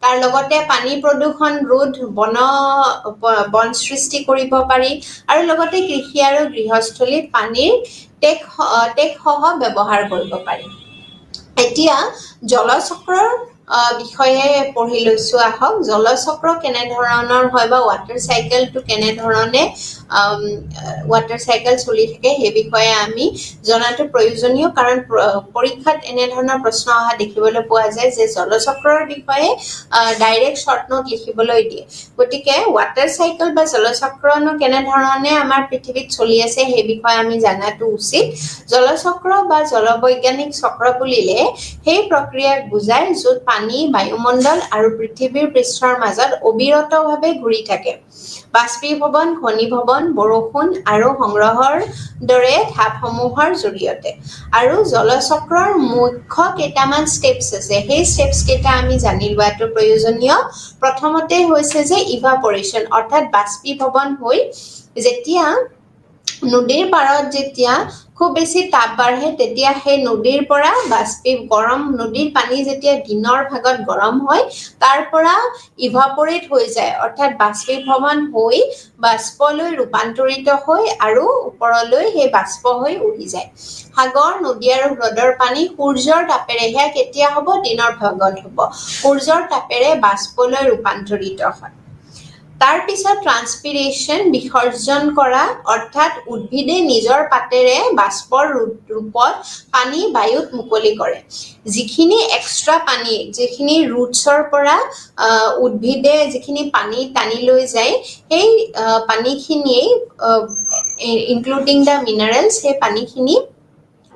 তাৰ লগতে পানী প্ৰদূষণ ৰোধ বন সৃষ্টি কৰিব পাৰি আৰু লগতে কৃষি আৰু গৃহস্থলীত পানীৰ টেক সহ ব্যৱহাৰ কৰিব পাৰি এতিয়া জলচক্ৰৰ বিষয়ে পঢ়ি লৈছো আহক জলচক্ৰ কেনে ধৰণৰ হয় বা ৱাটাৰ চাইকেলটো কেনে ধৰণে ৱাটাৰ চাইকেল চলি থাকে সেই বিষয়ে আমি জনাটো প্ৰয়োজনীয় কাৰণ পৰীক্ষাত এনে ধৰণৰ প্ৰশ্ন অহা দেখিবলৈ পোৱা যায় যে জলচক্ৰৰ বিষয়ে ডাইৰেক্ট শৰ্ট নোট লিখিবলৈ দিয়ে গতিকে ৱাটাৰ চাইকেল বা জলচক্ৰনো কেনে ধৰণে আমাৰ পৃথিৱীত চলি আছে সেই বিষয়ে আমি জানাটো উচিত জলচক্ৰ বা জলবৈজ্ঞানিক চক্ৰ বুলিলে সেই প্ৰক্ৰিয়াক বুজায় য'ত পানী বায়ুমণ্ডল আৰু পৃথিৱীৰ পৃষ্ঠৰ মাজত অবিৰতভাৱে ঘূৰি থাকে বাষ্পীভৱন ঘনীভৱন বৰষুণ আৰু সংগ্ৰহৰ দৰে ধাপসমূহৰ জৰিয়তে আৰু জলচক্ৰৰ মুখ্য কেইটামান ষ্টেপছ আছে সেই ষ্টেপছ কেইটা আমি জানি লোৱাটো প্ৰয়োজনীয় প্ৰথমতে হৈছে যে ইভাপৰেশ্যন অৰ্থাৎ বাষ্পীভৱন হৈ যেতিয়া নদীৰ পাৰত যেতিয়া খুব বেছি তাপ বাঢ়ে তেতিয়া সেই নদীৰ পৰা গৰম নদীৰ পানী যেতিয়া দিনৰ ভাগত গৰম হয় তাৰ পৰা ইভাপৰেট হৈ যায় অৰ্থাৎ বাষ্পীভৱন হৈ বাষ্পলৈ ৰূপান্তৰিত হৈ আৰু ওপৰলৈ সেই বাষ্প হৈ উৰি যায় সাগৰ নদী আৰু হ্ৰদৰ পানী সূৰ্যৰ তাপেৰে সেয়া কেতিয়া হ'ব দিনৰ ভাগত হ'ব সূৰ্যৰ তাপেৰে বাষ্পলৈ ৰূপান্তৰিত হয় তাৰ পিছত ট্ৰান্সপিৰেশ্যন বিসৰ্জন কৰা অৰ্থাৎ উদ্ভিদে নিজৰ পাতেৰে বাষ্পৰ ৰূপত পানী বায়ুত মুকলি কৰে যিখিনি এক্সট্ৰা পানী যিখিনি ৰুটছৰ পৰা উদ্ভিদে যিখিনি পানী টানি লৈ যায় সেই পানীখিনিয়ে ইনক্লুডিং দ্য মিনাৰেলছ সেই পানীখিনি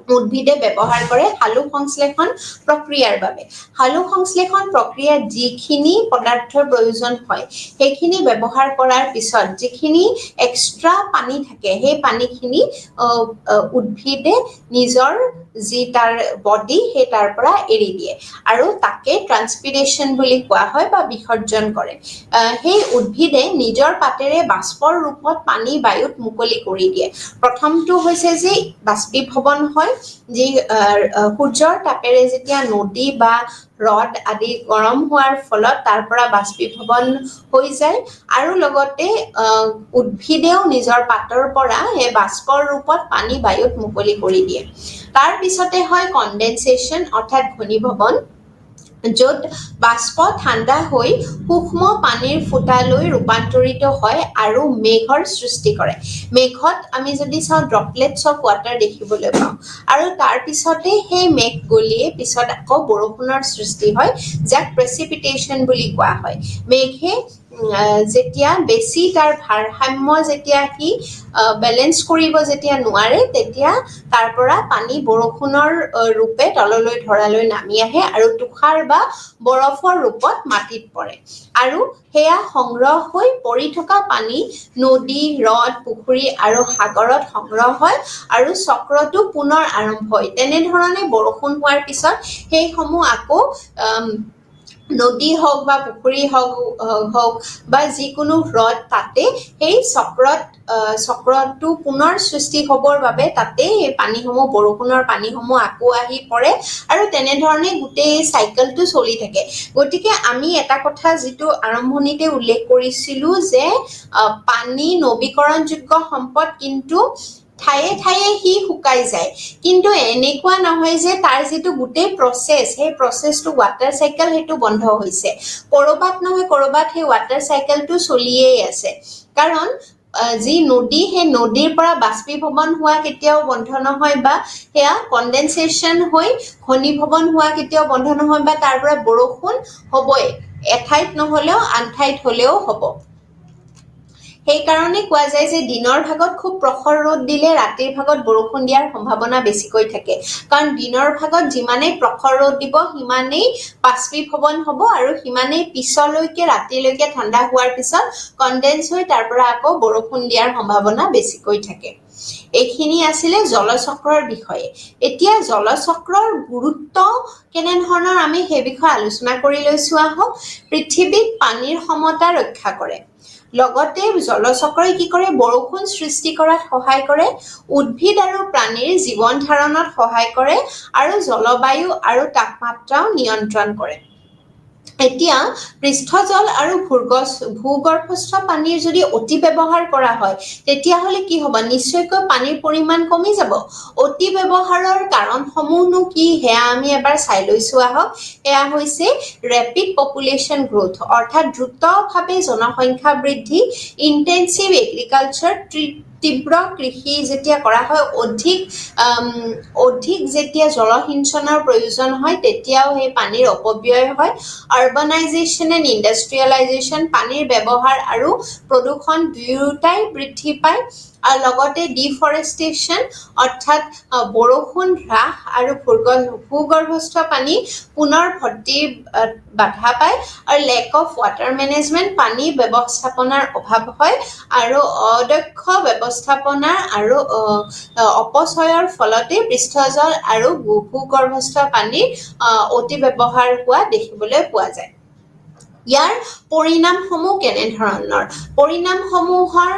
উদ্ভিদে ব্যৱহাৰ কৰে সালোক সংশ্লেষণ প্ৰক্ৰিয়াৰ বাবে সালোক সংশ্লেষণ প্ৰক্ৰিয়াত যিখিনি পদাৰ্থৰ প্ৰয়োজন হয় সেইখিনি ব্যৱহাৰ কৰাৰ পিছত যিখিনি এক্সট্ৰা পানী থাকে সেই পানীখিনি উদ্ভিদে নিজৰ যি তাৰ বডি সেই তাৰ পৰা এৰি দিয়ে আৰু তাকে ট্ৰান্সপিৰেশ্যন বুলি কোৱা হয় বা বিসৰ্জন কৰে সেই উদ্ভিদে নিজৰ পাতেৰে বাষ্পৰ ৰূপত পানী বায়ুত মুকলি কৰি দিয়ে প্ৰথমটো হৈছে যে বাষ্পীভৱন হয় যি সূৰ্যৰ তাপেৰে যেতিয়া নদী বা হ্ৰদ আদি গৰম হোৱাৰ ফলত তাৰ পৰা বাষ্পীভৱন হৈ যায় আৰু লগতে উদ্ভিদেও নিজৰ পাতৰ পৰা সেই বাষ্পৰ ৰূপত পানী বায়ুত মুকলি কৰি দিয়ে তাৰ পিছতে হয় কনডেনসেশ্যন অৰ্থাৎ ঘনীভৱন য'ত বাষ্প ঠাণ্ডা হৈ সূক্ষ্ম পানীৰ ফুটালৈ ৰূপান্তৰিত হয় আৰু মেঘৰ সৃষ্টি কৰে মেঘত আমি যদি চাওঁ ড্ৰপলেটছ অফ ৱাটাৰ দেখিবলৈ পাওঁ আৰু তাৰ পিছতে সেই মেঘ গলিয়ে পিছত আকৌ বৰষুণৰ সৃষ্টি হয় যাক প্ৰেচিপিটেশ্যন বুলি কোৱা হয় মেঘে যেতিয়া বেছি তাৰ ভাৰসাম্য যেতিয়া কি বেলেন্স কৰিব যেতিয়া নোৱাৰে তেতিয়া তাৰ পৰা পানী বৰষুণৰ ৰূপে তললৈ ধৰালৈ নামি আহে আৰু তুষাৰ বা বৰফৰ ৰূপত মাটিত পৰে আৰু সেয়া সংগ্ৰহ হৈ পৰি থকা পানী নদী হ্ৰদ পুখুৰী আৰু সাগৰত সংগ্ৰহ হয় আৰু চক্ৰটো পুনৰ আৰম্ভ হয় তেনেধৰণে বৰষুণ হোৱাৰ পিছত সেইসমূহ আকৌ নদী হওক বা পুখুৰী হওক বা যিকোনো হ্ৰদ তাতে সেই চক্ৰটো পুনৰ সৃষ্টি হ'বৰ বাবে তাতে এই পানীসমূহ বৰষুণৰ পানীসমূহ আকৌ আহি পৰে আৰু তেনেধৰণে গোটেই চাইকেলটো চলি থাকে গতিকে আমি এটা কথা যিটো আৰম্ভণিতে উল্লেখ কৰিছিলো যে পানী নৱীকৰণযোগ্য সম্পদ কিন্তু ঠায়ে ঠায়ে সি শুকাই যায় কিন্তু এনেকুৱা নহয় যে তাৰ যিটো গোটেই প্ৰচেছ সেই প্ৰচেছটো ৱাটাৰ চাইকেল সেইটো বন্ধ হৈছে কৰবাত নহয় কৰবাত সেই ৱাটাৰ চাইকেলটো চলিয়েই আছে কাৰণ যি নদী সেই নদীৰ পৰা বাষ্পীভৱন হোৱা কেতিয়াও বন্ধ নহয় বা সেয়া কনডেনসেশ্যন হৈ ঘনীভৱন হোৱা কেতিয়াও বন্ধ নহয় বা তাৰ পৰা বৰষুণ হ'বই এঠাইত নহলেও আন ঠাইত হলেও হ'ব সেইকাৰণে কোৱা যায় যে দিনৰ ভাগত খুব প্ৰখৰ ৰ'দ দিলে ৰাতিৰ ভাগত বৰষুণ দিয়াৰ সম্ভাৱনা বেছিকৈ থাকে কাৰণ দিনৰ ভাগত যিমানেই প্ৰখৰ ৰ'দ দিব সিমানেই বাষ্পীভৱন হ'ব আৰু সিমানেই পিছলৈকে ৰাতিলৈকে ঠাণ্ডা হোৱাৰ পিছত কনডেন্স হৈ তাৰ পৰা আকৌ বৰষুণ দিয়াৰ সম্ভাৱনা বেছিকৈ থাকে এইখিনি আছিলে জলচক্ৰৰ বিষয়ে এতিয়া জলচক্ৰৰ গুৰুত্ব কেনেধৰণৰ আমি সেই বিষয়ে আলোচনা কৰি লৈছো আহক পৃথিৱীত পানীৰ সমতা ৰক্ষা কৰে লগতে জলচক্ৰই কি কৰে বৰষুণ সৃষ্টি কৰাত সহায় কৰে উদ্ভিদ আৰু প্ৰাণীৰ জীৱন ধাৰণত সহায় কৰে আৰু জলবায়ু আৰু তাপমাত্ৰাও নিয়ন্ত্ৰণ কৰে এতিয়া পৃষ্ঠজল আৰু ভূগৰ্ভস্থ পানীৰ যদি অতি ব্যৱহাৰ কৰা হয় তেতিয়াহ'লে কি হ'ব নিশ্চয়কৈ পানীৰ পৰিমাণ কমি যাব অতি ব্যৱহাৰৰ কাৰণসমূহনো কি হেয়া আমি এবাৰ চাই লৈছো আহক এয়া হৈছে ৰেপিড পপুলেশ্যন গ্ৰোথ অৰ্থাৎ দ্ৰুতভাৱে জনসংখ্যা বৃদ্ধি ইন্টেনসিভ এগ্ৰিকালচাৰ তীব্ৰ কৃষি যেতিয়া কৰা হয় অধিক যেতিয়া জলসিঞ্চনৰ প্ৰয়োজন হয় তেতিয়াও সেই পানীৰ অপব্যয় হয় আৰবানাইজেশ্যন এণ্ড ইণ্ডাষ্ট্ৰিয়েলাইজেশ্যন পানীৰ ব্যৱহাৰ আৰু প্ৰদূষণ দুয়োটাই বৃদ্ধি পায় আৰু লগতে ডিফৰেষ্টেশ্যন অৰ্থাৎ বৰষুণ হ্ৰাস আৰু ভূগৰ্ভস্থ পানী পুনৰ ভৰ্তিৰ বাধা পায় আৰু লেক অফ ৱাটাৰ মেনেজমেণ্ট পানী ব্যৱস্থাপনাৰ অভাৱ হয় আৰু অদক্ষ ব্যৱস্থাপনা আৰু অপচয়ৰ ফলতে পৃষ্ঠজল আৰু ভূগৰ্ভস্থ পানীৰ অতি ব্যৱহাৰ হোৱা দেখিবলৈ পোৱা যায় ইয়াৰ পৰিণামসমূহ কেনেধৰণৰ পৰিণামসমূহৰ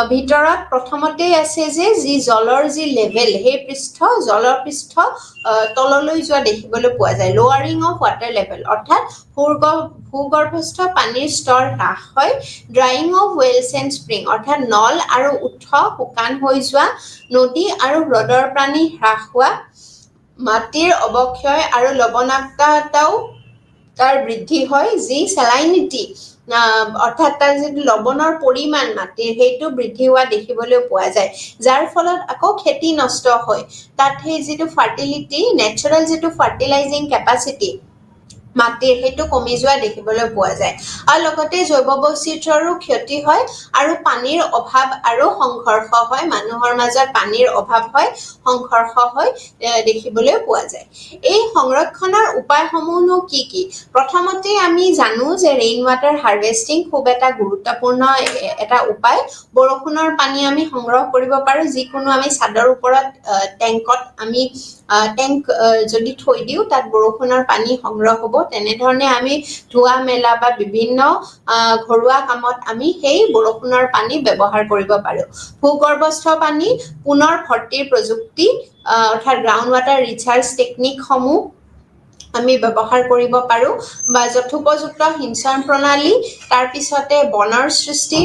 ভিতৰত প্ৰথমতে আছে যে যি জলৰ যি লেভেল সেই জলপৃষ্ঠ তললৈ যোৱা দেখিবলৈ পোৱা যায় লোৱাৰিং অফ ৱাটাৰ লেভেল অৰ্থাৎ ভূগৰ্ভস্থ পানীৰ স্তৰ হ্ৰাস হয় drying of wells and spring অৰ্থাৎ নল আৰু উৎস শুকান হৈ যোৱা নদী আৰু হ্ৰদৰ পানী হ্ৰাস হোৱা মাটিৰ অৱক্ষয় আৰু লবণাক্ততাও তাৰ বৃদ্ধি হয় যি স্যালাইনিটি অৰ্থাৎ তাৰ যিটো লবণৰ পৰিমাণ মাটিৰ সেইটো বৃদ্ধি হোৱা দেখিবলৈ পোৱা যায় যাৰ ফলত আকৌ খেতি নষ্ট হয় তাত সেই যিটো ফাৰ্টিলিটি নেচাৰেল যিটো ফাৰ্টিলাইজিং কেপাচিটি মাটিৰ সেইটো কমি যোৱা দেখিবলৈ পোৱা যায় আৰু লগতে জৈৱ বৈচিত্ৰ্যৰো ক্ষতি হয় আৰু পানীৰ অভাৱ আৰু সংঘৰ্ষ হয় মানুহৰ মাজত পানীৰ অভাৱ হয় সংঘৰ্ষ হয় দেখিবলৈ পোৱা যায় এই সংৰক্ষণৰ উপায়সমূহনো কি কি প্ৰথমতে আমি জানো যে ৰেইন ৱাটাৰ হাৰ্ভেষ্টিং খুব এটা গুৰুত্বপূৰ্ণ এটা উপায় বৰষুণৰ পানী আমি সংগ্ৰহ কৰিব পাৰো যিকোনো আমি ছাদৰ ওপৰত টেংকত আমি টেংক যদি থৈ দিও তাত বৰষুণৰ পানী সংগ্ৰহ হ'ব তেনেধৰণে আমি ধোৱা মেলা বা বিভিন্ন ঘৰুৱা কামত আমি সেই বৰষুণৰ পানী ব্যৱহাৰ কৰিব পাৰো ভূগৰ্ভস্থ পানী পুনৰ ভৰ্তিৰ প্ৰযুক্তি অৰ্থাৎ গ্ৰাউণ্ড ৱাটাৰ ৰিচাৰ্জ টেকনিকসমূহ আমি ব্যৱহাৰ কৰিব পাৰো বা যথোপযুক্ত সিঞ্চন প্ৰণালী তাৰ পিছতে বনৰ সৃষ্টি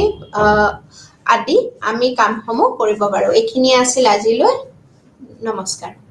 আদি আমি কামসমূহ কৰিব পাৰো এইখিনি আছিল আজিলৈ নমস্কাৰ